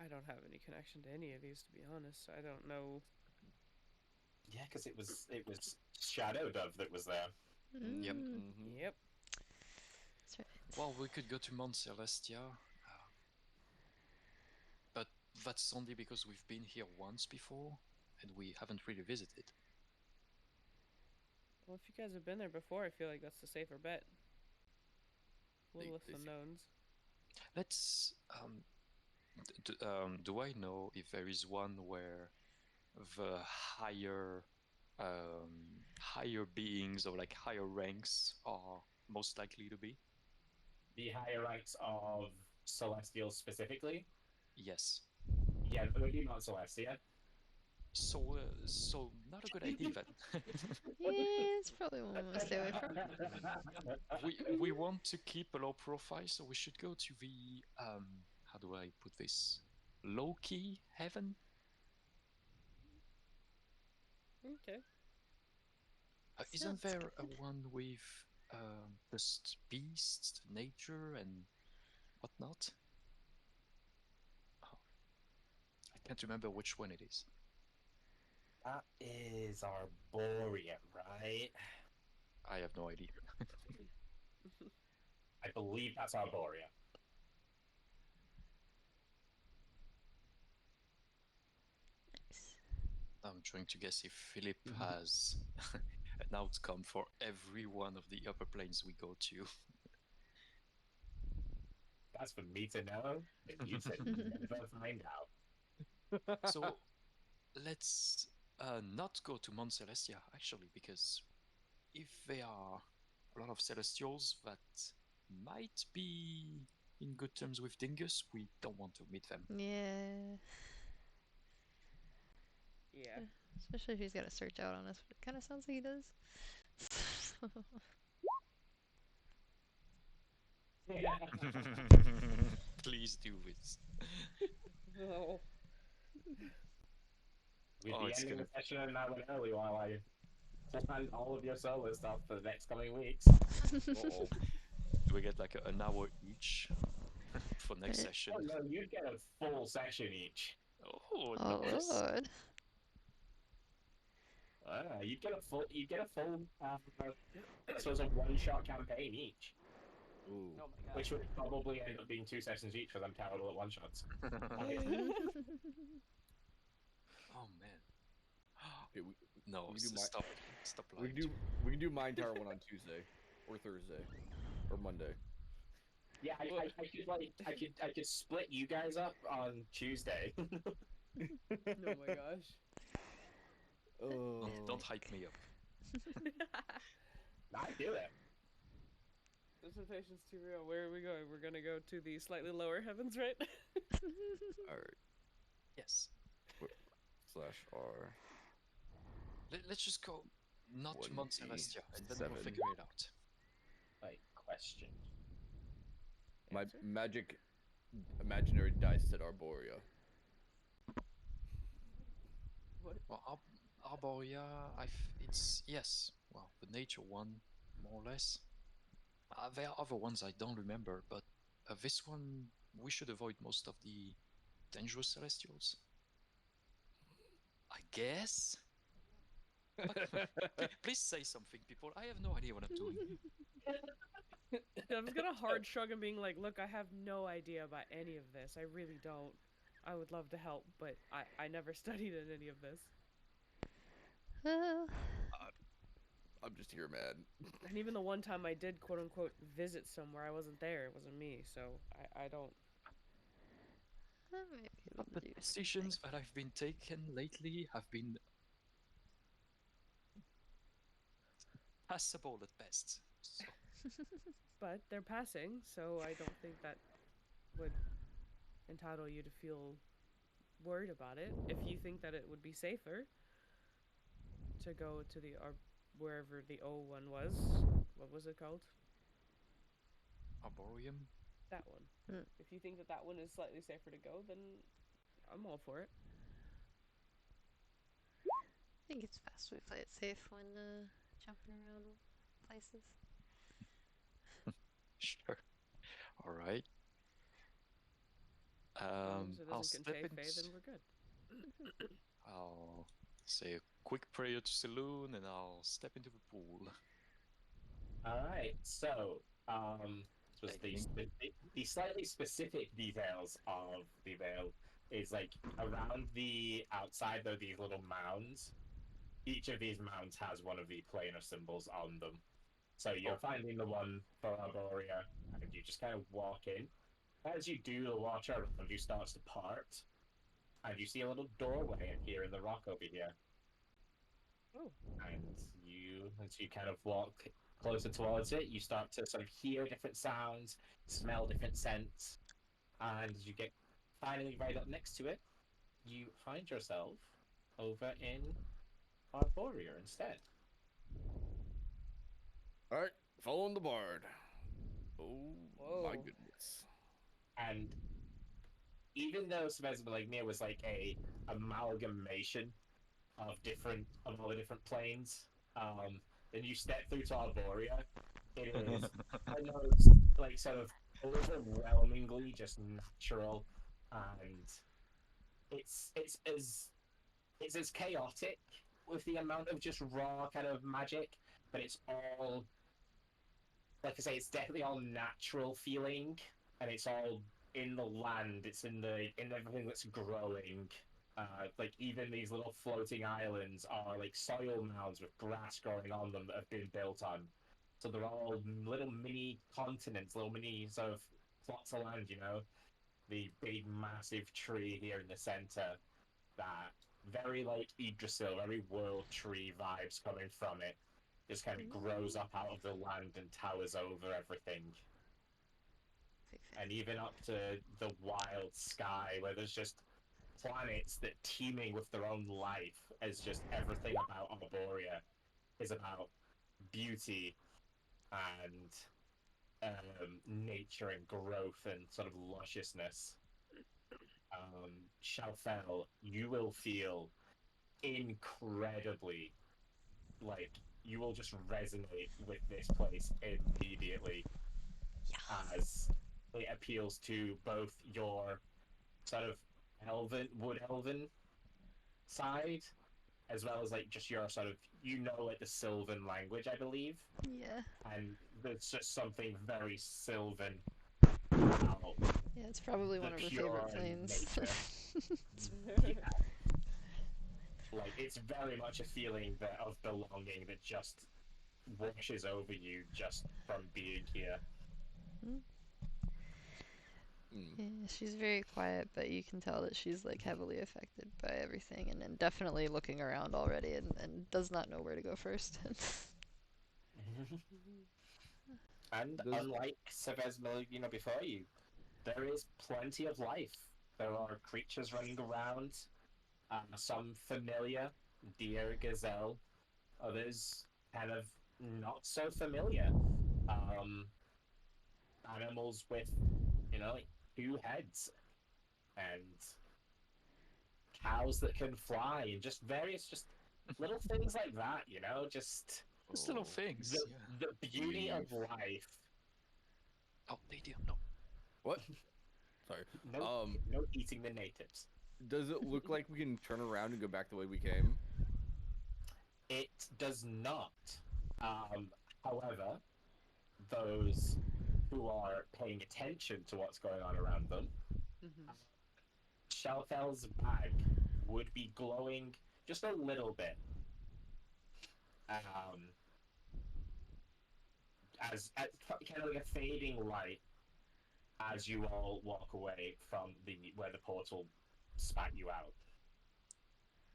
I don't have any connection to any of these, to be honest. I don't know. Yeah, because it was Shadow Dove that was there. Yep. Yep. That's right. Well, we could go to Mount Celestia, but that's only because we've been here once before, and we haven't really visited. Well, if you guys have been there before, I feel like that's the safer bet. We'll list the knowns. Let's. Do I know if there is one where the higher beings or like higher ranks are most likely to be? The higher ranks of Celestials specifically? Yes. Yeah, maybe not Celestia. So not a good idea then. Yeah, it's probably one we want to stay away from. we want to keep a low profile, so we should go to the how do I put this? Low key heaven. Okay. Isn't Sounds there a good. one with just beasts, nature, and whatnot? Oh, I can't remember which one it is. That is Arborea, right? I have no idea. I believe that's Arborea. Nice. I'm trying to guess if Philip has an outcome for every one of the upper planes we go to. That's for me to know. And you said never find out. So let's not go to Mount Celestia, actually, because if there are a lot of Celestials that might be in good terms with Dingus, we don't want to meet them. Yeah. Yeah. Especially if he's got to search out on us. It kind of sounds like he does. Please do this. Oh. We'd Oh, be it's ending gonna- the session an hour early while I plan all of your solo stuff for the next coming weeks. Uh-oh. Do we get like an hour each for next session? Oh no, you'd get a full session each. Oh, Oh nice. lord. You'd get a full so it's a one-shot campaign each. Ooh. Oh my god. Which would probably end up being 2 sessions each because I'm terrible at one-shots. Oh man. Okay, No, we can do my- stop we lying. can do my entire one on Tuesday or Thursday or Monday. Yeah, I could split you guys up on Tuesday. Oh my gosh. Oh. Don't hype me up. I do it. This temptation's too real. Where are we going? We're gonna go to the slightly lower heavens, right? All right. Yes. /R. Let's just go not to Mount 1D Celestia, and then we'll 7. figure it out. Like, question. My Answer? magic imaginary dice said Arborea. What? Well, Arborea, it's yes. Well, the nature one, more or less. There are other ones I don't remember, but this one we should avoid most of the dangerous celestials. I guess. Please say something, people. I have no idea what I'm doing. I was gonna hard shrug and being like, look, I have no idea about any of this. I really don't. I would love to help, but I never studied in any of this. I'm just here, mad. And even the one time I did quote unquote visit somewhere, I wasn't there. It wasn't me, so I don't. That might be But able the to do decisions something. that have been taken lately have been passable at best. So, But they're passing, so I don't think that would entitle you to feel worried about it. If you think that it would be safer to go to the wherever the O one was, what was it called? Arboreum. That one. Hmm. If you think that that one is slightly safer to go, then I'm all for it. I think it's best we play it safe when jumping around places. Sure. All right. As long as it I'll doesn't step contain in. Faye, then we're good. I'll say a quick prayer to Saloon, and I'll step into the pool. Alright, so, this was the slightly specific details of the veil. is like around the outside, there are these little mounds. Each of these mounds has one of the planar symbols on them. So you're finding the one for Arborea, and you just kind of walk in. As you do, the water around you starts to part, and you see a little doorway here in the rock over here. Oh. And as you kind of walk closer towards it, you start to sort of hear different sounds, smell different scents, and as you get finally right up next to it, you find yourself over in Arborea instead. All right, following the bard. Oh my Whoa. goodness. And even though Svezmalagnia was like a amalgamation of all the different planes, then you step through to Arborea, it is almost like sort of overwhelmingly just natural, and it's as chaotic with the amount of just raw kind of magic, but it's all, like I say, it's definitely all natural feeling, and it's all in the land. It's in everything that's growing. Like even these little floating islands are like soil mounds with grass growing on them that have been built on. So they're all little mini continents, little mini sort of plots of land. You know, the big massive tree here in the center, that very like Yggdrasil, very world tree vibes coming from it, just kind of grows up out of the land and towers over everything. And even up to the wild sky, where there's just planets that teeming with their own life, as just everything about Arborea is about beauty and nature and growth and sort of lusciousness. Shalfel, you will feel incredibly like you will just resonate with this place immediately, as it appeals to both your sort of wood elven side, as well as like just your sort of, like the Sylvan language, I believe. Yeah. And there's just something very Sylvan about Yeah, it's probably one of her favorite planes. yeah. Like it's very much a feeling of belonging that just washes over you just from being here. Yeah, she's very quiet, but you can tell that she's like heavily affected by everything, and then definitely looking around already, and does not know where to go first. And unlike Sevesmil, before you, there is plenty of life. There are creatures running around, some familiar, deer, gazelle, others kind of not so familiar. Animals with, like 2 heads, and cows that can fly, and just various just little things like that, just Just little things. the beauty of life. Oh, they do. No. What? Sorry. No eating the natives. Does it look like we can turn around and go back the way we came? It does not. However, those who are paying attention to what's going on around them, Shelfel's bag would be glowing just a little bit. As kind of like a fading light as you all walk away from where the portal spat you out.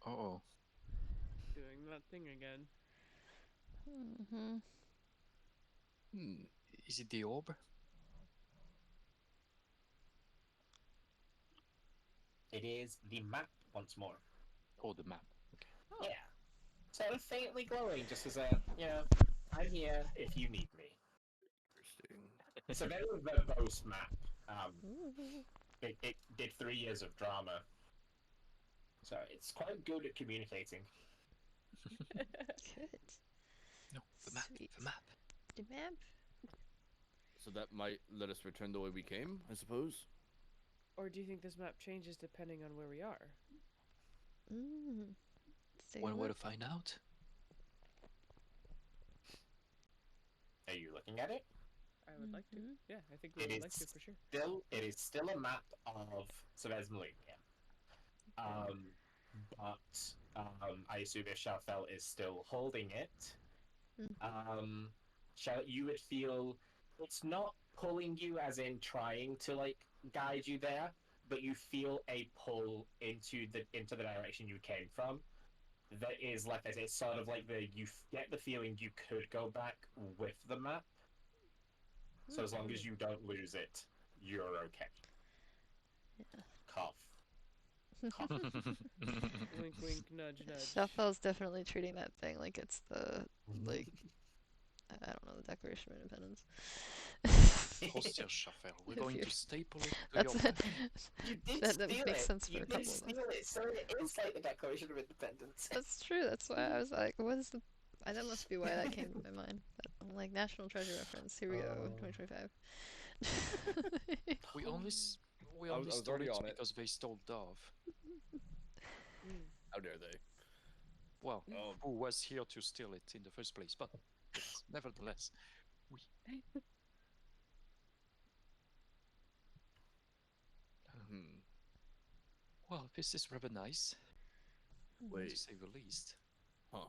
Oh. Doing that thing again. Is it the orb? It is the map once more. Oh, the map. Okay. Oh. Yeah. Sort of faintly glowing, just as a, I'm here if you need me. Interesting. It's a very verbose map. It did 3 years of drama, so it's quite good at communicating. Good. No, the map. Sweet. The map. The map? So that might let us return the way we came, I suppose? Or do you think this map changes depending on where we are? One way to find out. Are you looking at it? I would like to. Yeah, I think we would like to for sure. It is still a map of Sevesmalinia. but I assume if Shalfel is still holding it, you would feel it's not pulling you as in trying to like guide you there, but you feel a pull into the direction you came from. That is like I say, it's sort of like you get the feeling you could go back with the map. So as long as you don't lose it, you're okay. Yeah. Cough. Cough. Wink, wink, nudge, nudge. Shaffel's definitely treating that thing like it's the, like, I don't know, the Declaration of Independence. Hostia Shuffle, we're going to staple it to That's your back. You did that steal makes it. sense for You a did couple of them. steal it, so it is like the Declaration of Independence. That's true. That's why I was like, what is the... that must be why that came to my mind. I'm like, National Treasure reference. Here we go, 2025. We only I was stole already it on it. because they stole Dove. How dare they? Well, who was here to steal it in the first place? But yes, nevertheless, we. Well, this is rather nice, to Wait, say the least. huh?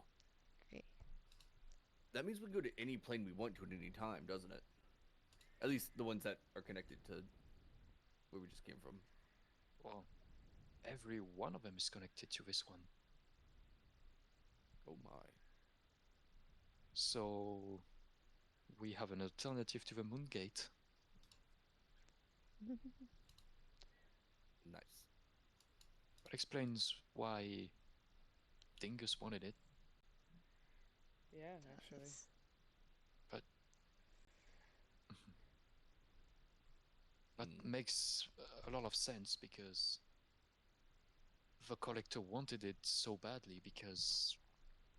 Great. That means we can go to any plane we want to at any time, doesn't it? At least the ones that are connected to where we just came from. Well, every one of them is connected to this one. Oh my. So we have an alternative to the moon gate. Nice. That explains why Dingus wanted it. Yeah, actually. But that makes a lot of sense because the collector wanted it so badly because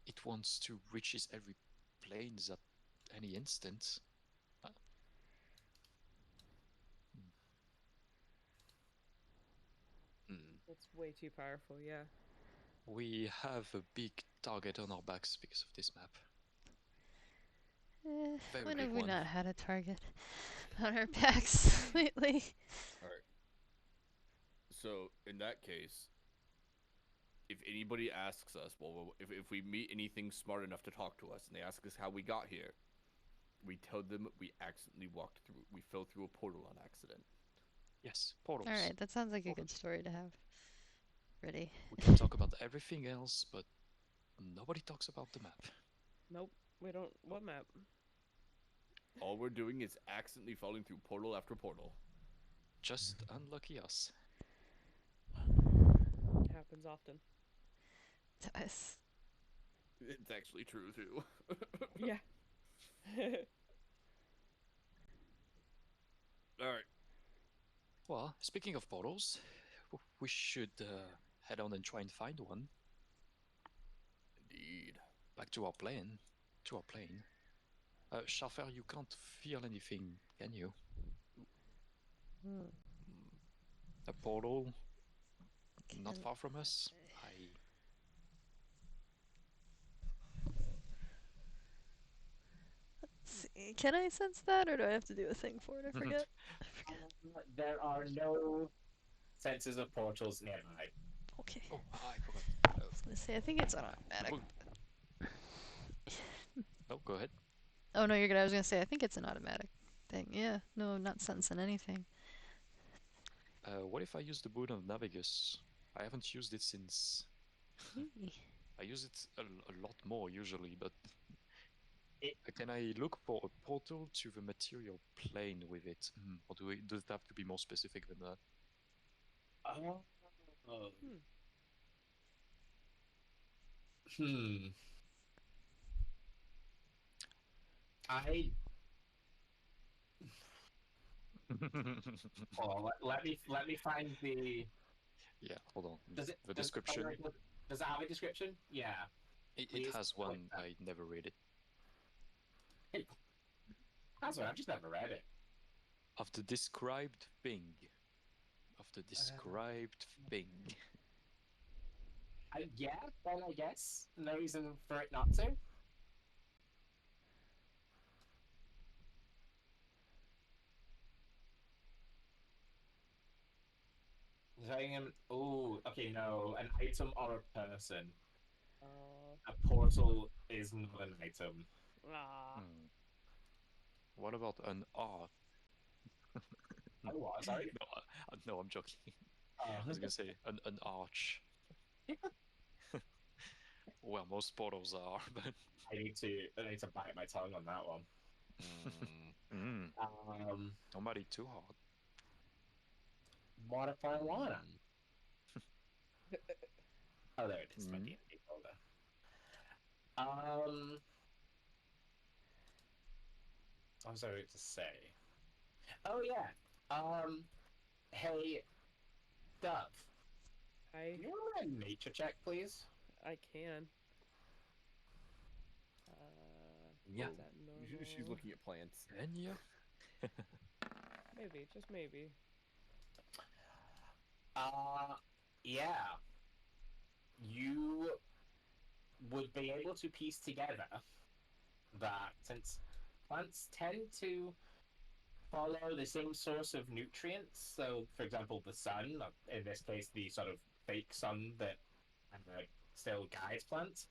it wants to reach every planes at any instant. It's way too powerful, yeah. We have a big target on our backs because of this map. Very When big have we one. not had a target on our backs lately? Alright. So, in that case, if anybody asks us, well, if we meet anything smart enough to talk to us and they ask us how we got here, we tell them we accidentally we fell through a portal on accident. Yes, portals. Alright, that sounds like a good story to have ready. We can talk about everything else, but nobody talks about the map. Nope, we don't. What map? All we're doing is accidentally falling through portal after portal. Just unlucky us. Happens often. Does. It's actually true, too. Yeah. Alright. Well, speaking of portals, we should head on and try and find one. Indeed. Back to our plane. Schaffer, you can't feel anything, can you? A portal not far from us? See, can I sense that, or do I have to do a thing for it? I forget. There are no senses of portals nearby. Okay. Oh, I forgot. I was gonna say, I think it's automatic. Oh, go ahead. Oh no, you're good. I was gonna say, I think it's an automatic thing. Yeah, no, I'm not sensing anything. What if I use the Boon of Navigus? I haven't used it since... I use it a lot more usually, but... Can I look for a portal to the material plane with it? Or does it have to be more specific than that? Let me find the. Yeah, hold on. The description. Does it have a description? Yeah. It has one. I never read it. That's what I've just never read it. Of the described thing. Yeah, then I guess no reason for it not to. item. Oh, okay, no, an item or a person. Uh, A portal is not an item. Hmm. What about an art? Oh, what? Sorry. No, I'm joking. I was gonna say an arch. Well, most portals are, but I need to bite my tongue on that one. don't bite it too hard. What if I wanna? Oh, there it is. My Mm. D&D folder. What was I going to say? Oh yeah. Hey, Dove. I Can you roll a nature check, please? I can. Yeah. Is that normal? She's looking at plants. And yeah. Maybe, just maybe. Yeah. You would be able to piece together that since plants tend to follow the same source of nutrients, so for example, the sun, in this case, the sort of fake sun that still guides plants,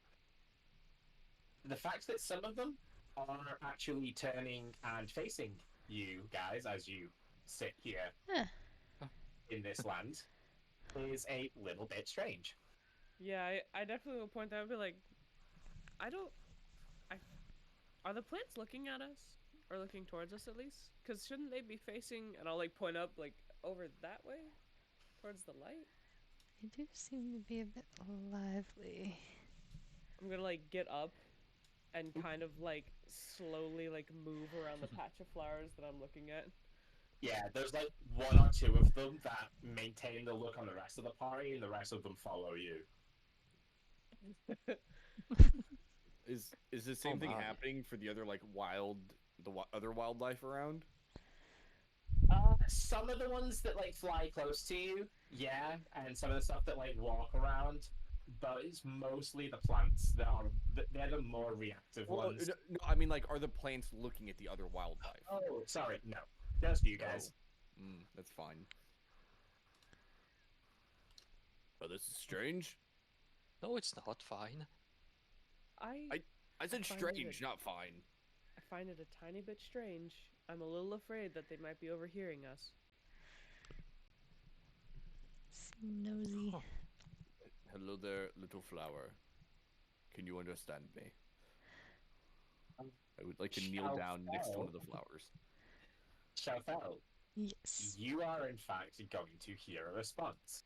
the fact that some of them are actually turning and facing you guys as you sit here Huh. in this land is a little bit strange. Yeah, I definitely will point that out and be like, are the plants looking at us? Or looking towards us at least? Because shouldn't they be facing, and I'll like point up like over that way? Towards the light? They do seem to be a bit lively. I'm gonna like get up and kind of like slowly like move around the patch of flowers that I'm looking at. Yeah, there's like one or two of them that maintain the look on the rest of the party, and the rest of them follow you. Is the same thing my. happening for the other like other wildlife around? Some of the ones that like fly close to you, yeah, and some of the stuff that like walk around, but it's mostly the plants they're the more reactive ones. No, I mean like, are the plants looking at the other wildlife? Oh, sorry, no, just you guys. That's fine. Oh, this is strange. No, it's not fine. I said find strange, it- not fine. I find it a tiny bit strange. I'm a little afraid that they might be overhearing us. Seem nosy. Hello there, little flower. Can you understand me? I would like to kneel down next to one of the flowers. Shalfel, Yes. you are in fact going to hear a response.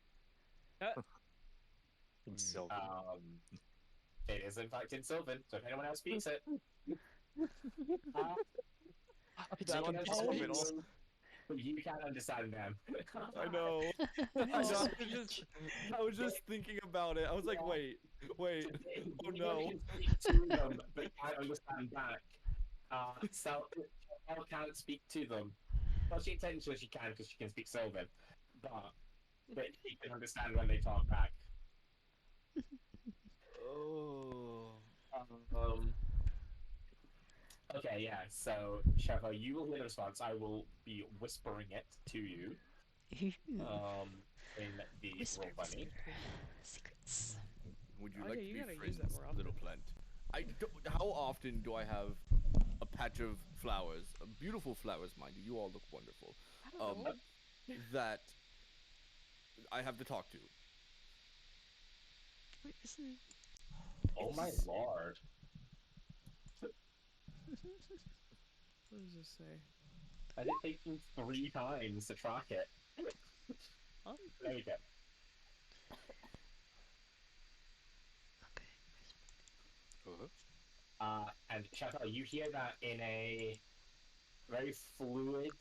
In Sylvan. It is in fact in Sylvan, so if anyone else speaks it, It's they not can on understand speaks. you, but you can't understand them. I know. I was just thinking about it. I was like, wait. Oh no. You can speak to them, but can't understand back. So Elle can't speak to them. Well, technically she can because she can speak Sylvan, but she can understand when they talk back. Oh. Okay, yeah. So Sheva, you will hear the response. I will be whispering it to you. In the Whisper roll bunny. secrets. Would you Oh, like yeah, to you be gotta use friends, that more often. little plant? How often do I have a patch of flowers, beautiful flowers, mind you? You all look wonderful. I don't know. That I have to talk to. Wait, isn't Oh my lord! What does this say? I did take you 3 times to track it. Huh? There we go. okay? And Chantal, you hear that in a very fluid,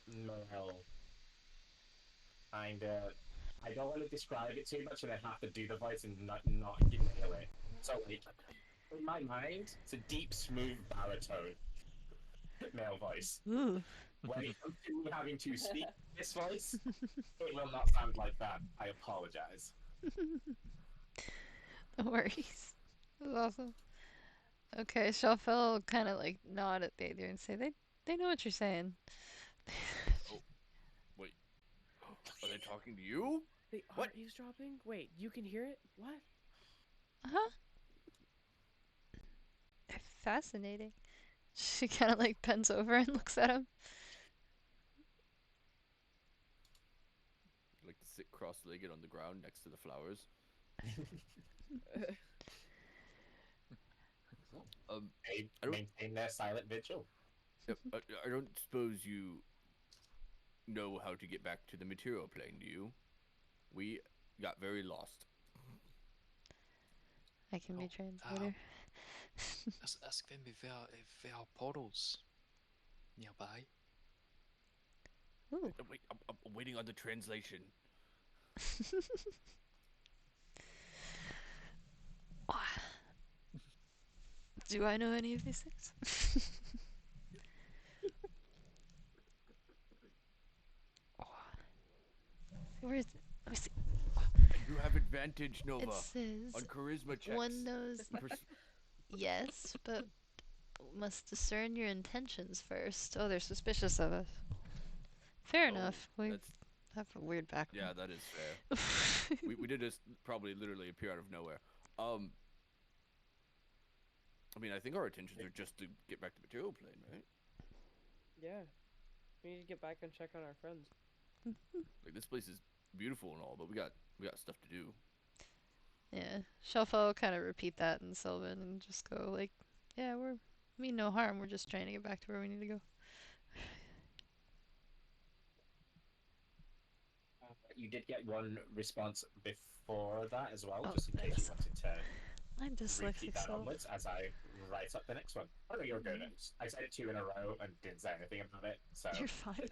male kind of. I don't want to describe it too much, and I have to do the voice and not nail it. So, like, in my mind, it's a deep, smooth baritone male voice. Ooh. When it comes to me having to speak this voice, it will not sound like that. I apologize. No worries. That was awesome. Okay, Shelfel will kind of like nod at Bather and say, they know what you're saying. Wait, Are they talking to you? They are What? eavesdropping? Wait, you can hear it? What? Uh-huh. Fascinating. She kind of like bends over and looks at him. Like to sit cross-legged on the ground next to the flowers. They I don't- maintain their silent vigil. I don't suppose you know how to get back to the material plane, do you? We got very lost. I can be Oh, translator. Ask them if there are portals nearby. Ooh. Wait, I'm waiting on the translation. Do I know any of these things? Where is it? Let me see. You have advantage, Nova, It says on charisma checks. one knows. Yes, but must discern your intentions first. Oh, they're suspicious of us. Fair enough. We That's, have a weird yeah, background. that is fair. we did just probably literally appear out of nowhere. I mean, I think our intentions are just to get back to material plane, right? Yeah. We need to get back and check on our friends. Like, this place is beautiful and all, but we got stuff to do. Yeah, Shelfo kind of repeat that in Sylvan and just go like, "Yeah, mean no harm. We're just trying to get back to where we need to go." You did get one response before that as well, Oh, just in case thanks. you wanted to I'm repeat dyslexic, that so onwards as I write up the next one. Oh no, you're good. I said 2 in a row and didn't say anything about it, so you're fine.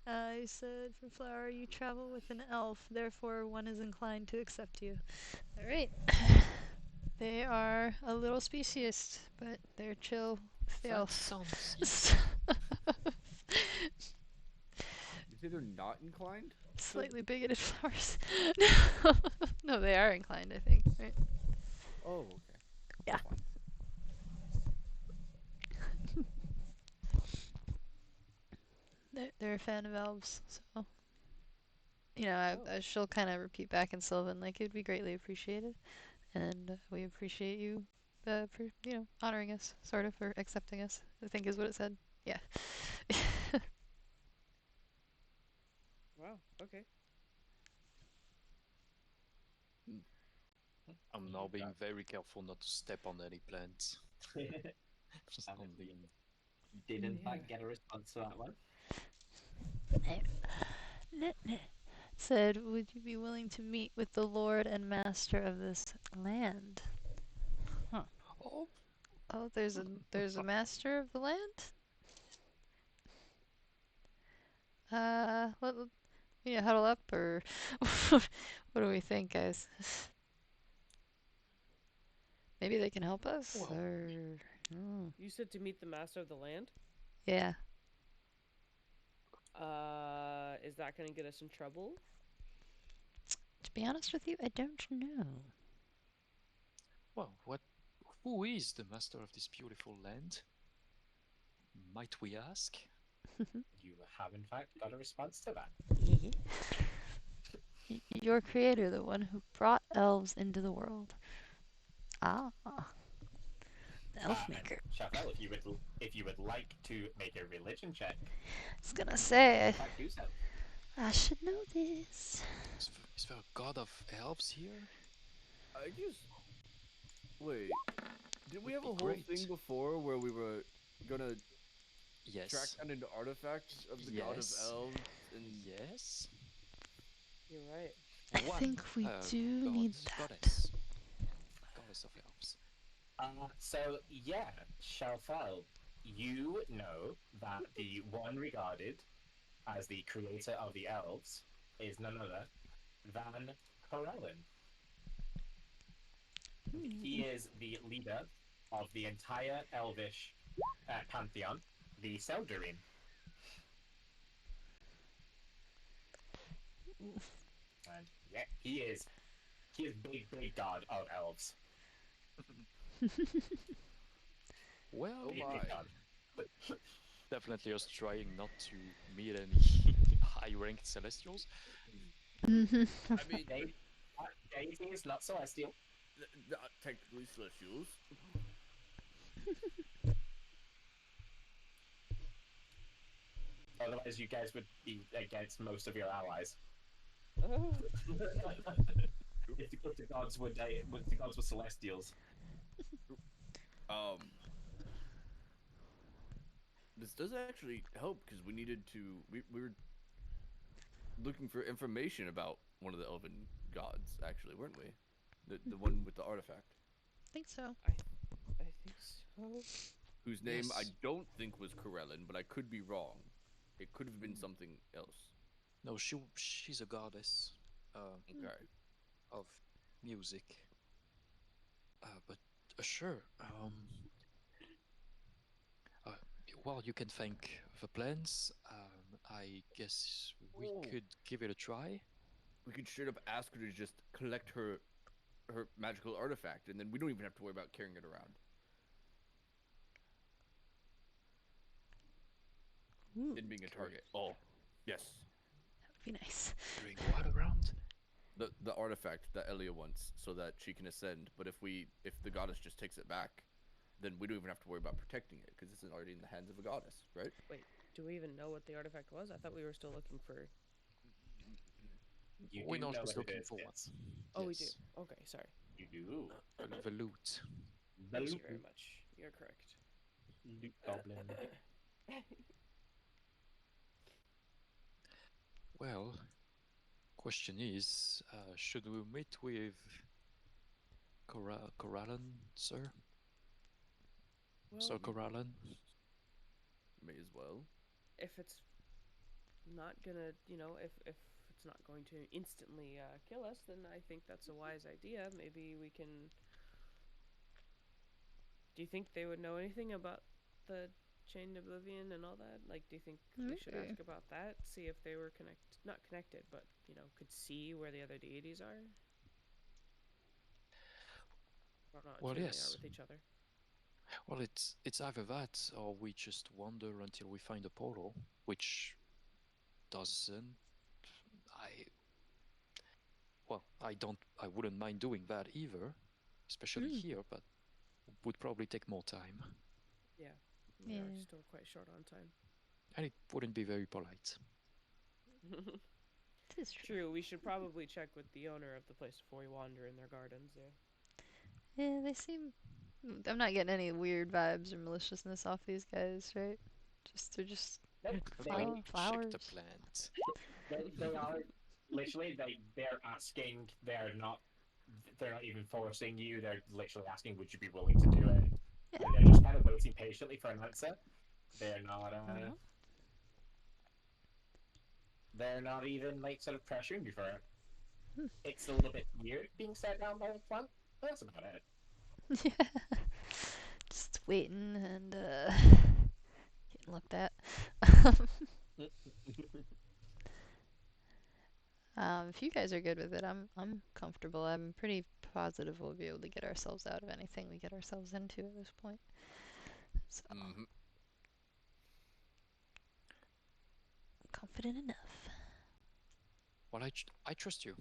I said for Flower, you travel with an elf, therefore one is inclined to accept you. All right. They are a little speciest, but they're chill with the That elf. sounds You say they're not inclined? Slightly bigoted flowers. No, they are inclined, I think. Right? Oh, okay. Yeah. Fine. They're a fan of elves, so you know, she'll kind of repeat back in Sylvan like it would be greatly appreciated, and we appreciate you for honoring us, sort of, or accepting us. I think is what it said. Yeah. Wow, okay. I'm now being very careful not to step on any plants. Just And on the you did in fact get a response to that one. Said, would you be willing to meet with the Lord and Master of this land? Huh. Oh, there's a master of the land? Huddle up, or what do we think, guys? Maybe they can help us, Well, or You said to meet the master of the land? yeah. Is that gonna get us in trouble? To be honest with you, I don't know. well, who is the master of this beautiful land? Might we ask? You have in fact got a response to that. Your creator, the one who brought elves into the world. Ah, the elf maker. Chapel, if you would like to make a religion check, I was gonna say, in fact do so. I should know this. Is there a god of elves here? I just... Wait. Did we Would have be a whole great. thing before where we were gonna Yes. track down an artifact of the god of Yes. elves? And Yes. You're right. I think we do need that. Goddess of elves. So yeah, Shalfal, you know that the one regarded as the creator of the elves is none other than Corellin. He is the leader of the entire elvish pantheon, the Seldarine. And yeah, he is big god of elves. Well, oh Big my. god. definitely us trying not to meet any high-ranked Celestials. I mean, Daisy is not celestial. technically celestials. Otherwise, you guys would be against most of your allies. Oh. if the gods were celestials. This does actually help because we needed to. We were looking for information about one of the elven gods, actually, weren't we? The one with the artifact. I think so. I think so. Whose name I Yes. don't think was Corellin, but I could be wrong. It could have been something else. No, she's a goddess Okay. of music. But sure. Well, you can thank the plans. I guess we could give it a try. We could straight up ask her to just collect her magical artifact, and then we don't even have to worry about carrying it around. Ooh, In being a target. Oh, yes. that would be nice. Carrying what around? The artifact that Elia wants, so that she can ascend. But if the goddess just takes it back, then we don't even have to worry about protecting it because it's already in the hands of a goddess, right? Wait, do we even know what the artifact was? I thought we were still looking for. You We're do not know just what it looking is, for one. yes. Oh, we do. Yes. Okay, sorry. You do. The loot. Thank you very much. You're correct. Loot goblin. Well, question is, should we meet with Corallan, sir? Sir Well, Corallan? May as well. if it's not gonna, if it's not going to instantly kill us, then I think that's a wise idea. Maybe we can. Do you think they would know anything about the Chained Oblivion and all that? Like, do you think we should Maybe. ask about that? See if they were not connected, but could see where the other deities are. Or not Well, sure they yes. are with each other. Well, it's either that or we just wander until we find a portal, which doesn't. I wouldn't mind doing that either, especially here, but would probably take more time, Yeah, we are Yeah. still quite short on time. and it wouldn't be very polite. It is true. True, we should probably check with the owner of the place before we wander in their gardens. Yeah. Yeah, they seem. I'm not getting any weird vibes or maliciousness off these guys, right? They're just They flowers. Check the plant. They are literally they're asking. They're not even forcing you. They're literally asking, would you be willing to do it? Yeah. And they're just kind of waiting patiently for an answer. They're not. They're not even like sort of pressuring you for it. It's a little bit weird being set down by a plant. But that's about it. Yeah. Just waiting and getting looked at. If you guys are good with it, I'm comfortable. I'm pretty positive we'll be able to get ourselves out of anything we get ourselves into at this point. So confident enough. Well, I trust you.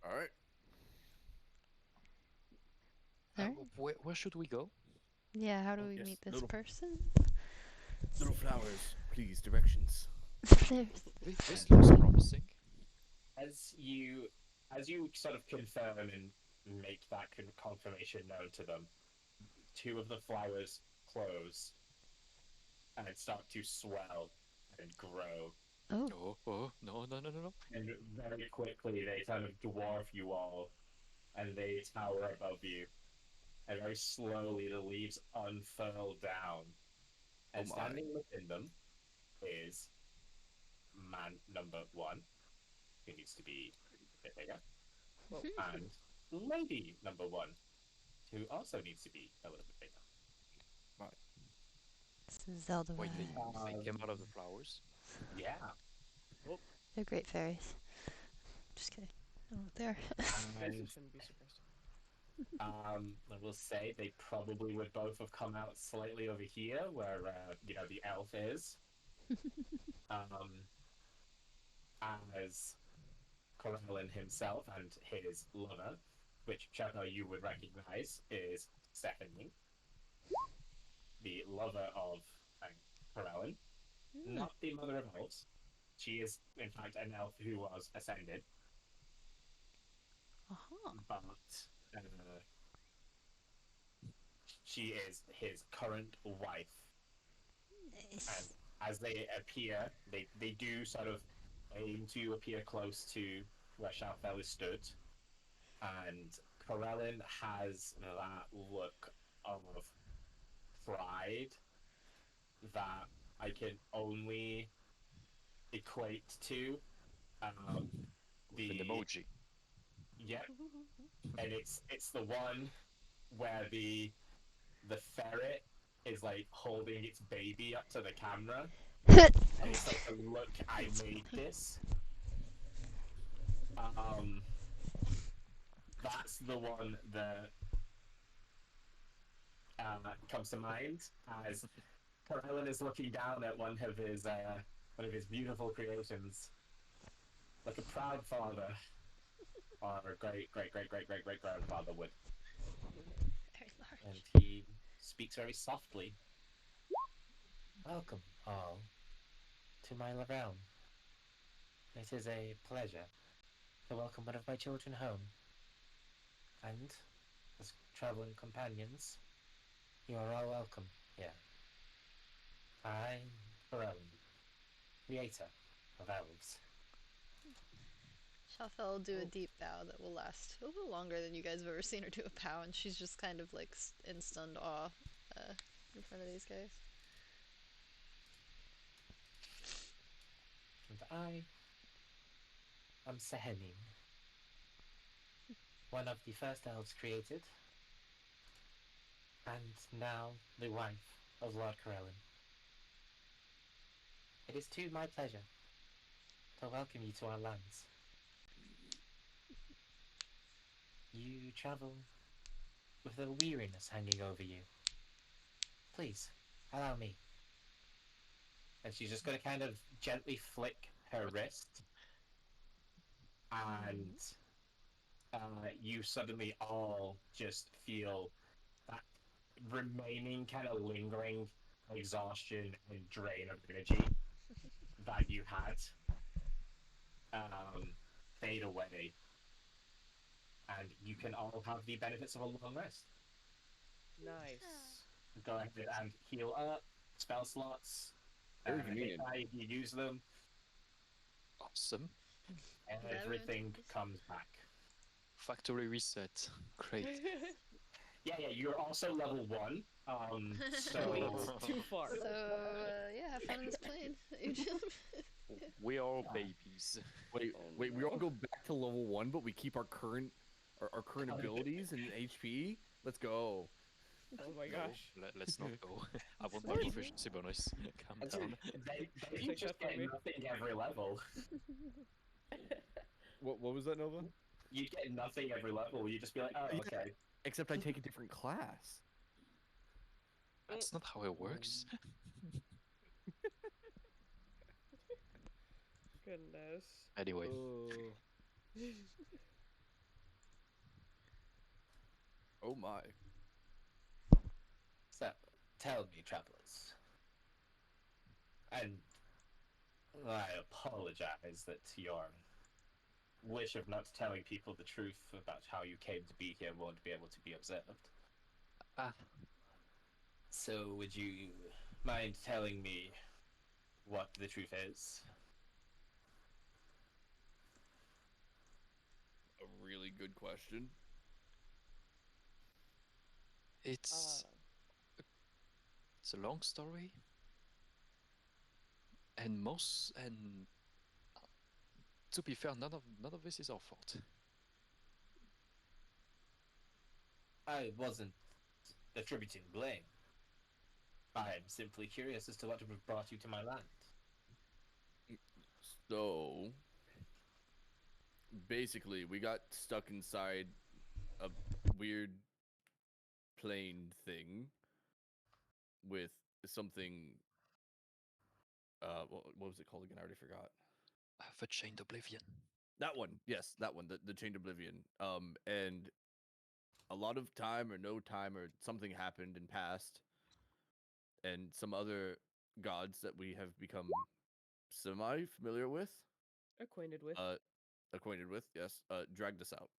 All right. Alright. Where should we go? Yeah, how do Oh, we yes, meet this little- person? Little flowers, please. Directions. This looks promising. As you sort of confirm and make that confirmation known to them, two of the flowers close and start to swell and grow. Oh. No. And very quickly they kind of dwarf you all, and they tower above you. And very slowly the leaves unfurl down. And Oh my. standing within them is man number 1, who needs to be a bit bigger, and lady number 1, who also needs to be a little bit bigger. This is Zelda Wait, vibes. they came out of the flowers. Yeah. They're great fairies. Just kidding. I don't know what they are. And Shouldn't be surprised. I will say they probably would both have come out slightly over here, where the elf is. as Corellin himself and his lover, which Chapel you would recognize is Stephanie, the lover of Corellin, not the mother of elves. She is, in fact, an elf who was ascended, but she is his current wife. And Nice. as they appear, they do sort of aim to appear close to where Shalfell is stood. And Corellin has that look of pride that I can only equate to With an the emoji. yep, and it's the one where the ferret is like holding its baby up to the camera, and it's like, look, I made this. That's the one that comes to mind as Corellin is looking down at one of his beautiful creations, like a proud father or a great grandfather would. Very large. And he speaks very softly. Welcome all to my realm. It is a pleasure to welcome one of my children home. And as traveling companions, you are all welcome here. I'm Corellin, creator of elves. Shafel will do a deep bow that will last a little longer than you guys have ever seen her do a bow, and she's just kind of like in stunned awe in front of these guys. And I am Sehenin, one of the first elves created, and now the wife of Lord Corellin. It is to my pleasure to welcome you to our lands. You travel with a weariness hanging over you. Please, allow me. And she's just going to kind of gently flick her wrist, and you suddenly all just feel that remaining kind of lingering exhaustion and drain of energy that you had fade away, and you can all have the benefits of a long rest. Nice. Go ahead and heal up, spell slots, Very hit convenient. die if you use them, Awesome. everything comes back. Factory reset. Great. Yeah, you're also level 1, so... Too far. So yeah, have fun on this plane. We are all babies. Wait, Oh, we no. all go back to level 1, but we keep our current abilities and HP. Let's go. Oh my No, gosh. let's not go. I want my Sorry. proficiency bonus. Calm That's down. They you Take just that from get me. nothing every level. What was that, Nova? You get nothing every level. You just be like, oh, Yeah. okay. Except I take a different class. That's not how it works. Goodness. Anyway, Oh my. So, tell me, travelers. And I apologize that your wish of not telling people the truth about how you came to be here won't be able to be observed. Ah. So, would you mind telling me what the truth is? A really good question. it's a long story, and to be fair, none of this is our fault. I wasn't attributing blame. I am simply curious as to what have brought you to my land. So, basically, we got stuck inside a weird plane thing with something what was it called again? I already forgot. The Chained Oblivion. That one, yes, that one, the Chained Oblivion. And a lot of time or no time or something happened and passed, and some other gods that we have become semi-familiar with, Acquainted with. acquainted with, yes, dragged us out.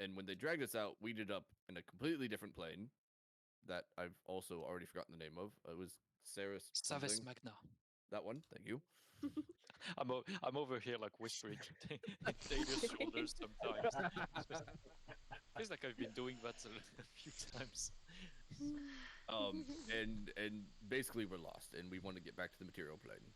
And when they dragged us out, we ended up in a completely different plane that I've also already forgotten the name of. It was Saris Savis something. Magna. That one, thank you. I'm over here like whispering Daniel's shoulders sometimes. Feels like I've been doing that a few times. And basically we're lost, and we want to get back to the material plane.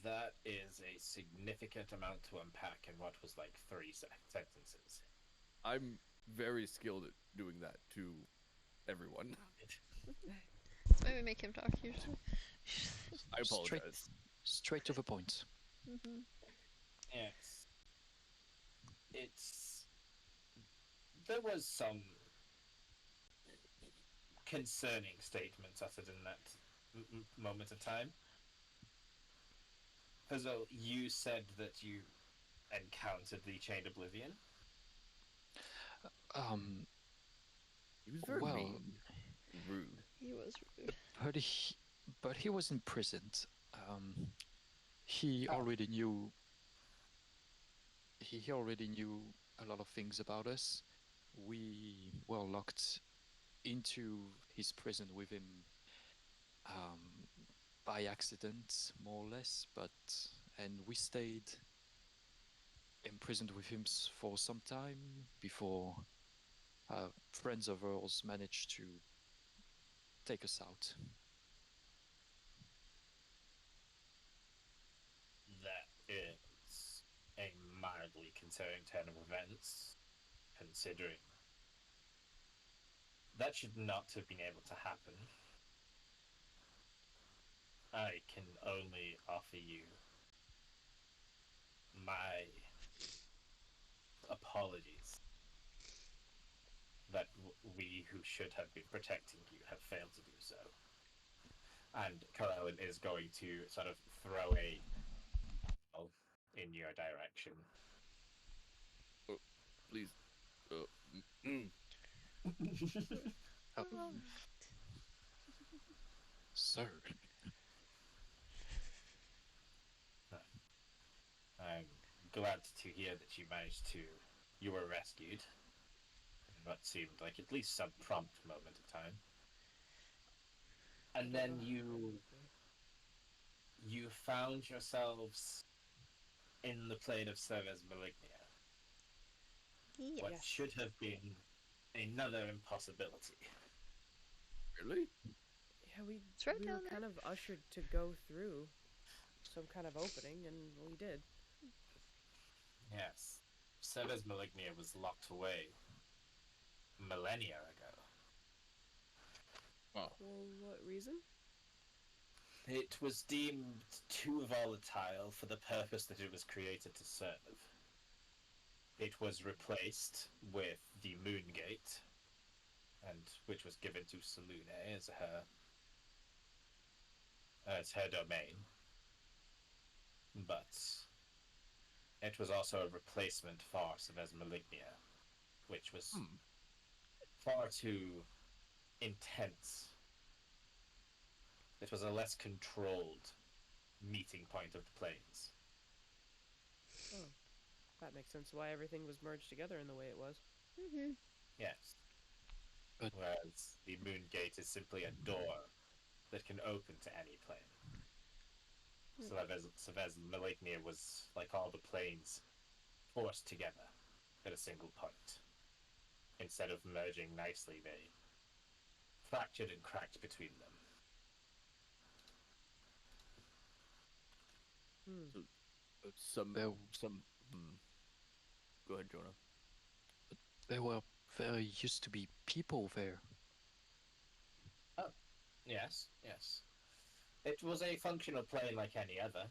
That is a significant amount to unpack in what was like 3 sentences. I'm very skilled at doing that to everyone. That's why we make him talk usually. I apologize. Straight to the point. Yes. There was some concerning statements uttered in that moment of time. Hazel, you said that you encountered the Chained Oblivion. He was very Well, mean, rude. He was rude. but he was imprisoned. He already knew. He already knew a lot of things about us. We were locked into his prison with him by accident, more or less. And we stayed imprisoned with him for some time before friends of ours managed to take us out. That is a mildly concerning turn of events, considering that should not have been able to happen. I can only offer you my apologies that we who should have been protecting you have failed to do so. And Corellin is going to sort of throw a in your direction. Oh, please. Sir, I'm glad to hear that you were rescued in what seemed like at least some prompt moment of time. And then you found yourselves in the plane of Cervez Malignia. Yes. What should have been another impossibility. Really? Yeah, we right were down kind of ushered to go through some kind of opening, and we did. Yes. Cervez Malignia was locked away millennia ago. Oh. Well, what reason? It was deemed too volatile for the purpose that it was created to serve. It was replaced with the Moon Gate, and which was given to Salune as her domain. But it was also a replacement for Cervez Malignia, which was far too intense. It was a less controlled meeting point of the planes. Oh, that makes sense why everything was merged together in the way it was. Yes. But- Whereas the Moon Gate is simply a door that can open to any plane. Cervez Malignia was like all the planes forced together at a single point. Instead of merging nicely, they fractured and cracked between them. Go ahead, Jonah. there used to be people there. Oh, yes. It was a functional plane like any other.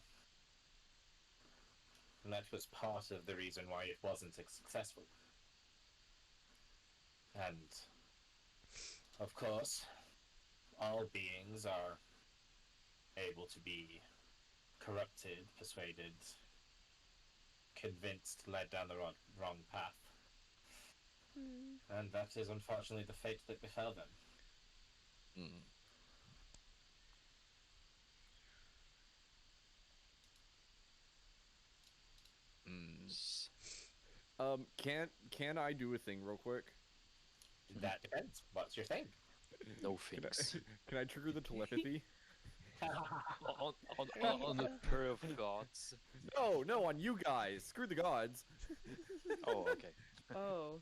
And that was part of the reason why it wasn't successful. And, of course, all beings are able to be corrupted, persuaded, convinced, led down the wrong path. And that is unfortunately the fate that befell them. Mm. S- Can I do a thing real quick? That depends. What's your thing? No Can I, things. can I trigger the telepathy? On a pair of gods. No, on you guys. Screw the gods. Oh, okay. Oh.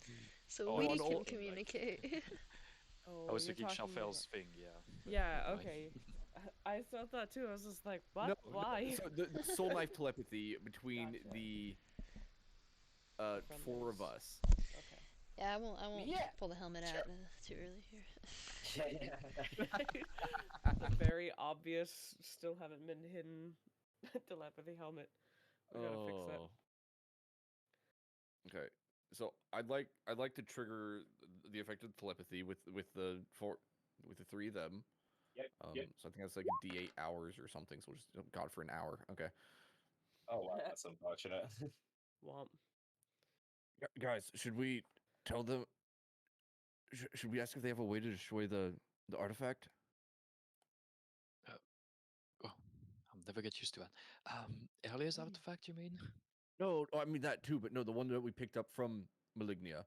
So Oh, we on can all- communicate. Oh, I was you're thinking talking Shafel's about... thing, yeah. Yeah, Right. okay. I thought that too. I was just like, what? No, Why? so the soul knife telepathy between Gotcha. the From four of those. us. Okay. Yeah, I won't Yeah, pull the helmet sure. out too early here. The very obvious, still haven't been hidden telepathy helmet. We gotta fix that. Okay. So I'd like to trigger the effect of telepathy with the three of them. Yep. So I think that's like a D8 hours or something. So we'll just God for an hour. Okay. Oh wow, that's unfortunate. Womp. Guys, should we tell them? Should we ask if they have a way to destroy the artifact? Oh, I'll never get used to that. Earliest artifact, you mean? No, I mean that too, but no, the one that we picked up from Malignia.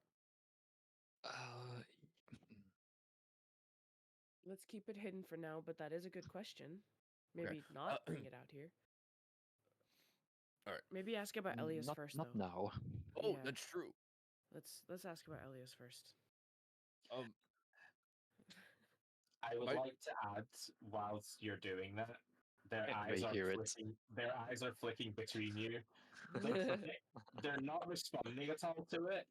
Uh, Let's keep it hidden for now, but that is a good question. Maybe not bring it out here. All right. Maybe ask about Elias not, first, not though. now. Oh, Yeah. that's true. Let's ask about Elias first. I would I- like to add, whilst you're doing that, their And eyes they are hear it. flicking. Their eyes are flicking between you. They're not responding at all to it,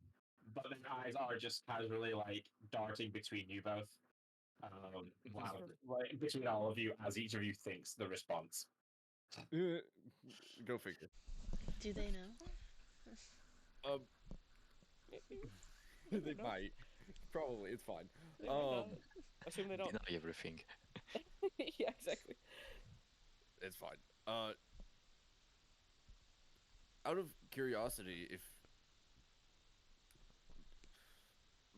but their eyes are just casually like darting between you both. Wow, like, between all of you, as each of you thinks the response. Go figure. Do they know? They might. Probably, it's fine. They might not. Assume they don't. Deny everything. Yeah, exactly. It's fine. Out of curiosity, if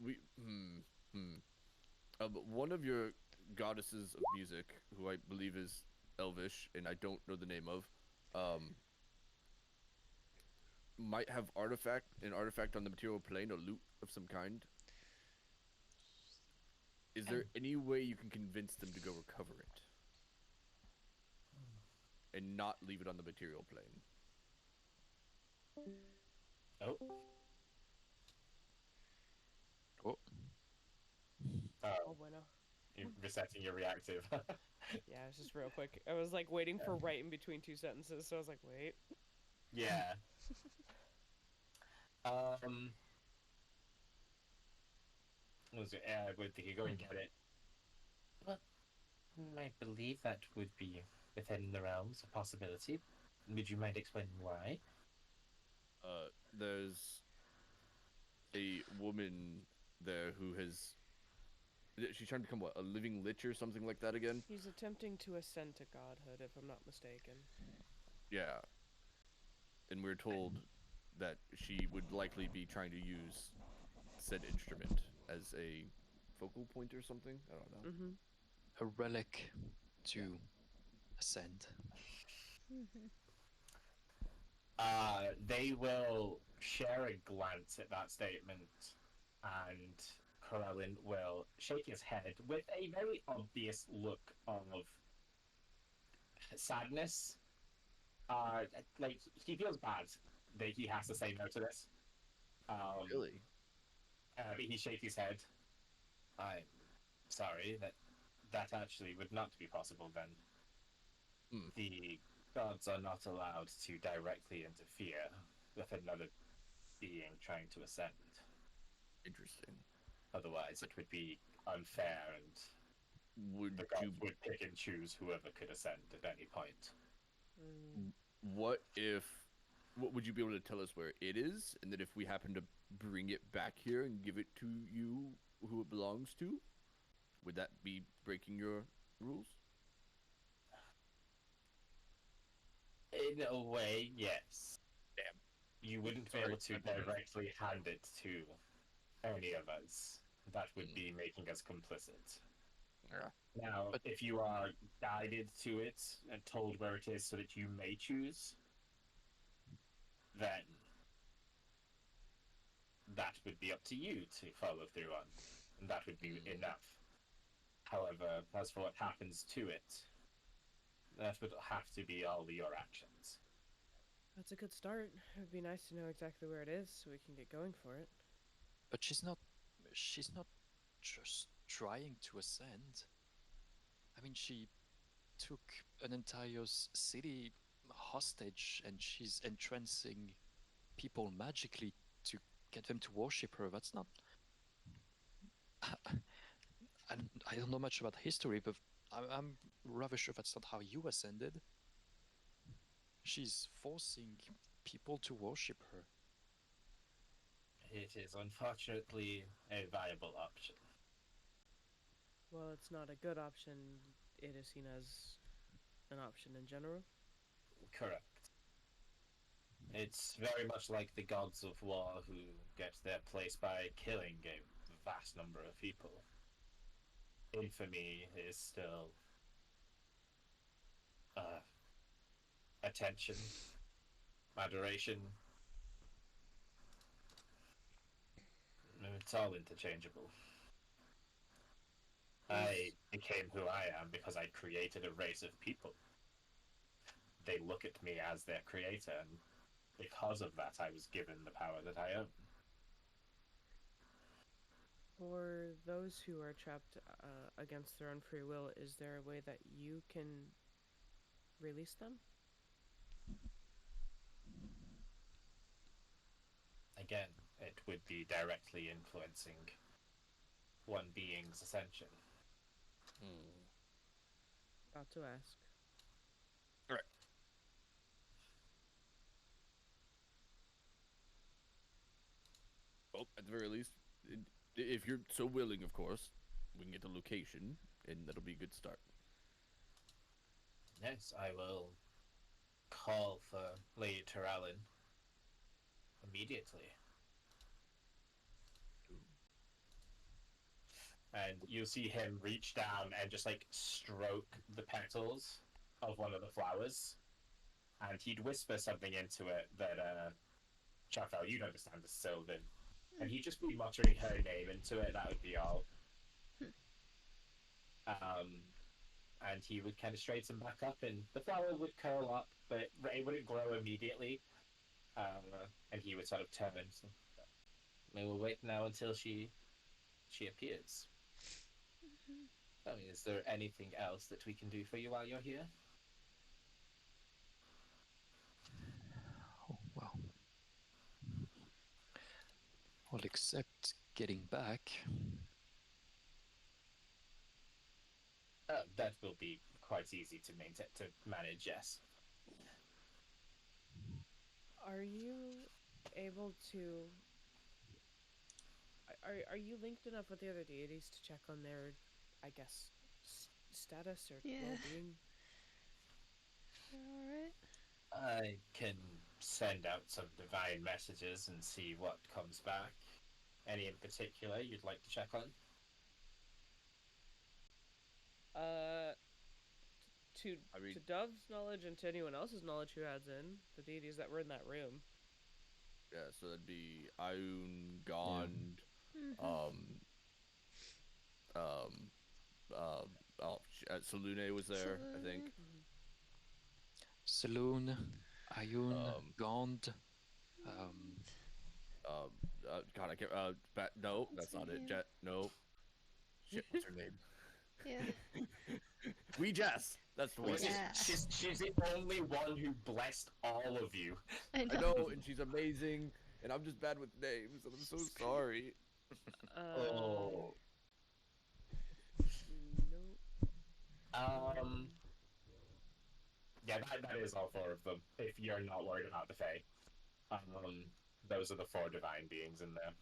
we, one of your goddesses of music, who I believe is Elvish, and I don't know the name of, might have an artifact on the material plane, or loot of some kind. Is there any way you can convince them to go recover it? And not leave it on the material plane? Oh. Oh, Oh, bueno. You're resetting your reactive. Yeah, it's just real quick. I was like waiting for right in between two sentences, so I was like, wait. Yeah. Would think you go and get it? Well, I believe that would be within the realms of possibility. Would you mind explaining why? There's a woman there who has. She's trying to become what, a living lich or something like that again? He's attempting to ascend to godhood, if I'm not mistaken. Yeah. And we're told that she would likely be trying to use said instrument as a focal point or something. I don't know. Mm-hmm. a relic to ascend. They will share a glance at that statement, and Corellin will shake his head with a very obvious look of sadness. Like, he feels bad that he has to say no to this. Really? But he shakes his head. I'm sorry that actually would not be possible then. The gods are not allowed to directly interfere with another being trying to ascend. Interesting. Otherwise, it would be unfair, and Would the you? gods would pick and choose whoever could ascend at any point. What if? What would you be able to tell us where it is, and that if we happen to bring it back here and give it to you, who it belongs to? Would that be breaking your rules? In a way, yes. Damn. You wouldn't be Sorry, able to I apologize. directly hand it to any of us. That would Mm. be making us complicit. Yeah. Now, But- if you are guided to it and told where it is so that you may choose, then that would be up to you to follow through on, and that would be enough. However, as for what happens to it, that would have to be all your actions. That's a good start. It would be nice to know exactly where it is so we can get going for it. But she's not just trying to ascend. I mean, she took an entire city hostage and she's entrancing people magically to get them to worship her. That's not. I don't know much about history, but I'm rather sure that's not how you ascended. She's forcing people to worship her. It is unfortunately a viable option. Well, it's not a good option. It is seen as an option in general. Correct. It's very much like the gods of war who get their place by killing a vast number of people. Infamy is still attention, adoration. It's all interchangeable. I became who I am because I created a race of people. They look at me as their creator, and because of that, I was given the power that I own. For those who are trapped against their own free will, is there a way that you can release them? Again, it would be directly influencing one being's ascension. About to ask. Well, at the very least, if you're so willing, of course, we can get the location, and that'll be a good start. Yes, I will call for Lady Terrellin immediately. And you'll see him reach down and just like stroke the petals of one of the flowers. And he'd whisper something into it that Chafel, you'd understand as Sylvan. And he'd just be muttering her name into it, that would be all. And he would kind of straighten back up, and the flower would curl up, but it wouldn't grow immediately. And he would sort of turn and say, "We will wait now until she appears." I mean, is there anything else that we can do for you while you're here? Oh, well. Well, except getting back. That will be quite easy to maintain, to manage, yes. Are you able to? Are you linked enough with the other deities to check on their, I guess, status or Yeah. well-being? Alright. I can send out some divine messages and see what comes back. Any in particular you'd like to check on? To I mean- to Dove's knowledge and to anyone else's knowledge who adds in the deities that were in that room. Yeah, so that'd be Ayun, Gond, Salune was there, I think. Saloon, Ayun, Gond. God, I can't. No, that's not it. Jet, no. Shit, what's her name? Yeah. We Jess. That's the one. Yeah. She's the only one who blessed all of you. I I know, and she's amazing, and I'm just bad with names, and I'm so sorry. Oh. Nope. Yeah, that is all four of them. If you're not worried about the Fae, those are the four divine beings in there.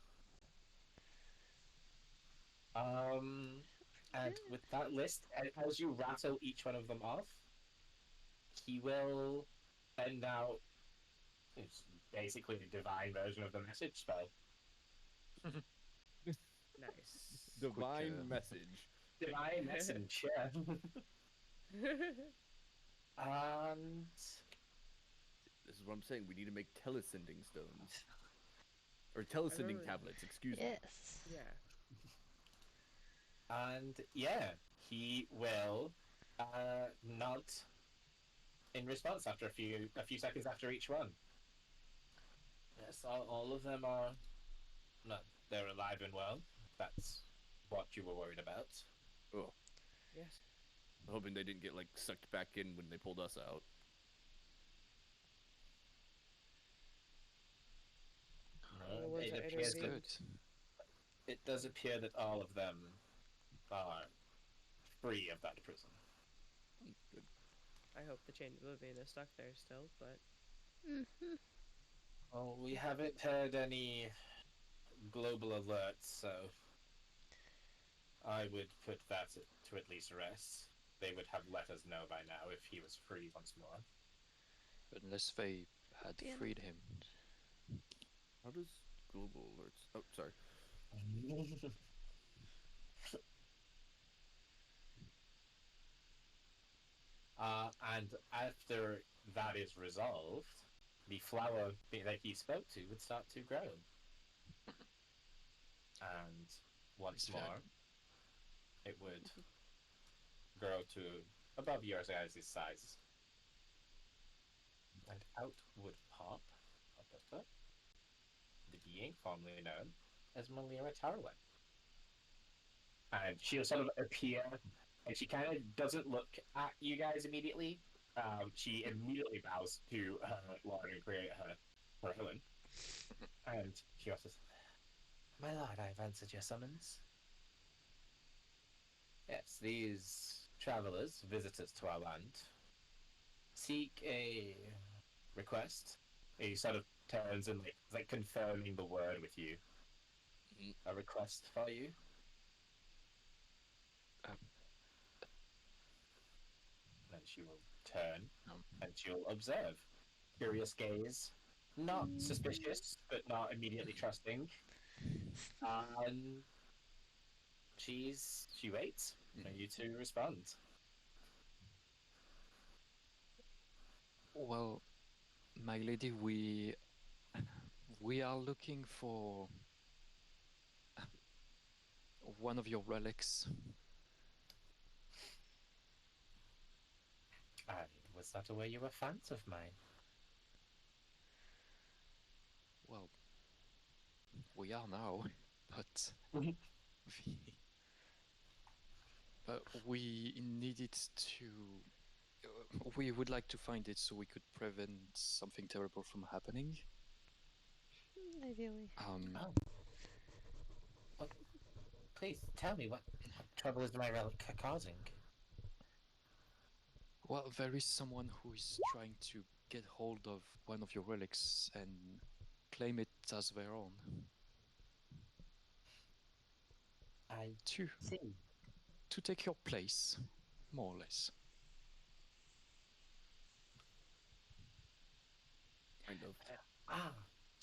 And with that list, as you rattle each one of them off, he will send out. It's basically the divine version of the message spell. Nice. Divine Quick, message. Divine message, yeah. And This is what I'm saying. We need to make telesending stones. Or telesending remember- tablets, excuse me. Yes. Yeah. yeah, he will nod in response after a few seconds after each one. Yes, all of them are. No, they're alive and well. That's what you were worried about. Oh, Yes. I'm hoping they didn't get like sucked back in when they pulled us out. The ones It that appears that's that intervened. good. it does appear that all of them are free of that prison. Good. I hope the chain of oblivion is stuck there still, but Mm-hmm. Well, we haven't heard any global alerts, so I would put that to at least rest. They would have let us know by now if he was free once more. Unless they had Damn it. freed him. How does global alerts? Oh, sorry. And after that is resolved, the flower that he spoke to would start to grow. And once It's fair. more, it would grow to above your guys' size. And out would pop the being formerly known as Malira Tarwin. And she'll sort of appear, and she kind of doesn't look at you guys immediately. She immediately bows to her lord and create her Helen. And she also says, "My lord, I've answered your summons." Yes, these travelers, visitors to our land, seek a request. He sort of turns and like confirming the word with you. A request for you. Um, And then she will turn Um, and she'll observe. Curious gaze. Not suspicious, but not immediately trusting. And she waits for you to respond. well, my lady, we are looking for one of your relics. I was not aware you were fans of mine. Well, we are now, but Mhm. we, we needed to. We would like to find it so we could prevent something terrible from happening. Ideally. Oh, well, please tell me what trouble is my relic causing? Well, there is someone who is trying to get hold of one of your relics and claim it as their own. I To see. to take your place, more or less. Kind of. Ah,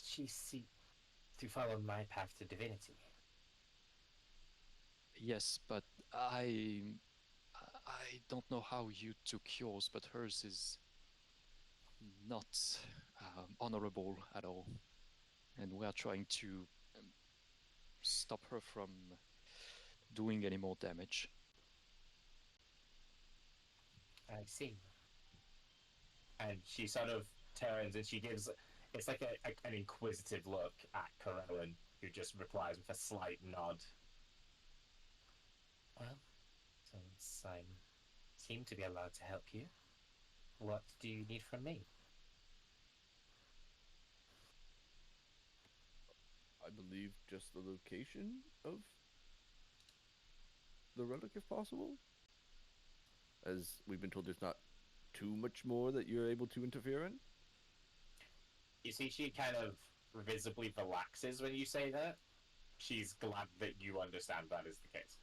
she seeks to follow my path to divinity. Yes, but I don't know how you took yours, but hers is not honorable at all, and we are trying to stop her from doing any more damage. I see. And she sort of turns and she gives it's like an inquisitive look at Corellin, who just replies with a slight nod. Well, since I seem to be allowed to help you, what do you need from me? I believe just the location of the relic, if possible. As we've been told, there's not too much more that you're able to interfere in. You see, she kind of visibly relaxes when you say that. She's glad that you understand that is the case.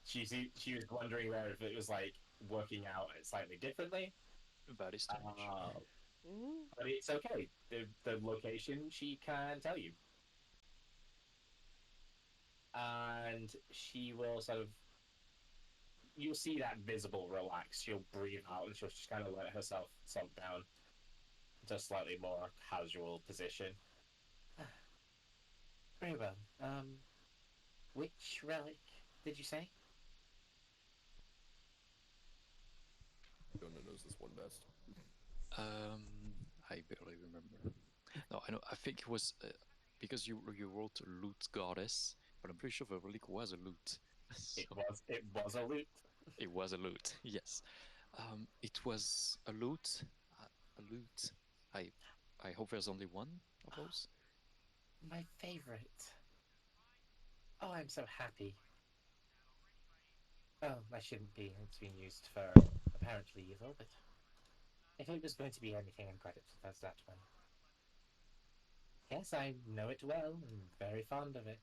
She was wondering there if it was like working out slightly differently. That is strange. But it's okay. The location she can tell you. And she will sort of, you'll see that visible relax. She'll breathe out and she'll just kind of let herself sink down to a slightly more casual position. Very well. Which relic did you say? Jonah knows this one best. I barely remember. No, I know. I think it was because you wrote loot goddess, but I'm pretty sure the relic was a loot. So It was a loot. it was a loot. Yes. It was a loot. A loot. I hope there's only one of those. My favorite. Oh, I'm so happy. Oh, I shouldn't be. It's being used for apparently evil, but if it was going to be anything, I'm glad it was that one. Yes, I know it well. I'm very fond of it.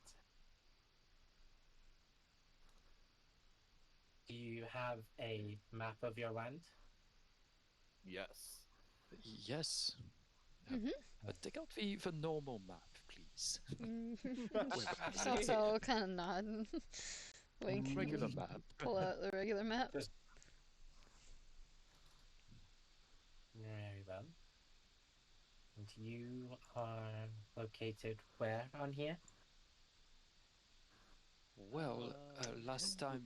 Do you have a map of your land? Yes. Yes. But take out the normal map, please. So kind of nod. Wink. Regular map. Pull out the regular map. Very well. And you are located where on here? Well, last time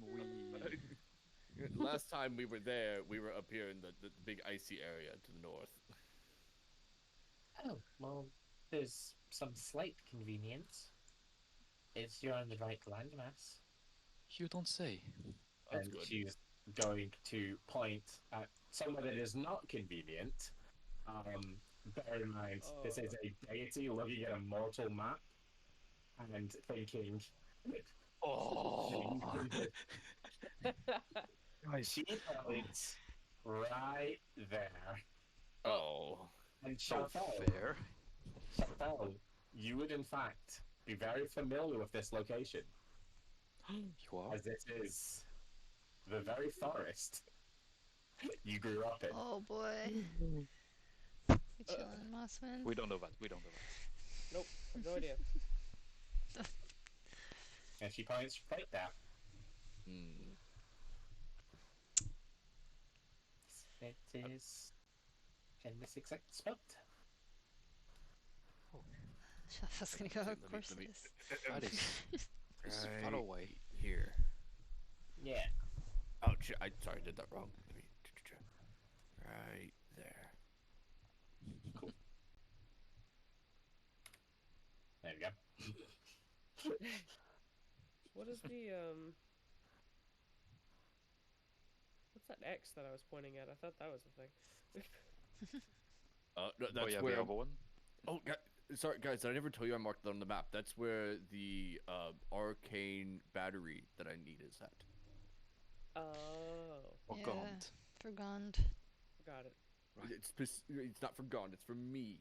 Last time we were there, we were up here in the big icy area to the north. Oh, well, there's some slight convenience. You're on the right landmass. You don't say. That's And good. she's going to point at somewhere that is not convenient. Bear in mind, this is a deity looking at a mortal map and thinking, Oh. she points right there. Oh. And So Chantal, fair. Chantal, you would in fact be very familiar with this location, You are? as this is the very forest you grew up in. Oh boy. We chillin', Mossman. We don't know that. We don't know that. Nope, I have no idea. And she points right there. It is in this exact spot. I was gonna go, Let of me- course let it me- is. That is far away. Here. Yeah. Oh, shit. Sorry, I did that wrong. Let me. Right there. Cool. There we go. What is the what's that X that I was pointing at? I thought that was the thing. No, that's Oh yeah, where. the other one. Oh, sorry, guys. Did I never tell you I marked that on the map? That's where the arcane battery that I need is at. Oh, Or Yeah. Gaunt. Forgone. got it. Right. It's not for Gaunt. It's for me.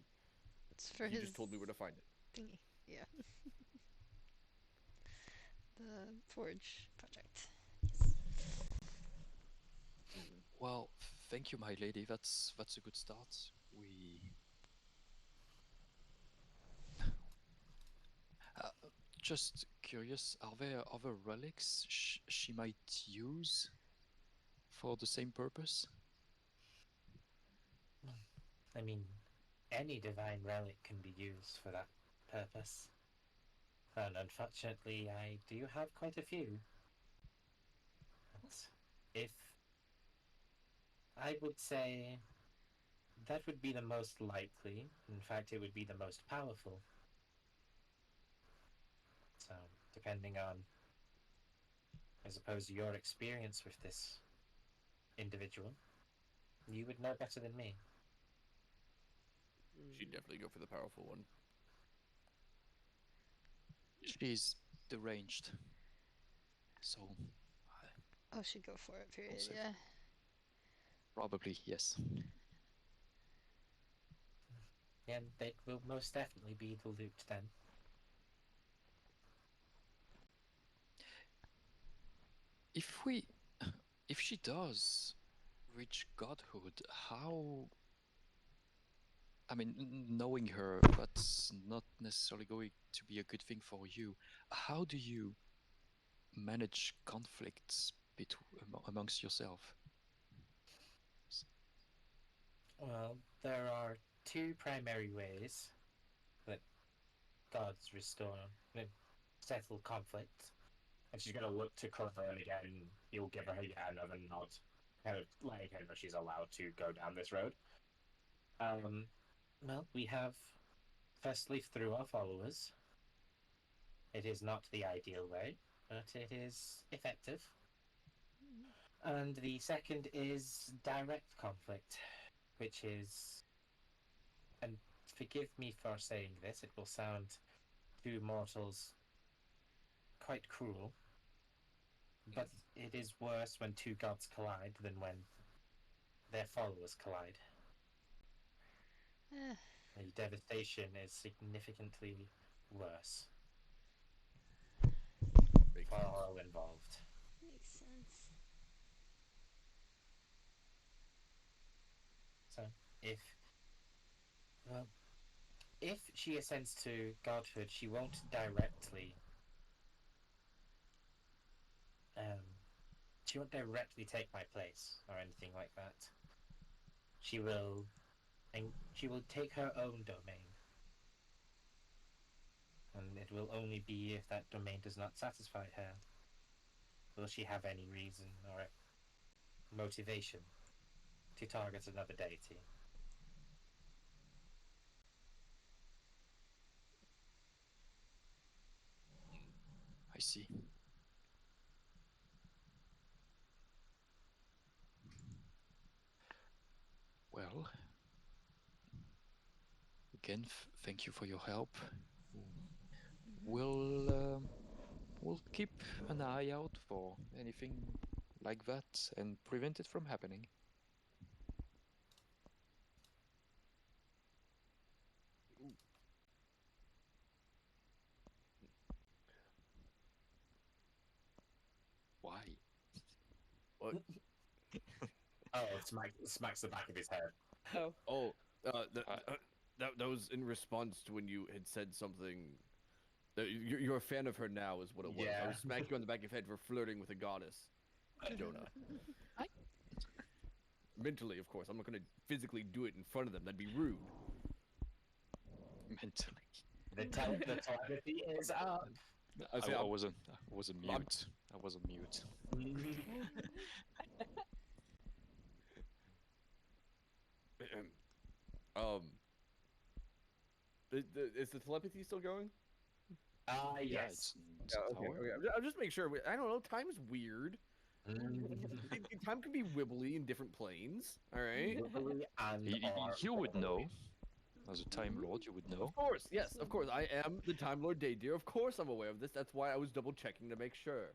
It's for He his just told me where to find it. thingy. Yeah. The Forge project. Yes. Well, thank you, my lady. That's a good start. We. Just curious, are there other relics she might use for the same purpose? I mean, any divine relic can be used for that purpose. And unfortunately, I do have quite a few. But if I would say that would be the most likely, in fact, it would be the most powerful. So, depending on, I suppose, your experience with this individual, you would know better than me. She'd definitely go for the powerful one. She's deranged. So, Oh, she'd go for it, period, Also- yeah. probably yes. And it will most definitely be the loot then. if she does reach godhood, how? I mean, knowing her, that's not necessarily going to be a good thing for you. How do you manage conflicts amongst yourself? Well, there are two primary ways that gods restore, settle conflict. And she's going to look to cover, and again, you'll give her another nod, kind of letting her know she's allowed to go down this road. Well, we have, firstly, through our followers. It is not the ideal way, but it is effective. And the second is direct conflict, which is, and forgive me for saying this, it will sound to mortals quite cruel, but it is worse when two gods collide than when their followers collide. The devastation is significantly worse for all involved. Makes sense. So, well, if she ascends to godhood, she won't directly, she won't directly take my place or anything like that. She will take her own domain, and it will only be if that domain does not satisfy her. Will she have any reason or motivation to target another deity? I see. Well, again, thank you for your help. We'll keep an eye out for anything like that and prevent it from happening. Why? What? Oh, smacks the back of his head. Oh. Oh, that was in response to when you had said something. You're a fan of her now, is what it was. I Yeah. was smacking you on the back of your head for flirting with a goddess, Jonah. Mentally, of course. I'm not going to physically do it in front of them. That'd be rude. Mentally. The telepathy is up. I was on mute. I was on mute. Is the telepathy still going? Yes. It's Okay. I'll just make sure. I don't know. Time is weird. Time can be wibbly in different planes. All right. You would know. As a Time Lord, you would know. Of course, yes, of course. I am the Time Lord Day Deer. Of course, I'm aware of this. That's why I was double checking to make sure.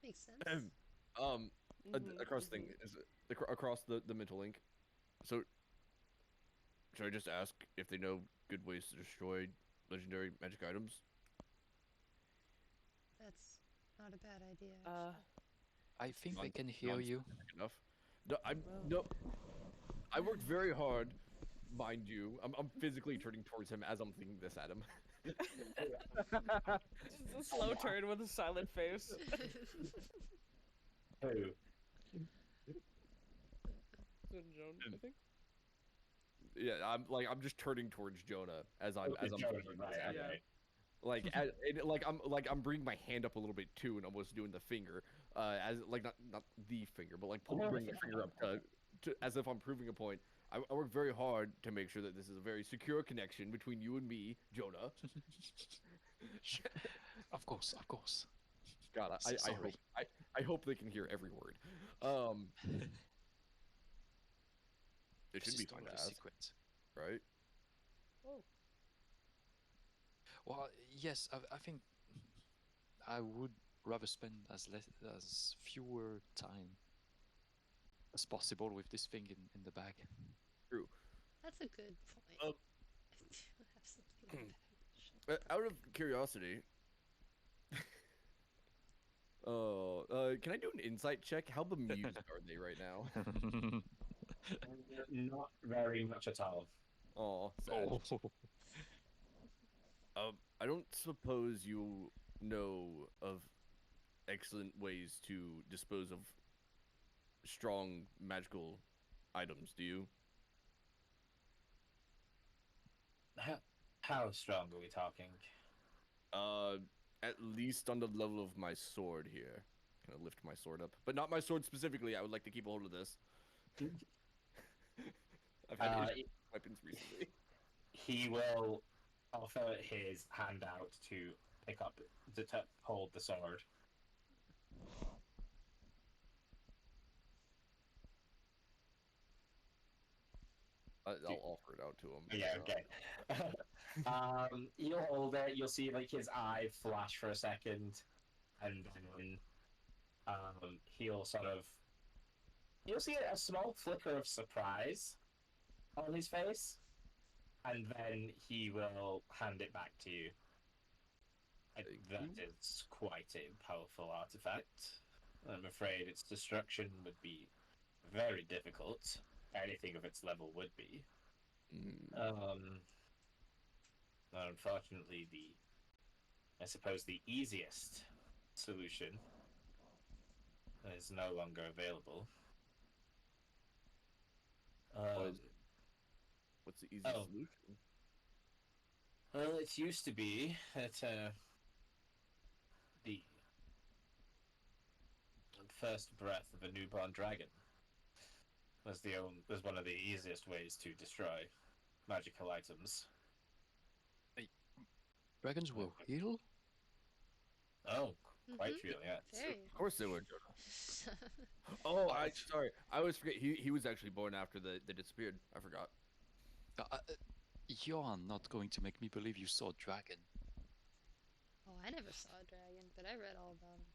Makes sense. Across thing is across the mental link. So, should I just ask if they know good ways to destroy legendary magic items? That's not a bad idea. I think they can hear you. Enough. No, I worked very hard, mind you. I'm physically turning towards him as I'm thinking this at him. Just a slow turn with a silent face. Who? Joan, I think. Yeah, I'm just turning towards Jonah as I'm thinking this at him. I'm bringing my hand up a little bit too, and almost doing the finger, as like not the finger, but like bringing the finger up to as if I'm proving a point. I work very hard to make sure that this is a very secure connection between you and me, Jonah. Of course. God, I hope they can hear every word. It should be fun to ask, secret. right? Oh. Well, yes, I think I would rather spend as fewer time as possible with this thing in the bag. True. That's a good point. I do have something in the bag. Out of curiosity, Can I do an insight check? How bemused are they right now? Not very much at all. Oh, sad. Oh. I don't suppose you know of excellent ways to dispose of strong magical items, do you? How strong are we talking? At least on the level of my sword here. Can I lift my sword up? But not my sword specifically. I would like to keep a hold of this. I've had issues with weapons recently. He will offer his hand out to pick up, to hold the sword. I'll offer it out to him. Yeah, okay. You'll hold it. You'll see like his eye flash for a second, and then he'll sort of, you'll see a small flicker of surprise on his face, and then he will hand it back to you. That is quite a powerful artifact. I'm afraid its destruction would be very difficult. Anything of its level would be. Unfortunately, I suppose the easiest solution is no longer available. What's the easiest solution? Well, it used to be that the first breath of a newborn dragon was one of the easiest ways to destroy magical items. Dragons were real? Oh, quite real, yes. Very. Of course they were. Oh, sorry. I always forget. He was actually born after they disappeared. I forgot. You are not going to make me believe you saw a dragon. Oh, I never saw a dragon, but I read all about them.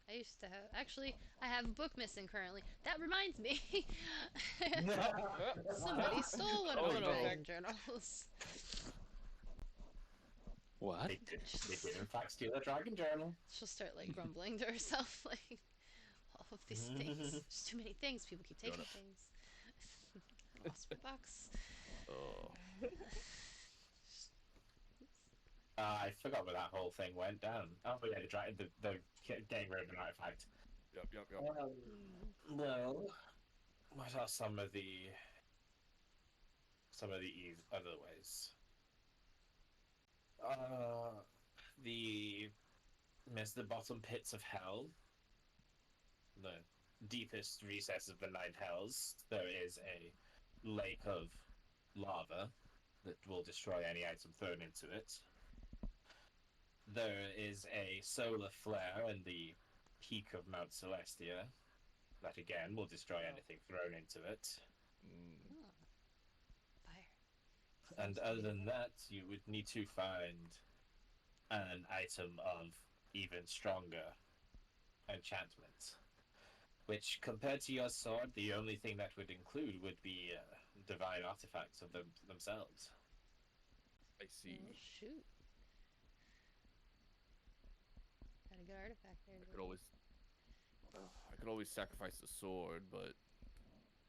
I used to have. Actually, I have a book missing currently. That reminds me. Somebody stole one of my dragon journals. What? They did in fact steal a dragon journal. She'll start like grumbling to herself, like all of these things. There's too many things. People keep taking things. I lost my box. Oh. I forgot where that whole thing went down. Oh yeah, the getting rid of an artifact. Yep. Well, what are some of the other ways? The bottom pits of hell, the deepest recess of the nine hells. There is a lake of lava that will destroy any item thrown into it. There is a solar flare in the peak of Mount Celestia that again will destroy anything thrown into it. Fire. And other than that, you would need to find an item of even stronger enchantment. Which, compared to your sword, the only thing that would include would be divine artifacts of themselves. I see. Oh, shoot. Got a good artifact there. I could always sacrifice the sword, but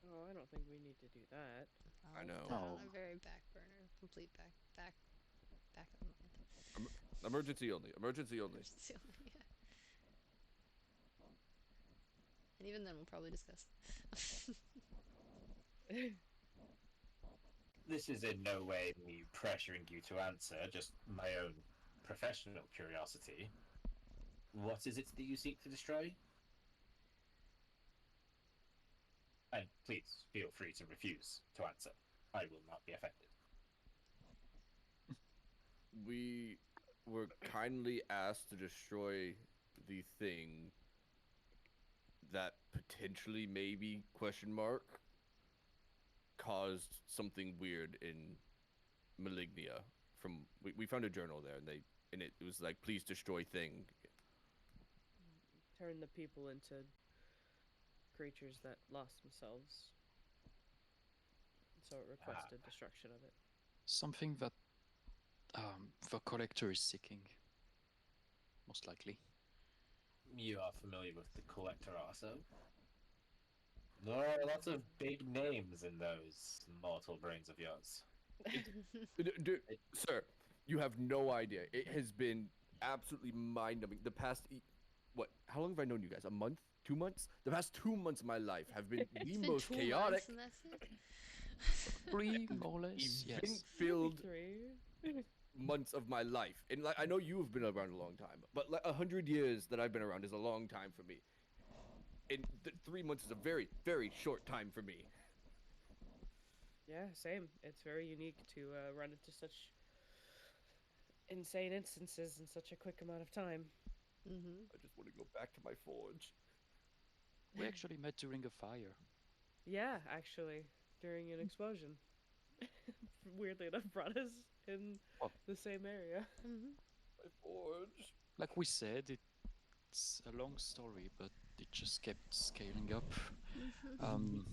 Oh, I don't think we need to do that. I know. Put it on a very back burner. Complete back of mind. Emergency only. Emergency only. Emergency only, yeah. And even then, we'll probably discuss. This is in no way me pressuring you to answer, just my own professional curiosity. What is it that you seek to destroy? And please feel free to refuse to answer. I will not be affected. We were kindly asked to destroy the thing that potentially, maybe, caused something weird in Malignia. We found a journal there, and it was like, please destroy thing. Turn the people into creatures that lost themselves. So it requested destruction of it. Something that the collector is seeking, most likely. you are familiar with the Collector also. There are lots of big names in those mortal brains of yours. Sir, you have no idea. It has been absolutely mind-numbing. The past, what? How long have I known you guys? A month? 2 months? The past 2 months of my life have been the It's been most 2 chaotic, months and that's it. 3 more or less, yes. event-filled Three. months of my life. And like, I know you have been around a long time, but like 100 years that I've been around is a long time for me. And 3 months is a very, very short time for me. Yeah, same. It's very unique to run into such insane instances in such a quick amount of time. Mm-hmm. I just want to go back to my forge. We actually met during a fire. Yeah, actually, during an explosion. Weirdly enough, brought us in Well, the same area. Mm-hmm. My forge. like we said, it's a long story, but it just kept scaling up. Um,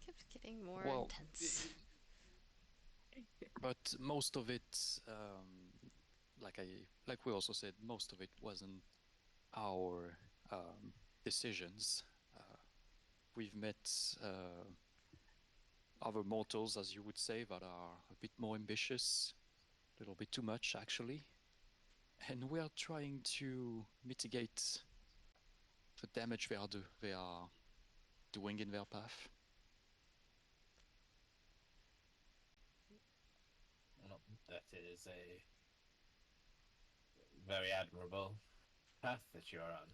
Kept getting more well, intense. but most of it, like we also said, most of it wasn't our decisions. We've met other mortals, as you would say, that are a bit more ambitious, a little bit too much actually, and we are trying to mitigate the damage they are doing in their path. Well, that is a very admirable path that you are on.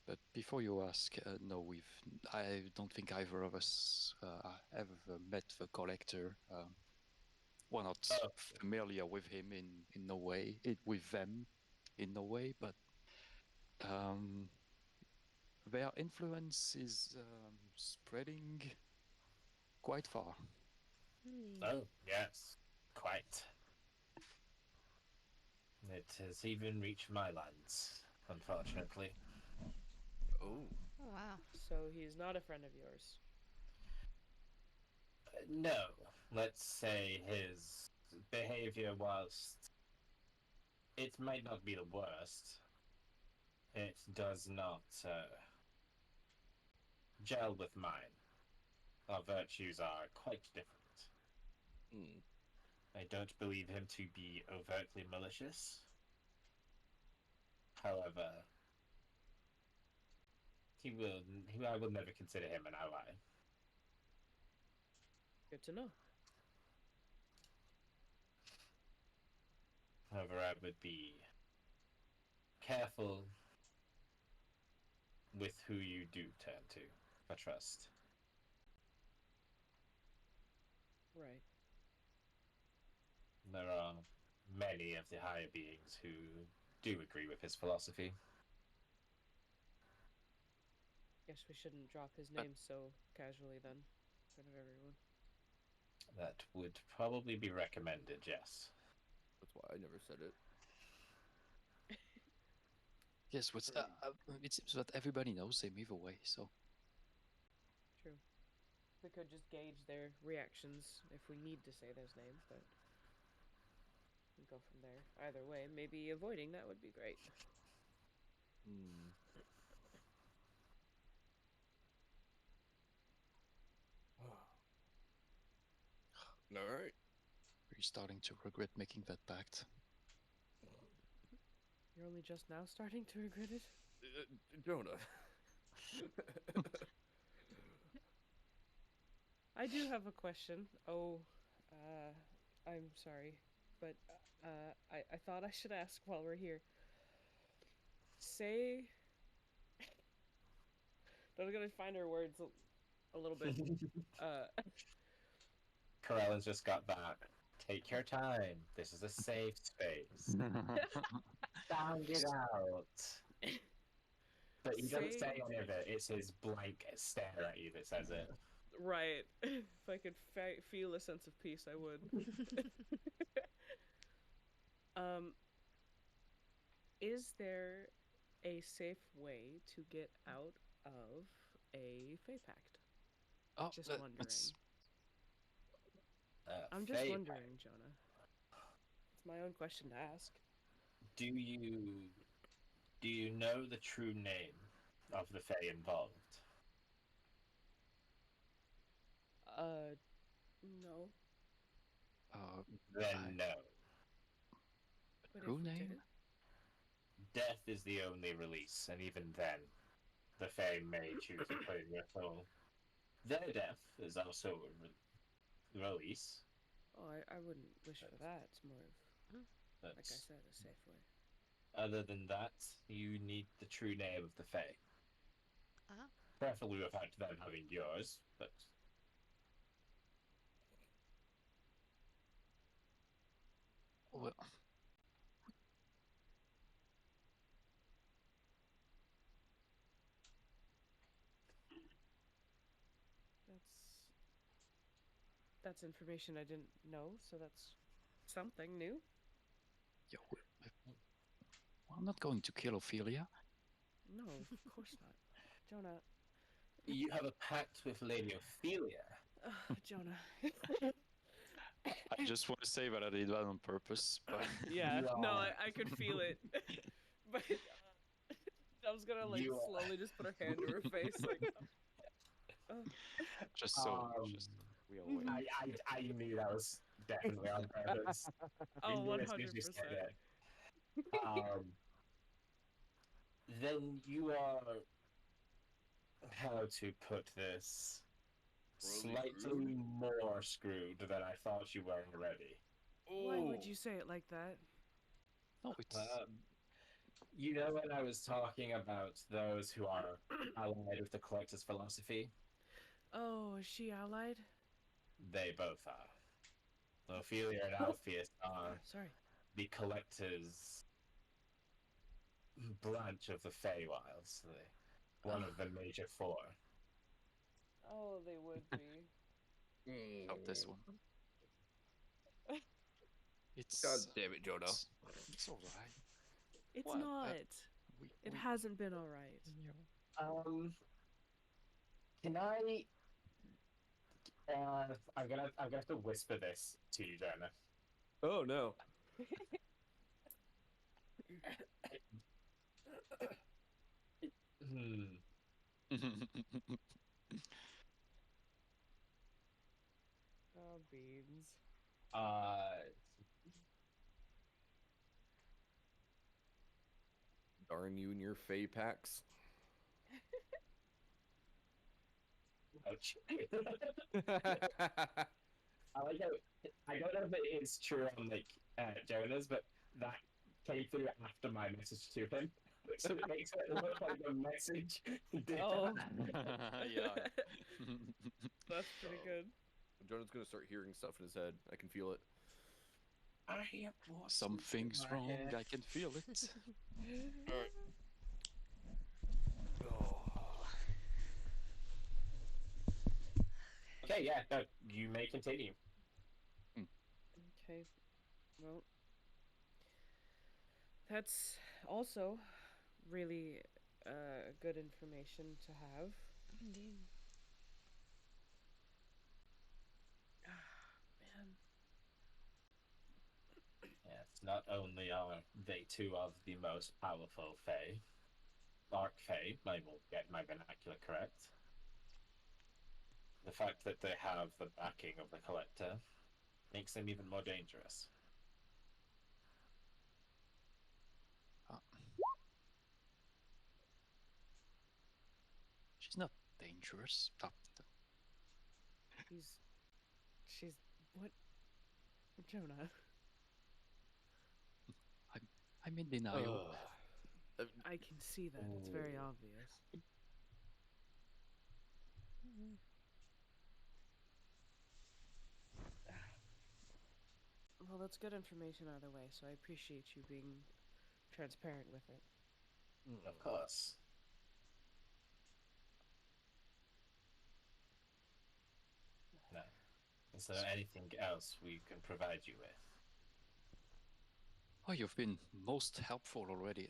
But before you ask, no, I don't think either of us have met the collector. We're not Oh. familiar with him in no way, with them in no way, but their influence is spreading quite far. Oh, yes, quite. It has even reached my lands, unfortunately. Oh. Oh, wow. So he's not a friend of yours. No, let's say his behavior, whilst it might not be the worst, it does not gel with mine. Our virtues are quite different. Hmm. I don't believe him to be overtly malicious. However, I will never consider him an ally. Good to know. However, I would be careful with who you do turn to for trust. Right. There are many of the higher beings who do agree with his philosophy. Guess we shouldn't drop his name so casually then, in front of everyone. That would probably be recommended, yes. That's why I never said it. Yes, but it seems that everybody knows him either way, so. True. We could just gauge their reactions if we need to say those names, but we go from there. Either way, maybe avoiding that would be great. Hmm. All right. Are you starting to regret making that pact? You're only just now starting to regret it? Jonah. I do have a question. Oh, I'm sorry, but I thought I should ask while we're here. Say, I'm gonna find our words a little bit. Corellan's just got that. Take your time. This is a safe space. Sound it out. But he doesn't say any of it. It's his blank stare at you that says it. Right. If I could feel a sense of peace, I would. Is there a safe way to get out of a Fey Pact? Oh, Just wondering. I'm just Fey wondering, Jonah. It's my own question to ask. Do you know the true name of the Fae involved? No. Then no. But True if we name? did, Death is the only release, and even then, the Fae may choose to claim your soul. Their death is also a release. oh, I wouldn't wish for that. It's more of, like I That's, said, a safe way. other than that, you need the true name of the Fae. Uh-huh. Preferably without them having yours, but Well, That's information I didn't know, so that's something new. yeah, I'm not going to kill Ophelia. No, of course not. Jonah. you have a pact with Lady Ophelia. Jonah. I just want to say that I did that on purpose, but Yeah, You no, are- I could feel it. But I was gonna like You are- slowly just put her hand to her face, like. just so Um, We all wait. I knew that was definitely on purpose. I Oh, knew as soon as 100%. you said it. Then you are, how to put this, Royally slightly screwed? more screwed than I thought you were already. Why would you say it like that? no, it's You know when I was talking about those who are allied with the Collector's philosophy? Oh, is she allied? They both are. Ophelia and Alpheus are Sorry. the Collector's branch of the Feywilds, one of the major four. Oh, they would be. not this one. It's God damn it, Jonah. it's all right. It's What? not. We, It we- hasn't been all right. yeah. Can I? I'm gonna have to whisper this to you, Jonah. Oh no. Oh, beans. Darn you and your Fey packs. Ouch. I like how I don't know if it is true on Jonah's, but that came through after my message to him, so it makes it look like the message did Oh. Yeah. That's pretty good. Jonah's gonna start hearing stuff in his head. I can feel it. I hear voices Something's in my wrong. head. I can feel it. Okay, yeah, no, you may continue. Okay. Well, that's also really good information to have. Indeed. Man. Yes, not only are they two of the most powerful Fae, Dark Fae, I will get my vernacular correct. The fact that they have the backing of the Collector makes them even more dangerous. She's not dangerous. She's what? Jonah. I'm in denial. I can see that. It's very obvious. Well, that's good information either way, so I appreciate you being transparent with it. Of course. No. Is there anything else we can provide you with? Oh, you've been most helpful already.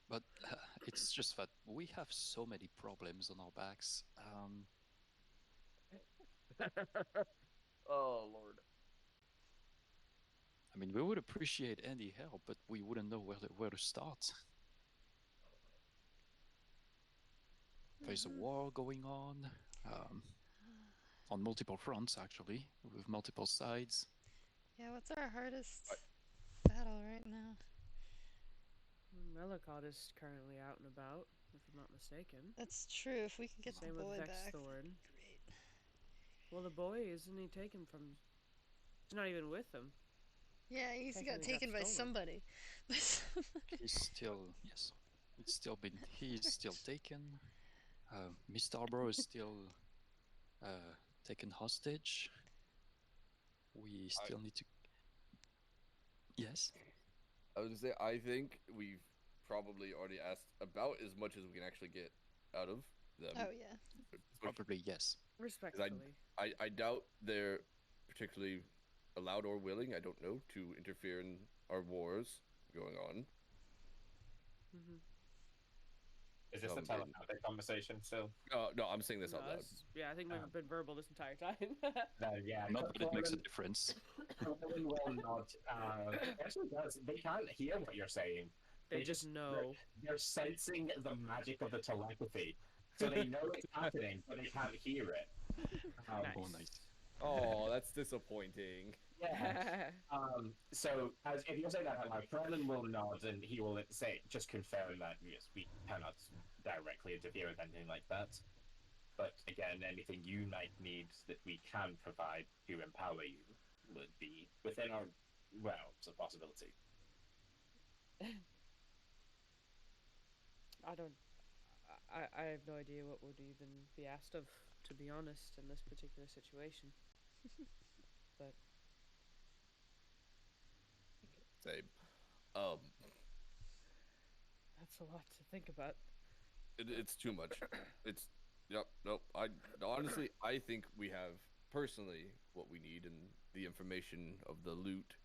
But it's just that we have so many problems on our backs. Oh Lord. I I mean, we would appreciate any help, but we wouldn't know where to start. There's a war going on multiple fronts, actually, with multiple sides. Yeah, what's our hardest battle right now? Melicott is currently out and about, if I'm not mistaken. That's true. If we could get Same the with boy Vex back, Thorn. that'd be great. Well, the boy, isn't he taken from... He's not even with them. Yeah, he's got Technically taken by stolen. somebody. He's still, yes, he's still taken. Miss Starborough is still taken hostage. We still need to. Yes. I was gonna say, I think we've probably already asked about as much as we can actually get out of them. Oh yeah. Probably yes. Respectfully. I doubt they're particularly allowed or willing, I don't know, to interfere in our wars going on. Mm-hmm. Is this the telepathic conversation still? No, I'm saying this out loud. Yeah, I think we've been verbal this entire time. Yeah, Not that it makes a difference. Colin will not. Actually, does. They can't hear what you're saying. They just know. They're sensing the magic of the telepathy, so they know it's happening, but they can't hear it. Nice. Oh, nice. Oh, that's disappointing. Yeah. So, as if you're saying that out loud, Colin will nod and he will say, just confirm that yes, we cannot directly interfere with anything like that. But again, anything you might need that we can provide to empower you would be within our realms of possibility. I have no idea what would even be asked of, to be honest, in this particular situation. But Same. that's a lot to think about. It's too much. It's yep. Nope. Honestly, I think we have personally what we need and the information of the loot,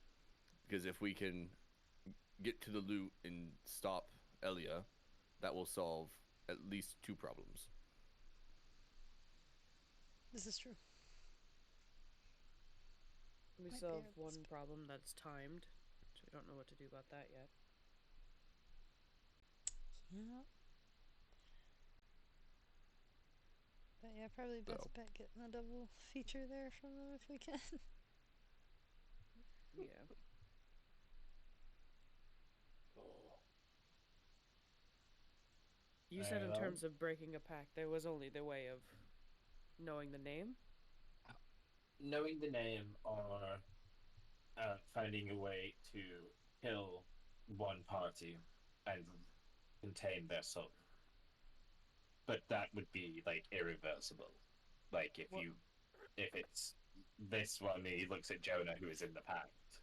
because if we can get to the loot and stop Elia, that will solve at least 2 problems. This is true. We Might still be have our one problem that's timed, so we don't know what to do about that yet. Yeah. But yeah, probably best bet getting a double feature there from them if we can. Yeah. You said in terms of breaking a pact, there was only the way of knowing the name? Knowing the name or finding a way to kill one party and contain their soul. But that would be like irreversible. Like if it's this one, he looks at Jonah, who is in the pact.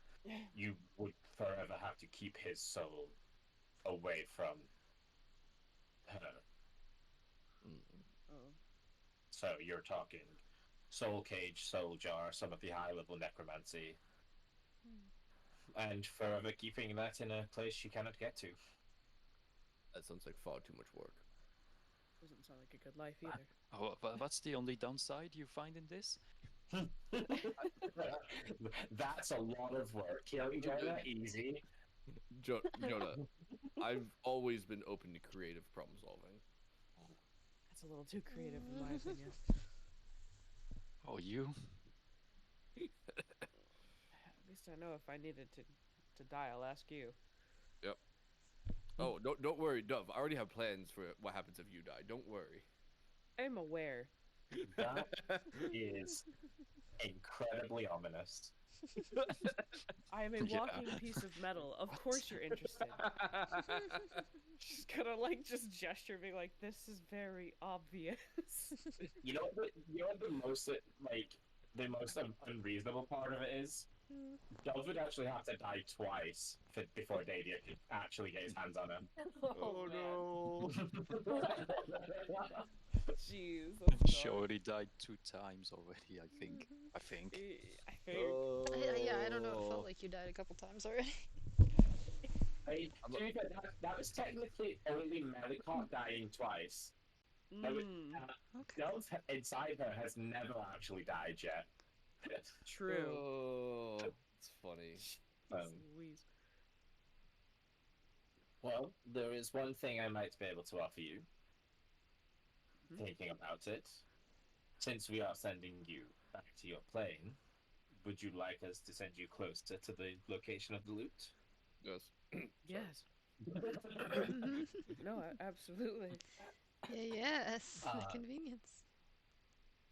You would forever have to keep his soul away from her. Oh. So you're talking soul cage, soul jar, some of the high level necromancy, and forever keeping that in a place you cannot get to. That sounds like far too much work. Doesn't sound like a good life either. Oh, but what's the only downside you find in this? That's a lot of work. Killing Jonah, easy. Jonah, I've always been open to creative problem solving. That's a little too creative in my opinion. Oh, you? At least I know if I needed to die, I'll ask you. Yep. Oh, don't worry, Dove. I already have plans for what happens if you die. Don't worry. I'm aware. That is incredibly ominous. I am a walking piece of metal. Of course you're interested. She's gonna just gesture, being like, "This is very obvious." You know what the most unreasonable part of it is? Dove would actually have to die twice before Dadia could actually get his hands on him. Oh no! Jeez. She already died 2 times already, I think. I think. Yeah, I don't know. It felt like you died a couple times already. That was technically only Melicott dying twice. Dove inside her has never actually died yet. True. Oh, it's funny. Louise. Well, there is one thing I might be able to offer you. Mhm. Thinking about it, since we are sending you back to your plane, would you like us to send you closer to the location of the loot? Yes. Yes. Mhm. No, absolutely. Yes. The Uh, convenience.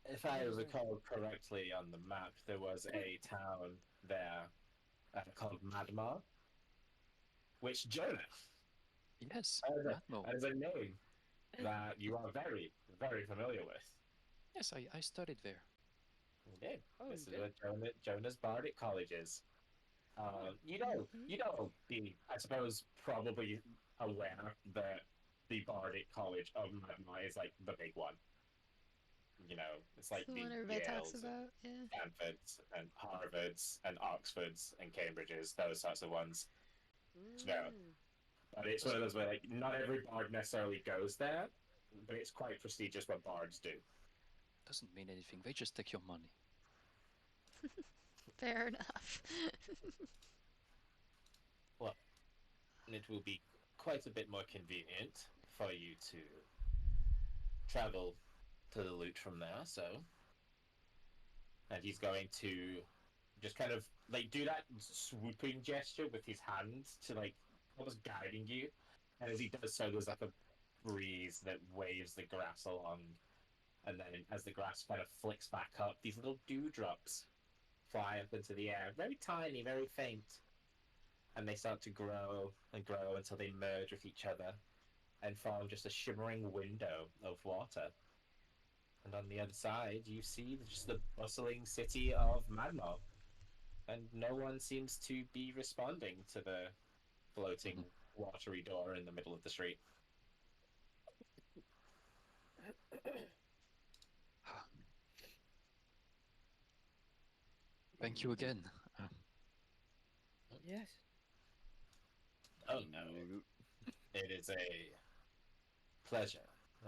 If I 100%. recall correctly on the map, there was a town there called Madmar, which Jonah, Yes, that Madmo. is a name that you are very, very familiar with. Yes, I studied there. You did. Oh, This you is did? where Jonah's Bardic College is. You know, I suppose, probably aware that the Bardic College of Madmar is like the big one. You know, it's like It's the the one everybody talks Yales and about. Yeah. Stanfords and Harvards and Oxfords and Cambridges, those sorts of ones. No. Mm. But it's one of those where like not every bard necessarily goes there, but it's quite prestigious what bards do. Doesn't mean anything. They just take your money. Fair enough. Well, it will be quite a bit more convenient for you to travel to the loot from there, so. And he's going to just kind of like do that swooping gesture with his hands to like almost guiding you. And as he does so, there's like a breeze that waves the grass along. And then as the grass kind of flicks back up, these little dewdrops fly up into the air. Very tiny, very faint. And they start to grow and grow until they merge with each other and form just a shimmering window of water. And on the other side, you see just the bustling city of Madmar. And no one seems to be responding to the floating watery door in the middle of the street. Thank you again. Yes. Oh no, it is a pleasure,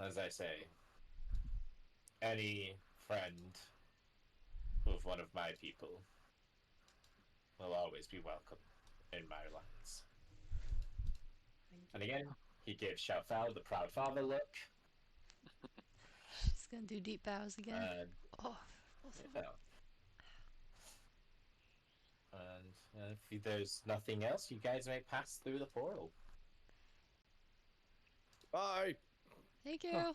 as I say. Any friend of one of my people will always be welcome in my lands. Thank you. And again, he gives Shaofel the proud father look. She's gonna do deep bows again. And Oh, both of them. yeah. And if there's nothing else, you guys may pass through the portal. Bye. Thank you. Oh.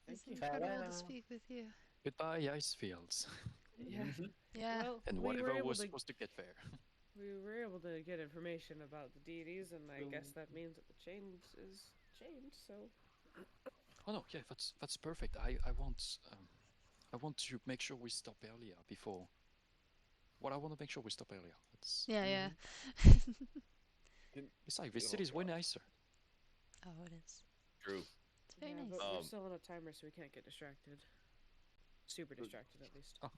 It's you. incredible Ta-da. to speak with you. Goodbye, ice fields. Yeah. Yeah. Well, And we were whatever able was to supposed to get there. we were able to get information about the deities, and I guess that means that the chain is chained. So Oh no, yeah, that's perfect. I want to make sure we stop earlier before. Well, I want to make sure we stop earlier. That's Yeah, yeah. besides, this Oh, city is way God. nicer. Oh, it is. True. It's very yeah, nice. but we're Um, still on a timer, so we can't get distracted. Super distracted, at least. Oh.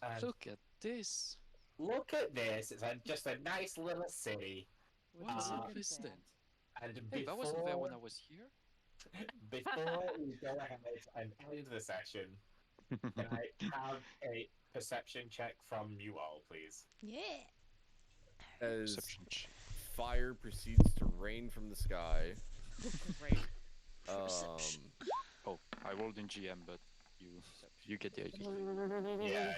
And Look at this. look at this. It's just a nice little city. Would What's you Uh, look at this that? then? And Hey, that wasn't there when I was here. before we go ahead and end the session, can I have a perception check from you all, please? Yeah. As Perception check. fire proceeds to rain from the sky. Great. Perception. Oh, I rolled in GM, but you get the idea. Yeah.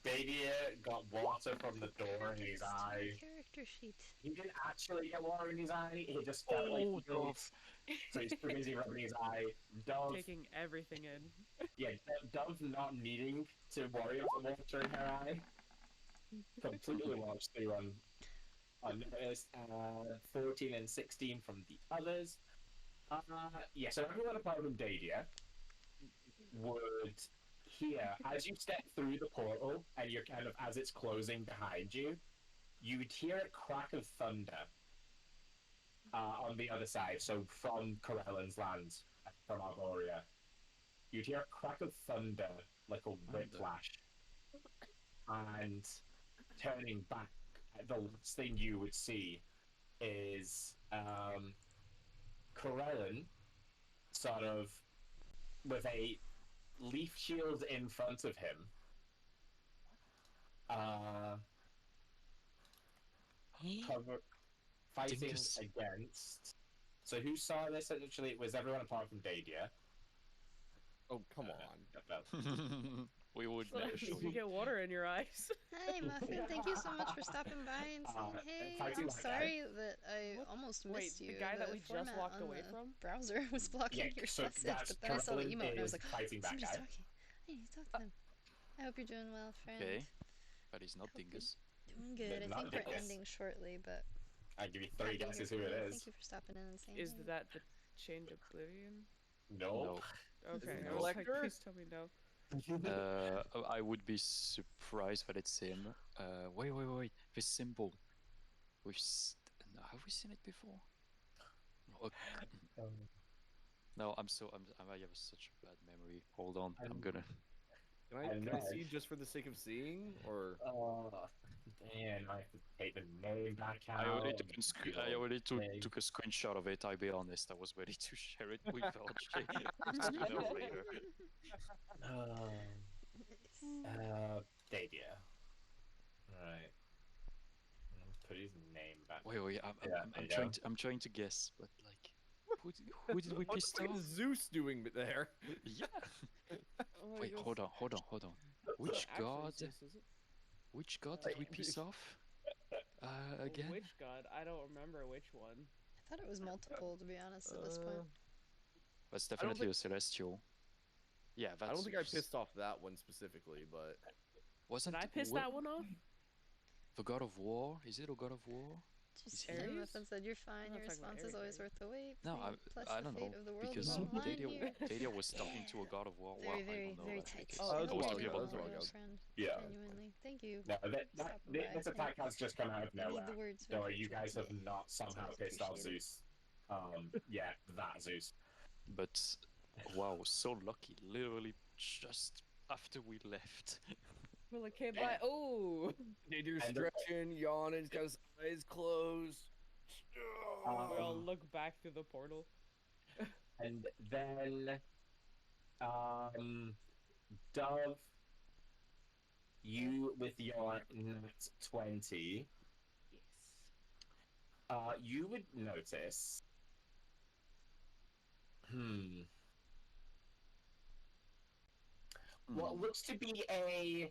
Dadier got water from the door in his eye. Character sheet. He didn't actually get water in his eye. He just felt like Oh, feels. So he's too busy rubbing his eye. Dove, Taking everything in. yeah, Dove not needing to worry about water in her eye. Completely watched through on 14 and 16 from the others. Yeah, so everyone apart from Dadia would hear, as you step through the portal and you're kind of, as it's closing behind you, you would hear a crack of thunder on the other side, so from Corellan's land, from Arborea. You'd hear a crack of thunder, like a whiplash. And turning back, the last thing you would see is Corellan sort of with a leaf shield in front of him, cover fighting Dingus. against. So who saw this? Actually, it was everyone apart from Dadia. Oh, come on. We would So never show you you. get water in your eyes. Hey, Muffin, thank you so much for stopping by and saying hey. fighting I'm that guy. sorry that I What? almost Wait, missed you. the guy that we just format walked on away the from? browser was blocking Yeah, your so message, that's but then I saw the Carolyn emote and I was is like, fighting that somebody's guy. talking. I need to talk to them. I hope you're doing well, friend. Okay, but he's not Hope you're Dingus. Doing good. I Not think we're Dingus. ending shortly, but I'll give you happy 3 to hear guesses from who it you. is. Thank you for stopping in and saying Is hey. that the Chained Oblivion? No. Okay, it I was like, Collector? please tell me no. I would be surprised that it's him. Wait. This symbol. Have we seen it before? No, no, I have such a bad memory. Hold on, I'm gonna. Can I see just for the sake of seeing, or? Man, I have to take the name back out. I already took a screenshot of it. I'll be honest, I was ready to share it with LJ sooner or later. Dadia. Alright. Let's put his name back. Wait, I'm trying to guess, but like, who did we What piss the fuck off? is Zeus doing there? Yeah. Oh my Wait, gosh. hold on. Which Actually, god? Zeus, is it? Which god did we piss off? Again? Which god? I don't remember which one. I thought it was multiple, to be honest, at this point. That's I don't definitely a celestial. Yeah, that's. I don't think I Zeus. pissed off that one specifically, but Wasn't Did I piss that one off? The god of war? Is it a god of war? Just Ares? Muffin said, you're fine, I'm your not talking about response is Ares, always right? worth the wait. No, Plus I the don't fate know, of the world because is on the line here. Dadia was talking to a god of war. Very, Wow, I very, don't know. very I tight. think Oh, it's that was supposed to be a while about ago, real dragons. friend. Yeah. Genuinely. Thank you. No, Stopping by. this attack has just come out of I need nowhere. the words So with you it. guys have not somehow always pissed off appreciated. Zeus. Yeah, that Zeus. But wow, so lucky. Literally just after we left. Well, it came by. Oh! Nadier's And- stretching, yawning, he's got his eyes closed. We all look back through the portal. And then, Dove, you with your nat 20, Yes. you would notice. What looks to be a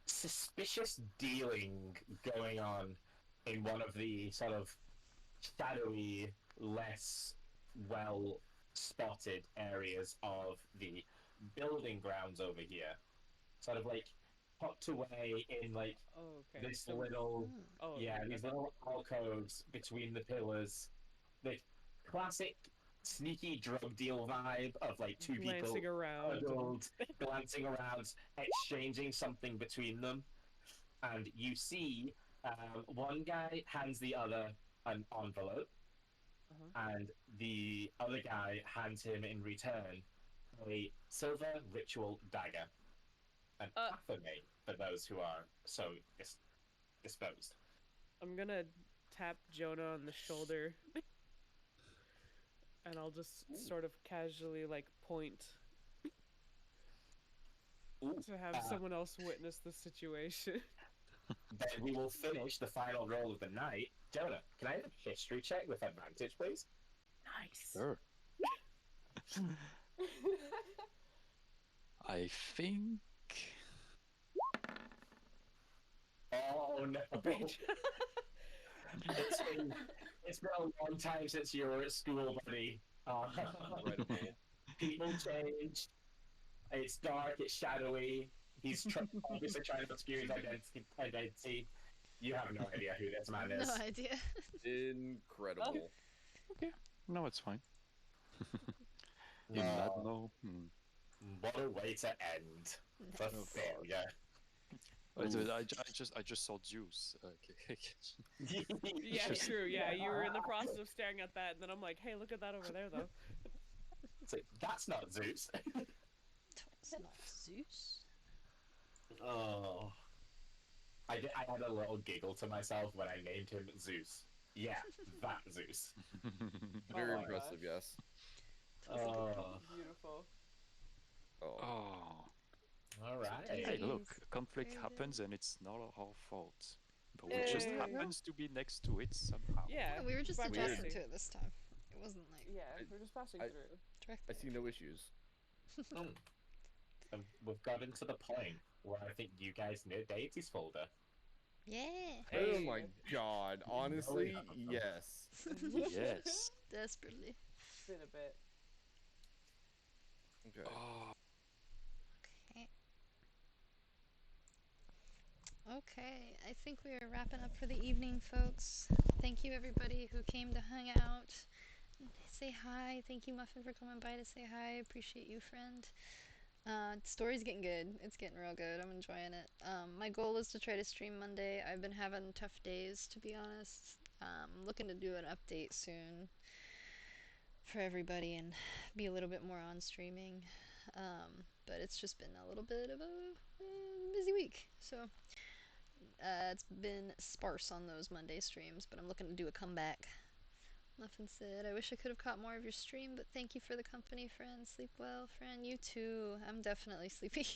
suspicious dealing going on in one of the sort of shadowy, less well spotted areas of the building grounds over here. Sort of like tucked away in like Oh, okay. this So- little Oh, yeah, okay, these that's- little alcoves between the pillars. The classic sneaky drug deal vibe of like two glancing people around. huddled, glancing around, exchanging something between them. And you see one guy hands the other an envelope, and the other guy hands him in return a silver ritual dagger. An aphame for those who are so disposed. I'm gonna tap Jonah on the shoulder. And I'll just sort of casually, like, point to have someone else witness the situation. Then we will finish the final roll of the night. Jonah, can I have a history check with advantage, please? Nice. Sure. I think. Oh no! It's been a long time since you were at school, buddy. Incredible. People change. It's dark. It's shadowy. He's obviously trying to obscure his identity. You have no idea who this man is. No idea. Incredible. Okay. No, it's fine. No. No. What a way to end for Oh, failure. I just saw Zeus. Okay. Yeah, Just- true. Yeah, you were in the process of staring at that, and then I'm like, hey, look at that over there, though. So, that's not Zeus. It's not Zeus. Oh. I had a little giggle to myself when I named him Zeus. Yeah, that Zeus. Very Oh my impressive, gosh. yes. Oh. Beautiful. Oh. Oh. All right. Hey, look, Jeez. conflict Very happens and it's not our fault. But we just No. happens to be next to it somehow. Yeah, Yeah, we were just by adjusting proxy. to it this time. It wasn't like Yeah, we're just passing I- through. directly. I see no issues. And we've gotten to the point where I think you guys need a deities folder. Yeah. Oh my Hey. god, honestly, yes. Yes. Desperately. It's been a bit. Okay. Oh, Okay. Okay, I think we are wrapping up for the evening, folks. Thank you, everybody who came to hang out. Say hi. Thank you, Muffin, for coming by to say hi. I appreciate you, friend. Story's getting good. It's getting real good. I'm enjoying it. My goal is to try to stream Monday. I've been having tough days, to be honest. Looking to do an update soon for everybody and be a little bit more on streaming. But it's just been a little bit of a busy week. So it's been sparse on those Monday streams, but I'm looking to do a comeback. Muffin said, I wish I could have caught more of your stream, but thank you for the company, friend. Sleep well, friend. You too. I'm definitely sleepy.